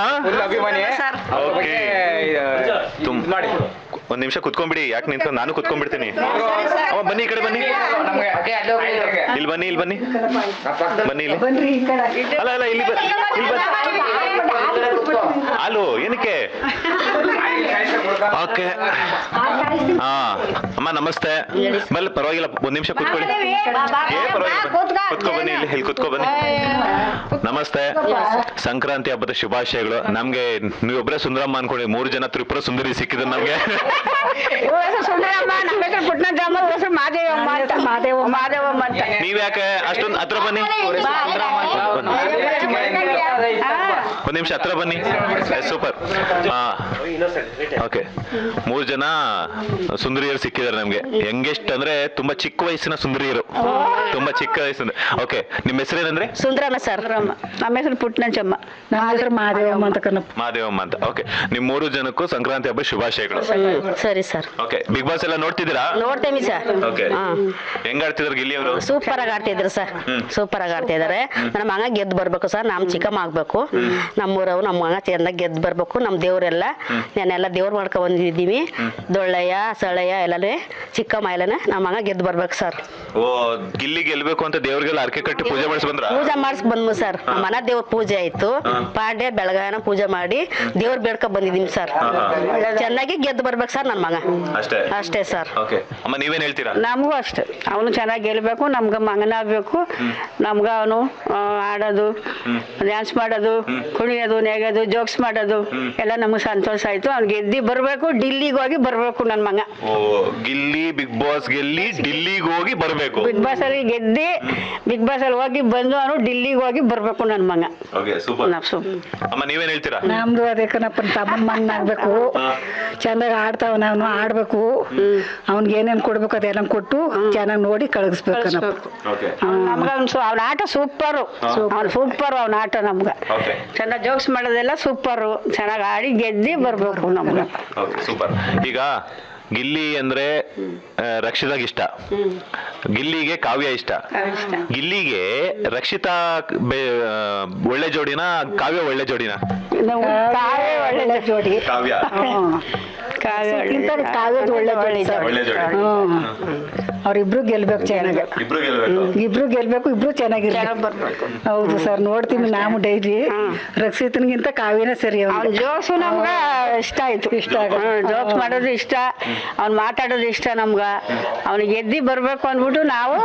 ಓಕೆ, ಒಂದ್ ನಿಮಿಷ ಕುತ್ಕೊಂಡ್ಬಿಡಿ. ಯಾಕೆ ನಿಂತ ನಾನು ಕುತ್ಕೊಂಡ್ಬಿಡ್ತೀನಿ. ಬನ್ನಿ, ಈ ಕಡೆ ಬನ್ನಿ. ಇಲ್ಲಿ ಬನ್ನಿ ಬನ್ನಿ ಇಲ್ಲಿ. ಅಲ್ಲ ಇಲ್ಲಿ ಅಲೋ, ಏನಕ್ಕೆ? ಓಕೆ, ಹಾ ಅಮ್ಮ ನಮಸ್ತೆ. ಬಲ್ಲ, ಪರವಾಗಿಲ್ಲ, ಒಂದ್ ನಿಮಿಷ ಕುತ್ಕೊಳ್ಳಿ. ಕುತ್ಕೊ ಬನ್ನಿ, ಇಲ್ಲಿ ಕುತ್ಕೊ ಬನ್ನಿ. ನಮಸ್ತೆ, ಸಂಕ್ರಾಂತಿ ಹಬ್ಬದ ಶುಭಾಶಯಗಳು. ನಮ್ಗೆ ನೀವೊಬ್ರೆ ಸುಂದರಮ್ಮ ಅನ್ಕೊಳ್ಳಿ, 3 ಜನ ತ್ರಿಪುರ ಸುಂದರಿ ಸಿಕ್ಕಿದ್ರು ನಮ್ಗೆ. ನೀವ್ ಯಾಕೆ ಅಷ್ಟೊಂದು ಹತ್ರ ಬನ್ನಿ. ಒಂದ್ ನಿಮಿಷ ಹತ್ರ ಬನ್ನಿ. ಸೂಪರ್. ಓಕೆ, 3 ಜನ ಸುಂದರಿಯರು ಸಿಕ್ಕಿದ್ದಾರೆ ನಮ್ಗೆ. ಯಂಗೆಸ್ಟ್ ಅಂದ್ರೆ ತುಂಬಾ ಚಿಕ್ಕ ವಯಸ್ಸಿನ ಸುಂದರಿಯರು, ತುಂಬಾ ಚಿಕ್ಕ ವಯಸ್ಸಿನ. ಓಕೆ, ನಿಮ್ಮ ಹೆಸರೇನಂದ್ರೆ? ಸುಂದರಮ್ಮ ಸರ್. ನಮ್ಮ ಹೆಸರು ಪುಟ್ನಂಚಮ್ಮ. ನಮ್ಮ ಹೆಸರು ಮಾದೇವಮ್ಮ ಅಂತ. ಓಕೆ, ನಿಮ್ 3 ಜನಕ್ಕೂ ಸಂಕ್ರಾಂತಿ ಹಬ್ಬ ಶುಭಾಶಯಗಳು. ಸರಿ ಸರ್. ಓಕೆ, ಬಿಗ್ ಬಾಸ್ ಎಲ್ಲ ನೋಡ್ತಿದ್ದೀರಾ? ನೋಡ್ತೇವಿ ಸರ್. ಓಕೆ, ಹೆಂಗ್ ಆಡ್ತಿದ್ರು ಗಿಲ್ಲಿ ಅವರು? ಸೂಪರ್ ಆಗಿ ಆಡ್ತಿದ್ರು ಸರ್. ಸೂಪರ್ ಆಗಿ ಆಡ್ತಿದ್ದಾರೆ. ನಮ್ಮ ಮಗ ಗೆದ್ದು ಬರ್ಬೇಕು ಸರ್. ನಮ್ ಚಿಕ್ಕಮ್ಮ ಆಗ್ಬೇಕು. ನಮ್ಮೂರವು ನಮ್ಮ ಮಗ ಚಂದ ಗೆದ್ದು ಬರ್ಬೇಕು. ನಮ್ ದೇವ್ರೆಲ್ಲ ನಾನೆಲ್ಲ ದೇವ್ರ ಮಾಡ್ಕೊ ಬಂದಿದ್ದೀವಿ. ದೊಳ್ಳೆಯ ಸಳೆಯ ಎಲ್ಲನೇ ಚಿಕ್ಕಮ್ಮ ಎಲ್ಲನೇ ನಮ್ಮ ಮಗ ಗೆದ್ದು ಬರ್ಬೇಕು ಸರ್. ಓ, ಗಿಲ್ಲಿ ಗೆಲ್ಬೇಕು ಅಂತ ದೇವ್ರಿಗೆಲ್ಲ ಅರ್ಕೆ ಕಟ್ಟಿ ಪೂಜೆ ಮಾಡಿಸಿ ಬಂದ್ರ? ಪೂಜೆ ಮಾಡಿಸ್ ಬಂದ್ಮು ಸರ್. ನಮ್ಮ ಮನ ದೇವ್ರ ಪೂಜೆ ಆಯ್ತು. ಪಾಡ್ಯ ಬೆಳಗಾನ ಪೂಜೆ ಮಾಡಿ ದೇವ್ರ ಬೇಡ್ಕೊ ಬಂದಿದ್ದೀನಿ ಸರ್. ಚೆನ್ನಾಗಿ ಗೆದ್ದು ಬರ್ಬೇಕು ಸರ್ ನನ್ನ ಮಗ. ಅಷ್ಟೇ ಸರ್. ಓಕೆ, ಅಮ್ಮ ನೀವೇನ್ ಹೇಳ್ತೀರಾ? ನಮಗೂ ಅಷ್ಟೇ, ಅವನು ಚೆನ್ನಾಗಿ ಗೆಲ್ಬೇಕು. ನಮ್ಗೆ ಮಗನಾಗಬೇಕು. ನಮ್ಗೆ ಅವನು ಆಡೋದು, ಡ್ಯಾನ್ಸ್ ಮಾಡೋದು, ಕುಣಿಯೋದು, ನೆಗೋದು, ಜೋಕ್ಸ್ ಮಾಡೋದು ಎಲ್ಲ ನಮ್ಗೆ ಸಂತೋಷ ಆಯ್ತು. ಅವ್ನು ಗೆದ್ದಿ ಬರ್ಬೇಕು. ಡಿಲ್ಲಿಗೆ ಹೋಗಿ ಬರ್ಬೇಕು ನನ್ನ ಮಗ. ಓ, ಗಿಲ್ಲಿ ಬಿಗ್ ಬಾಸ್ ಗೆಲ್ಲಿ ಡಿಲ್ಲಿಗೆ ಹೋಗಿ ಬರ್ಬೇಕು. ಬಿಗ್ ಬಾಸ್ ಅಲ್ಲಿ ಗೆದ್ದಿ ಬಿಗ್ ಬಾಸ್ ಅಲ್ಲಿ ಹೋಗಿ ಬಂದು ಅವನು ಡಿಲ್ಲಿಗೆ ಹೋಗಿ ಬರ್ಬೇಕು ನನ್ನ ಮಗ. Okay, super. ಅಮ್ಮ ನೀವೇನ್ ಹೇಳ್ತೀರಾ? ನಮ್ದು ಅದೇ ಕಣಪ್ಪ, ತಮ್ಮನ ಮಗನಾಗ್ಬೇಕು. ಚೆನ್ನಾಗಿ ಆಡ್ತಾವನ, ಅವನು ಆಡ್ಬೇಕು. ಅವ್ನಿಗೆ ಏನೇನು ಕೊಡ್ಬೇಕು ಅದೆಲ್ಲ ಕೊಟ್ಟು ಚೆನ್ನಾಗಿ ನೋಡಿ ಕಳಿಸ್ಬೇಕು. ನಮ್ಗೆ ಅವ್ನ ಆಟ ಸೂಪರು. ಅವ್ನು ಸೂಪರ್ ಅವನ ಆಟ. ನಮ್ಗೆ ಚೆನ್ನಾಗಿ ಜೋಕ್ಸ್ ಮಾಡೋದೆಲ್ಲ ಸೂಪರು. ಚೆನ್ನಾಗಿ ಆಡಿ ಗೆದ್ದಿ ಬರ್ಬೇಕು ನಮ್ಗೆ. ಸೂಪರ್. ಈಗ ಗಿಲ್ಲಿ ಅಂದ್ರೆ ರಕ್ಷಿತಾಗ್ ಇಷ್ಟ, ಗಿಲ್ಲಿಗೆ ಕಾವ್ಯ ಇಷ್ಟ. ಗಿಲ್ಲಿಗೆ ರಕ್ಷಿತಾ ಒಳ್ಳೆ ಜೋಡಿನ, ಕಾವ್ಯ ಒಳ್ಳೆ ಜೋಡಿನ? ಕಾವ್ಯ ಒಳ್ಳೆ ಜೋಡಿ. ಕಾವ್ಯ ಕಾವ್ಯದ ಒಳ್ಳೆ ಜೋಡಿ. ಅವ್ರಿಬ್ರು ಗೆಲ್ಬೇಕು ಚೆನ್ನಾಗಿ. ಇಬ್ರು ಗೆಲ್ಬೇಕು, ಇಬ್ರು ಚೆನ್ನಾಗಿರ್ಬೇಕು. ಹೌದು ಸರ್, ನೋಡ್ತೀವಿ ನಾವು ಡೈಲಿ. ರಕ್ಷಿತನಿಗಿಂತ ಕಾವ್ಯನೇ ಸರಿ. ಅವ್ನ ಜೋಕ್ಸು ನಮ್ಗೆ ಇಷ್ಟ ಆಯ್ತು. ಜೋಕ್ಸ್ ಮಾಡೋದು ಇಷ್ಟ, ಅವ್ನು ಮಾತಾಡೋದು ಇಷ್ಟ ನಮ್ಗೆ. ಅವ್ನಿಗೆ ಗೆದ್ದಿ ಬರ್ಬೇಕು ಅಂದ್ಬಿಟ್ಟು ನಾವು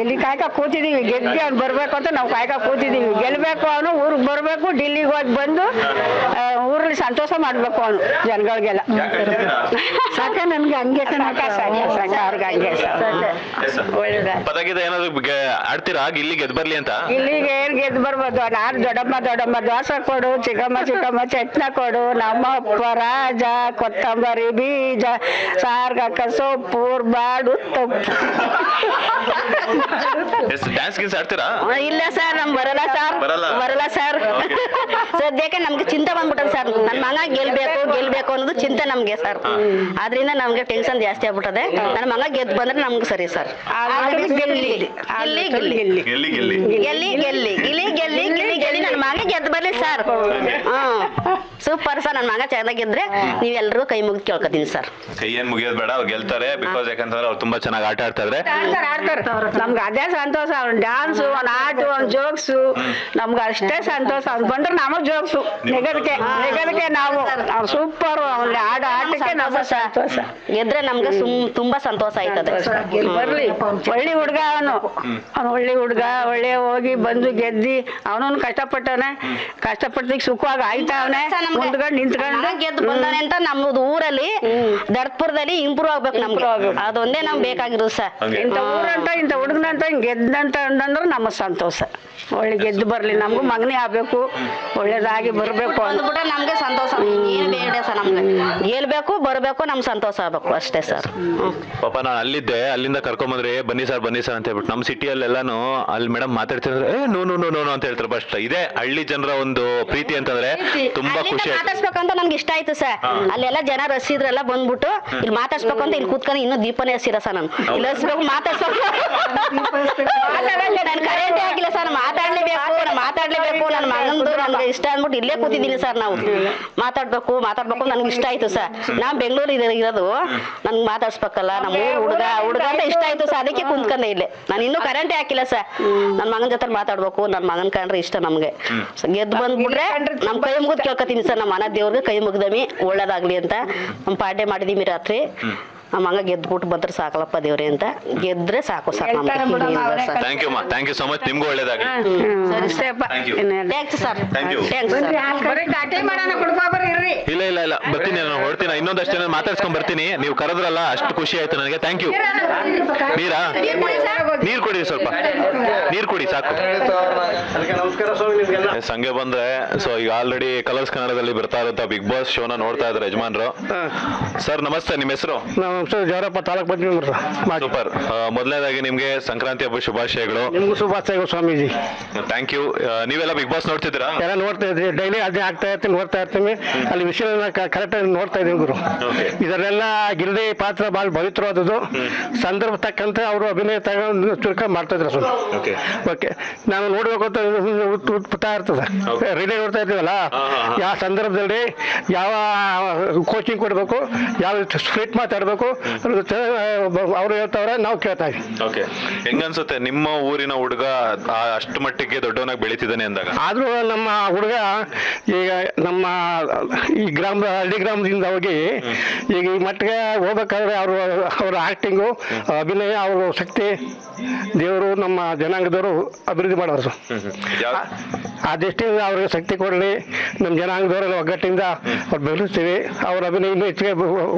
ಇಲ್ಲಿ ಕಾಯ್ಕ ಕೂತಿದೀವಿ. ಗೆದ್ದಿ ಅವ್ನು ಬರ್ಬೇಕು ಅಂತ ನಾವು ಕಾಯ್ಕ ಕೂತಿದೀವಿ. ಗೆಲ್ಬೇಕು, ಅವನು ಊರಿಗೆ ಬರ್ಬೇಕು, ಡಿಲ್ಲಿಗೆ ಹೋಗಿ ಬಂದು ಊರಲ್ಲಿ ಸಂತೋಷ ಮಾಡ್ಬೇಕು ಅವನು ಜನಗಳಿಗೆಲ್ಲ. ಸಾಕ ನನ್ಗೆ ಹಂಗೆ ಸಾಕ ಅವ್ರಿಗೆ ಹಂಗೆ ಒಳ್ಳೇದ. ಪದಗೀತೆ ಏನಾದ್ರು ಆಡ್ತೀರಾ ಗಿಲ್ಲಿ ಗೆದ್ದು ಬರ್ಲಿ ಅಂತ? ಇಲ್ಲಿಗೆ ಏನ್ ಗೆದ್ದು ಬರ್ಬೋದು? ನಾನು ದೊಡ್ಡಮ್ಮ ದೋಸೆ ಕೊಡು, ಚಿಕ್ಕಮ್ಮ ಚಟ್ನ ಕೊಡು, ನಮ್ಮಪ್ಪ ರಾಜ, ಕೊತ್ತಂಬರಿ ಬೀಜ, ಸಾರ್ಗಕ್ಕ ಸೊಪ್ಪು, ಬಾಡು ತಪ್ಪು. ಡ್ಯಾನ್ಸ್ ಗಿನ್ಸ್ ಆಡ್ತೀರಾ? ಇಲ್ಲ ಸರ್, ನಮ್ ಬರಲ್ಲ ಸರ್. ಸದ್ಯಕ್ಕೆ ನಮ್ಗೆ ಚಿಂತೆ ಬಂದ್ಬಿಟ್ಟದ ಸರ್. ನನ್ನ ಮಗ ಗೆಲ್ಬೇಕು ಅನ್ನೋದು ಚಿಂತೆ ನಮ್ಗೆ ಸರ್. ಆದ್ರಿಂದ ನಮ್ಗೆ ಟೆನ್ಷನ್ ಜಾಸ್ತಿ ಆಗ್ಬಿಟ್ಟದೆ. ನನ್ನ ಮಗ ಗೆದ್ದು ಬಂದ್ರೆ ನಮ್ಗೆ ಸರಿ ಸರ್. ಗೆಲ್ಲಿ ನನ್ನ ಮಗ ಗೆದ್ದು ಬರ್ಲಿ ಸರ್. Super sir. ನನ್ನ ಮಗ ಚೆನ್ನಾಗಿದ್ರೆ ನೀವೆಲ್ಲರೂ ಕೈ ಮುಗಿದು ಕೇಳ್ಕೊತೀನಿ ಸರ್. ಕೈ ಏನ್ ಮುಗಿಯೋದು ಬೇಡ, ಅವ್ರು ಗೆಲ್ತಾರೆ. ಬಿಕಾಸ್ ಯಾಕಂತಂದ್ರೆ ಅವ್ರು ತುಂಬಾ ಚೆನ್ನಾಗಿ ಆಟ ಆಡ್ತಾ ಇದ್ರೆ ನಮ್ಗೆ ಅದೇ ಸಂತೋಷ. ಅವ್ನ ಡ್ಯಾನ್ಸು, ಅವ್ನ ಆಟು, ಅವ್ನ ಜೋಕ್ಸು, ನಮ್ಗೆ ಅಷ್ಟೇ ಸಂತೋಷ. ಅವ್ನು ಬಂದ್ರೆ ನಮಗ್ ಜೋಕ್ಸು ನೆಗದಕ್ಕೆ ನಾವು. ಅವ್ರು ಸೂಪರ್. ಅವ್ನ ಆಟಕ್ಕೆ ನಮಗ್ ಸಂತೋಷ. ಗೆದ್ರೆ ನಮ್ಗೆ ತುಂಬಾ ಸಂತೋಷ ಆಯ್ತದೆ. ಬರ್ಲಿ, ಒಳ್ಳೆ ಹುಡ್ಗ ಅವನು ಒಳ್ಳೆ ಹುಡ್ಗ. ಒಳ್ಳೆ ಹೋಗಿ ಬಂದು ಗೆದ್ದಿ ಅವನೊಂದು ಕಷ್ಟಪಟ್ಟಿಗೆ ಸುಖವಾಗಿ ಆಯ್ತಾವನೆ. ನಿಂತ್ಕೊಂಡು ಗೆದ್ದು ಬಂದಾನೆ ಅಂತ ನಮ್ಮದು ಊರಲ್ಲಿ ದರ್ಪುರದಲ್ಲಿ ಇಂಪ್ರೂವ್ ಆಗ್ಬೇಕು ನಮ್ಗೆ. ಅದೊಂದೇ ನಮ್ಗೆ ಬೇಕಾಗಿರೋದು ಸರ್. ಇಂಥ ಊರಂತ ಇಂಥ ಹುಡುಗನಂತ ಗೆದ್ದಂತ ಅಂತಂದ್ರೆ ನಮ್ಮ ಸಂತೋಷ. ಒಳ್ಳೆ ಗೆದ್ದು ಬರ್ಲಿ, ನಮಗೂ ಮಗನೇ ಆಗ್ಬೇಕು, ಒಳ್ಳೇದಾಗಿ ಬರ್ಬೇಕು ಅಂದ್ಬಿಟ್ರೆ ನಮ್ಗೆ ಸಂತೋಷ. ಏನು ಬೇಡ ಸರ್, ನಮ್ಗೆ ಗೆಲ್ಬೇಕು, ಬರ್ಬೇಕು, ನಮ್ ಸಂತೋಷ ಆಗ್ಬೇಕು ಅಷ್ಟೇ ಸರ್. ಪಾಪ ನಾನು ಅಲ್ಲಿದ್ದೆ, ಅಲ್ಲಿಂದ ಕರ್ಕೊಂಬಂದ್ರೆ ಬನ್ನಿ ಸರ್ ಅಂತ ಹೇಳ್ಬಿಟ್ಟು ನಮ್ಮ ಸಿಟಿಯಲ್ಲೆಲ್ಲಾನು ಅಲ್ಲಿ ಮೇಡಮ್ ಮಾತಾಡ್ತಿದ್ರೆ ನೋ ಅಂತ ಹೇಳ್ತಾರೆ. ಬಟ್ ಇದೇ ಹಳ್ಳಿ ಜನರ ಒಂದು ಪ್ರೀತಿ ಅಂತಂದ್ರೆ ತುಂಬಾ ಖುಷಿ. ಮಾತಾಡ್ಸ್ಬೇಕಂತ ನನ್ಗೆ ಇಷ್ಟ ಆಯ್ತು ಸರ್. ಅಲ್ಲೆಲ್ಲ ಜನ ರಸಿದ್ರೆಲ್ಲ ಬಂದ್ಬಿಟ್ಟು ಇಲ್ಲಿ ಮಾತಾಡ್ಸ್ಬೇಕು ಅಂತ ಇಲ್ಲಿ ಕೂತ್ಕೊಂಡು ಇನ್ನೂ ದೀಪನೇ ಹಸಿರ ಸರ್. ನಾನು ಇಲ್ಲಿ ಹಸ್ಬೇಕು, ಮಾತಾಡ್ಸ್ಬೇಕು. ನನ್ ಕರೆಂಟೇ ಆಗಿಲ್ಲ ಸರ್. ಮಾತಾಡ್ಲೇಬೇಕು. ನನ್ನ ಮಗಂದು ನನ್ಗೆ ಇಷ್ಟ ಅಂದ್ಬಿಟ್ಟು ಇಲ್ಲೇ ಕೂತಿದ್ದೀನಿ ಸರ್. ನಾವು ಮಾತಾಡ್ಬೇಕು ನನ್ಗೆ ಇಷ್ಟ ಆಯ್ತು ಸರ್. ನಾನ್ ಬೆಂಗಳೂರು ಇರೋದು, ನನ್ಗೆ ಮಾತಾಡ್ಸ್ಬೇಕಲ್ಲ. ನಮ್ಮ ಹುಡುಗ ಅಂತ ಇಷ್ಟ ಆಯ್ತು ಸರ್. ಅದಕ್ಕೆ ಕುಂತ್ಕೊಂಡೆ ಇಲ್ಲೇ. ನಾನು ಇನ್ನೂ ಕರೆಂಟೇ ಹಾಕಿಲ್ಲ ಸರ್. ನನ್ನ ಮಗನ ಜೊತೆ ಮಾತಾಡ್ಬೇಕು. ನನ್ನ ಮಗನ್ ಕಂಡ್ರೆ ಇಷ್ಟ ನಮ್ಗೆ. ಗೆದ್ದು ಬಂದ್ಬಿಟ್ರೆ ನಮ್ ಕೈ ಮುಗಿದು ಕೇಳ್ಕೊತೀನಿ ಸರ್. ನಮ್ಮ ಮನ ದೇವ್ರಿಗೆ ಕೈ ಮುಗ್ದಮಿ ಒಳ್ಳೇದಾಗ್ಲಿ ಅಂತ ನಮ್ಮ ಪಾಡ್ಯ ಮಾಡಿದೀವಿ ರಾತ್ರಿ. ನಮ್ಮ ಮಗ ಗೆದ್ಬಿಟ್ಟು ಬಂದ್ರೆ ಸಾಕಲಪ್ಪ ದೇವ್ರೆ ಅಂತ. ಗೆದ್ರೆ ಸಾಕು sir. Thank you so much. ನಿಮ್ಗೂ ಒಳ್ಳೇದಾಗಲಿ. Thanks sir. ಇಲ್ಲ ಬರ್ತೀನಿ, ನಾನು ಹೊಡ್ತೀನಿ. ಇನ್ನೊಂದಷ್ಟು ಜನ ಮಾತಾಡ್ಸ್ಕೊಂಡ್ ಬರ್ತೀನಿ. ನೀವು ಕರೆದ್ರಲ್ಲ, ಅಷ್ಟು ಖುಷಿ ಆಯ್ತು ನನಗೆ. Thank you. ನೀರು ಕೊಡಿ, ಸ್ವಲ್ಪ ನೀರು ಕೊಡಿ ಸಾಕು. ಸಂಘ ಬಂದ್ರೆ ಸೊ ಈಗ ಆಲ್ರೆಡಿ ಕಲರ್ಸ್ ಕನ್ನಡದಲ್ಲಿ ಬರ್ತಾ ಇರುವಂತ ಬಿಗ್ ಬಾಸ್ ಶೋನ ನೋಡ್ತಾ ಇದ್ದಾರೆ ಯಜಮಾನ್ರು. ಸರ್ ನಮಸ್ತೆ, ನಿಮ್ಮ ಹೆಸರು? ಜವರಪ್ಪ, ತಾಲೂಕ್ ಬಂದ್ವಿ. ಸೂಪರ್. ಮೊದಲನೇದಾಗಿ ನಿಮ್ಗೆ ಸಂಕ್ರಾಂತಿ ಹಬ್ಬ ಶುಭಾಶಯಗಳು. ನಿಮ್ಗೂ ಶುಭಾಶಯಗಳು ಸ್ವಾಮೀಜಿ. Thank you. ನೀವೆಲ್ಲ ಬಿಗ್ ಬಾಸ್ ನೋಡ್ತಿದ್ದೀರಾ? ಎಲ್ಲ ನೋಡ್ತಾ ಇದ್ರಿ, ಡೈಲಿ ಅದೇ ಆಗ್ತಾ ಇರ್ತೀನಿ, ನೋಡ್ತಾ ಇರ್ತೀನಿ. ಅಲ್ಲಿ ವಿಷಯ ಕರೆಕ್ಟ್ ಆಗಿ ನೋಡ್ತಾ ಇದೀನಿ ಗುರು. ಇದರಲ್ಲೆಲ್ಲ ಗಿಲ್ಡಿ ಪಾತ್ರ ಭಾಳ ಪವಿತ್ರವಾದದ್ದು. ಸಂದರ್ಭ ತಕ್ಕಂತೆ ಅವರು ಅಭಿನಯ ತಗೊಂಡು ಚುರುಕ ಮಾಡ್ತಾ ಇದ್ರು ಸರ್. ಓಕೆ, ನಾನು ನೋಡ್ಬೇಕು ಅಂತ ಉತ್ಪತ್ತಾ ಇರ್ತದೆ. ರಿಲೇ ನೋಡ್ತಾ ಇರ್ತೀವಲ್ಲ, ಯಾವ ಸಂದರ್ಭದಲ್ಲಿ ಯಾವ ಕೋಚಿಂಗ್ ಕೊಡಬೇಕು, ಯಾವ ಸ್ಟ್ರೇಟ್ ಮಾತಾಡಬೇಕು ಅವ್ರು ಹೇಳ್ತಾವ್ರೆ, ನಾವು ಕೇಳ್ತಾ ಇದ್ವಿ. ಓಕೆ, ಹೆಂಗನ್ಸುತ್ತೆ ನಿಮ್ಮ ಊರಿನ ಹುಡುಗ ಅಷ್ಟು ಮಟ್ಟಿಗೆ ದೊಡ್ಡವನಾಗಿ ಬೆಳೀತಿದ್ದಾನೆ ಅಂದಾಗ? ಆದ್ರೂ ನಮ್ಮ ಹುಡುಗ ಈಗ ನಮ್ಮ ಈ ಹಳ್ಳಿ ಗ್ರಾಮದಿಂದ ಹೋಗಿ ಈಗ ಈ ಮಟ್ಟಿಗೆ ಹೋಗ್ಬೇಕಾದ್ರೆ ಅವ್ರ ಆಕ್ಟಿಂಗು, ಅಭಿನಯ, ಅವ್ರ ಶಕ್ತಿ ದೇವರು ನಮ್ಮ ಜನಾಂಗದವರು ಅಭಿವೃದ್ಧಿ ಮಾಡೋರು. ಆ ದೃಷ್ಟಿಯಿಂದ ಅವ್ರಿಗೆ ಶಕ್ತಿ ಕೊಡಲಿ. ನಮ್ಮ ಜನಾಂಗದವರೆಲ್ಲ ಒಗ್ಗಟ್ಟಿಂದ ಅವ್ರು ಬೆಳೆಸ್ತೀವಿ. ಅವ್ರ ಅಭಿನಯ ಇನ್ನೂ ಹೆಚ್ಚಿಗೆ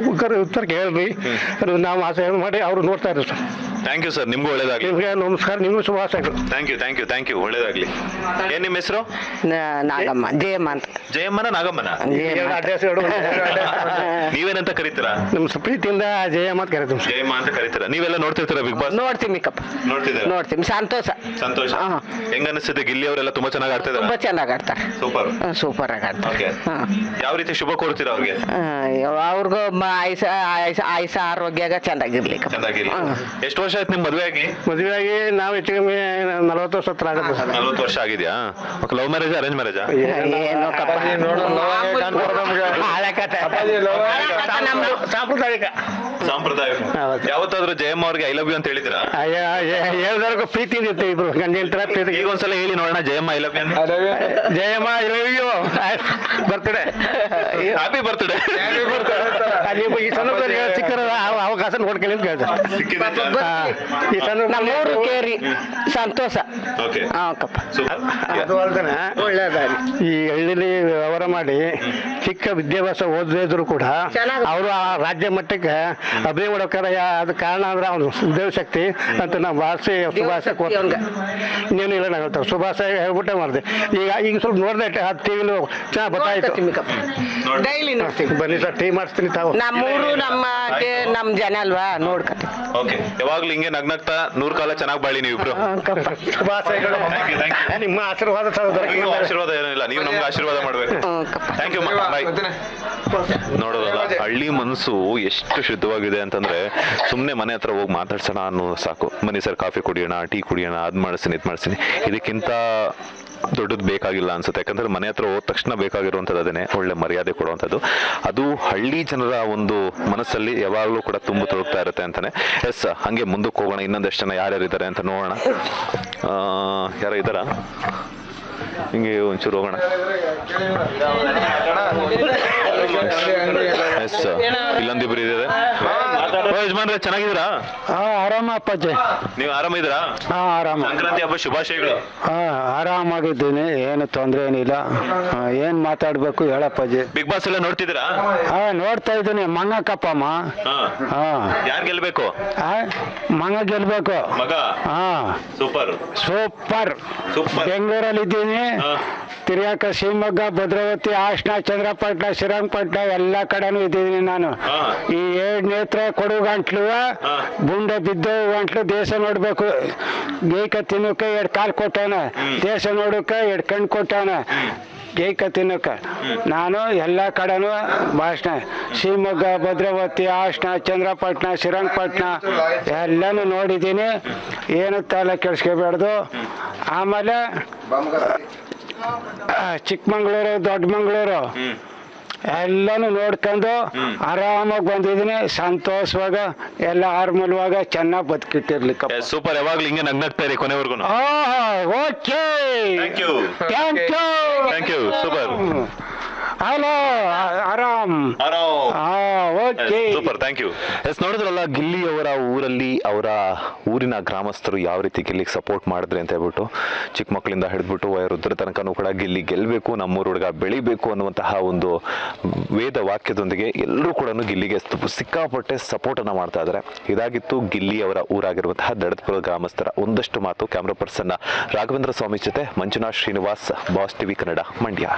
ಉತ್ತರ ಹೇಳ್ರಿ, ನಾವು ಆಸೆ ಮಾಡಿ ಅವರು ನೋಡ್ತಾ ಇದ್ರು ಸರ್. Thank you sir. ನಿಮ್ಗೂ ಒಳ್ಳೇದಾಗಲಿ. ನಿಮ್ಗೆ ನಮಸ್ಕಾರ, ನಿಮ್ಗೂ ಶುಭಾಶಯಗಳು. Thank you. ಒಳ್ಳೇದಾಗ್ಲಿ. ಏನ್ ನಿಮ್ಮ ಹೆಸರು? ನಾಗಮ್ಮ, ಜಯಮ್ಮ ಅಂತ. ಜಯಮ್ಮನ ನಾಗಮ್ಮನ? ನೀವೇನಂತ ಕರೀತೀರಾ? ನಮ್ಮ ಪ್ರೀತಿಯಿಂದ ಜಯಮ್ಮ ಅಂತ ಕರೀತೀವಿ. ಜಯಮ್ಮ ಅಂತ ಕರೀತೀರಾ? ನೀವೆಲ್ಲ ನೋಡ್ತಿರ್ತೀರಾ ಬಿಗ್ ಬಾಸ್? ನೋಡ್ತೀವಿ ಕಪ್ಪ, ನೋಡ್ತೀವಿ. ಸಂತೋಷ. ಹೆಂಗ ಅನಿಸ್ತಿದೆ? ಗಿಲ್ಲಿ ಅವರೆಲ್ಲ ತುಂಬಾ ಚೆನ್ನಾಗಿ ಆಡ್ತಾ ಇದ್ದಾರೆ. ತುಂಬಾ ಚೆನ್ನಾಗಿ ಆಡ್ತಾರೆ. ಸೂಪರ್ ಆಗಿ ಆಡ್ತಾರೆ. ಯಾವ ರೀತಿ ಶುಭ ಕೋರ್ತೀರಾ ಅವ್ರಿಗೆ? ಅವ್ರಿಗೂ ಆಯುಷ ಆರೋಗ್ಯ ಚೆನ್ನಾಗಿರ್ಲಿ. ಎಷ್ಟು ವರ್ಷ ವರ್ಷ ಆಯ್ತು ನಿಮ್ ಮದುವೆ ಆಗಿ? ಮದುವೆಯಾಗಿ ನಾವು ಹೆಚ್ಚು ಕಮ್ಮಿ 40 ವರ್ಷ ಹತ್ರ ಆಗುತ್ತೆ ಸರ್. 40 ವರ್ಷ ಆಗಿದ್ಯಾ? ಲವ್ ಮ್ಯಾರೇಜ್ ಅರೇಂಜ್ ಮ್ಯಾರೇಜಾ? ಸಾಂಪ್ರದಾಯಿಕ. ಯಾವತ್ತಾದ್ರೂ ಜಯಮ್ಮ ಅವ್ರಿಗೆ ಐ ಲವ್ ಯು ಅಂತ ಹೇಳಿದಿರಾ? ಹೇಳ್ದವ್ರಿಗೂ ಪ್ರೀತಿ ಇರುತ್ತೆ ಇಬ್ರು ಗಂಡ ಹೇಳ್ತಾರ ಪ್ರೀತಿ. ಈಗ ಒಂದ್ಸಲ ಹೇಳಿ ನೋಡೋಣ Jayamma I love you. Jayamma I love you, birthday, happy birthday. ಈ ಸಂದರ್ಭದಲ್ಲಿ ಸಿಕ್ಕರ ಅವಕಾಶ ನೋಡ್ಕೊಳ್ಳಿ ಅಂತ ಹೇಳ್ತಾರೆ. ಈ ಸಂದರ್ಭ ನಮ್ಮೂರು ಕೇರಿ ಸಂತೋಷ. ಅದು ಅಲ್ದನೆ ಈ ಹಳ್ಳಿಲಿ ವ್ಯವಹಾರ ಮಾಡಿ ಚಿಕ್ಕ ವಿದ್ಯಾಭ್ಯಾಸ ಓದಿದ್ರು ಕೂಡ ಅವರು ಆ ರಾಜ್ಯ ಮಟ್ಟಕ್ಕೆ ಅಭಿನಯ ಮಾಡೋಕಾರ ಅದು ಕಾರಣ ಅಂದ್ರೆ ಅವನು ದೇವಶಕ್ತಿ ಅಂತ ನಾವು ಭಾಷೆ ಸುಭಾಷೆ ಇನ್ನೇನು ಇಲ್ಲ ನಾವು ಹೇಳ್ತಾವೆ ಸುಭಾಷೆ ಹೇಳ್ಬಿಟ್ಟೆ ಮಾಡಿದೆ. ಈಗ ಸ್ವಲ್ಪ ನೋಡಿದೆ ಟಿವಿಲು ಚೆನ್ನಾಗಿ ಗೊತ್ತಾಯ್ತು. ಡೈಲಿ ಬನ್ನಿ ಸರ್ ಟೀ ಮಾಡಿಸ್ತೀನಿ ತಾವು. ನಮ್ಮೂರು ನಮ್ಮ ಜನ ಅಲ್ವಾ ನೋಡ್ಕತ್ತೀವಿ. ಓಕೆ, ಯಾವಾಗ್ಲೂ ಹಿಂಗೆ ನಗ್ನಗ್ತಾ 100 ಕಾಲ ಚೆನ್ನಾಗಿ ಬಾಳಿ ನೀವಿಬ್ರು. ಶುಭಾಶಯಗಳು. ನಿಮ್ಮ ಆಶೀರ್ವಾದ ಆಶೀರ್ವಾದ ಏನಿಲ್ಲ, ನೀವು ನಮ್ಗೆ ಆಶೀರ್ವಾದ ಮಾಡ್ಬೇಕು. Thank you. ಬಾಯ್. ನೋಡೋದಲ್ಲ ಹಳ್ಳಿ ಮನಸ್ಸು ಎಷ್ಟು ಶುದ್ಧವಾಗಿದೆ ಅಂತಂದ್ರೆ ಸುಮ್ಮನೆ ಮನೆ ಹತ್ರ ಹೋಗಿ ಮಾತಾಡ್ಸೋಣ ಅನ್ನೋ ಸಾಕು. ಬನ್ನಿ ಸರ್ ಕಾಫಿ ಕುಡಿಯೋಣ, ಟೀ ಕುಡಿಯೋಣ, ಅದ್ ಮಾಡಿಸ್ತೀನಿ ಇದು ಮಾಡಿಸ್ತೀನಿ, ಇದಕ್ಕಿಂತ ದೊಡ್ಡದು ಬೇಕಾಗಿಲ್ಲ ಅನ್ಸುತ್ತೆ. ಯಾಕಂದ್ರೆ ಮನೆ ಹತ್ರ ಹೋದ ತಕ್ಷಣ ಬೇಕಾಗಿರುವಂಥದ್ದು ಅದನ್ನೇ, ಒಳ್ಳೆ ಮರ್ಯಾದೆ ಕೊಡುವಂಥದ್ದು. ಅದು ಹಳ್ಳಿ ಜನರ ಒಂದು ಮನಸ್ಸಲ್ಲಿ ಯಾವಾಗಲೂ ಕೂಡ ತುಂಬ ತೊಡಗ್ತಾ ಇರುತ್ತೆ ಅಂತಾನೆ. ಎಸ್, ಹಂಗೆ ಮುಂದಕ್ಕೆ ಹೋಗೋಣ. ಇನ್ನೊಂದಷ್ಟು ಜನ ಯಾರ್ಯಾರು ಇದ್ದಾರೆ ಅಂತ ನೋಡೋಣ. ಯಾರು ಇದ್ದಾರಾ? ಹಿಂಗೆ ಒಂಚೂರು ಹೋಗೋಣ. ಎಸ್, ಇಲ್ಲೊಂದಿಬ್ರು ಇದ್ದಾರೆ. ಯಜಮಾನ್ರೆ ಚೆನ್ನಾಗಿದ್ದೀರಾ? ಆರಾಮ ಅಪ್ಪಾಜಿ. ನೀವು ಆರಾಮಿದ್ದೀರಾ? ಆರಾಮ. ಸಂಕ್ರಾಂತಿ ಹಬ್ಬ ಶುಭಾಶಯಗಳು. ಆರಾಮಾಗಿದ್ದೀನಿ, ಏನು ತೊಂದರೆ ಏನಿಲ್ಲ. ಏನ್ ಮಾತಾಡ್ಬೇಕು ಹೇಳಪ್ಪಾಜಿ. ಬಿಗ್ ಬಾಸ್ ಎಲ್ಲ ನೋಡ್ತಿದ್ದೀರಾ? ನೋಡ್ತಾ ಇದ್ದೀನಿ. ಮಂಗ ಕಪ್ಪಮ್ಮ. ಯಾರು ಗೆಲ್ಬೇಕು? ಮಂಗ ಗೆಲ್ಬೇಕು. ಮಗ? Super super. ಬೆಂಗಳೂರಲ್ಲಿ ಇದ್ದೀನಿ, ತಿರ್ಗಾಕ ಶಿವಮೊಗ್ಗ, ಭದ್ರಾವತಿ, ಹಾಸನ, ಚಂದ್ರಪಟ್ಟಣ, ಶ್ರೀರಂಗಪಟ್ಟಣ ಎಲ್ಲ ಕಡೆನೂ ಇದ್ದೀನಿ ನಾನು. ಈ 7 ನೇತ್ರ ಕೊಡು ಗಂಟ್ಲು, ಬುಂಡೆ ಬಿದ್ದು ಗಂಟ್ಲು, ದೇಶ ನೋಡ್ಬೇಕು. ಗೇಕ ತಿನ್ನೋಕೆ 2 ಕಾಲು ಕೊಟ್ಟವನ, ದೇಶ ನೋಡೋಕೆ 2 ಕಣ್ಣು ಕೊಟ್ಟವನ. ಗೇಕ ತಿನ್ನೋಕ ನಾನು ಎಲ್ಲ ಕಡೆನೂ ಭಾಷಣ, ಶಿವಮೊಗ್ಗ, ಭದ್ರಾವತಿ, ಹಾಸನ, ಚಂದ್ರಪಟ್ಟಣ, ಶ್ರೀರಂಗಪಟ್ಟಣ ಎಲ್ಲನೂ ನೋಡಿದ್ದೀನಿ. ಏನು ತಲೆ ಕೆಡ್ಸ್ಕೋಬಾರ್ದು. ಆಮೇಲೆ ಚಿಕ್ಕಮಂಗ್ಳೂರು, ದೊಡ್ಡಮಂಗ್ಳೂರು ಎಲ್ಲನೂ ನೋಡ್ಕೊಂಡು ಆರಾಮಾಗಿ ಬಂದಿದ್ದೀನಿ. ಸಂತೋಷವಾಗ ಎಲ್ಲ ಆರ್ಮಲ್ವಾಗ ಚೆನ್ನಾಗಿ ಬದುಕಿಟ್ಟಿರ್ಲಿಕ್ಕೆ. ಸೂಪರ್. ಯಾವಾಗ್ಲೂ ಹಿಂಗೆ ನಗ್ನಗ್ತಾ ಇರಿ ಕೊನೆವರೆಗೂ. Okay, thank you. Thank you. Super. Hello, ಆರಾಮ್. Okay, super. Thank you. Yes, ನೋಡಿದ್ರಲ್ಲ ಗಿಲ್ಲಿ ಅವರ ಊರಲ್ಲಿ ಅವರ ಊರಿನ ಗ್ರಾಮಸ್ಥರು ಯಾವ ರೀತಿ ಗಿಲ್ಲಿಗೆ ಸಪೋರ್ಟ್ ಮಾಡಿದ್ರೆ ಅಂತ ಹೇಳ್ಬಿಟ್ಟು, ಚಿಕ್ಕ ಮಕ್ಕಳಿಂದ ಹಿಡಿದ್ಬಿಟ್ಟು ವಯೋವೃದ್ಧರ ತನಕನೂ ಕೂಡ ಗಿಲ್ಲಿ ಗೆಲ್ಲಬೇಕು, ನಮ್ಮೂರು ಹುಡುಗ ಬೆಳಿಬೇಕು ಅನ್ನುವಂತಹ ಒಂದು ವೇದ ವಾಕ್ಯದೊಂದಿಗೆ ಎಲ್ಲರೂ ಕೂಡ ಗಿಲ್ಲಿಗೆ ಸಿಕ್ಕಾಪಟ್ಟೆ ಸಪೋರ್ಟನ್ನು ಮಾಡ್ತಾ ಇದ್ದಾರೆ. ಇದಾಗಿತ್ತು ಗಿಲ್ಲಿ ಅವರ ಊರಾಗಿರುವಂತಹ ದಡತ್ಪುರ ಗ್ರಾಮಸ್ಥರ ಒಂದಷ್ಟು ಮಾತು. ಕ್ಯಾಮ್ರಾ ಪರ್ಸನ್ ರಾಘವೇಂದ್ರ ಸ್ವಾಮಿ ಜೊತೆ Manjunath Srinivas, boss TV Kannada, Mandya.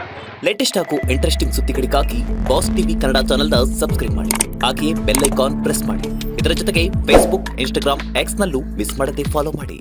Latest ಹಾಗೂ ಇಂಟ್ರೆಸ್ಟಿಂಗ್ ಸುದ್ದಿಗಳಿಗಾಗಿ ಬಾಸ್ ಟಿವಿ ಕನ್ನಡ ಚಾನೆಲ್ನ ಸಬ್ಸ್ಕ್ರೈಬ್ ಮಾಡಿ. ಹಾಗೆಯೇ ಬೆಲ್ ಐಕಾನ್ ಪ್ರೆಸ್ ಮಾಡಿ. ಇದರ ಜೊತೆಗೆ ಫೇಸ್ಬುಕ್, ಇನ್ಸ್ಟಾಗ್ರಾಮ್, ಎಕ್ಸ್ ನಲ್ಲೂ ಮಿಸ್ ಮಾಡದೆ ಫಾಲೋ ಮಾಡಿ.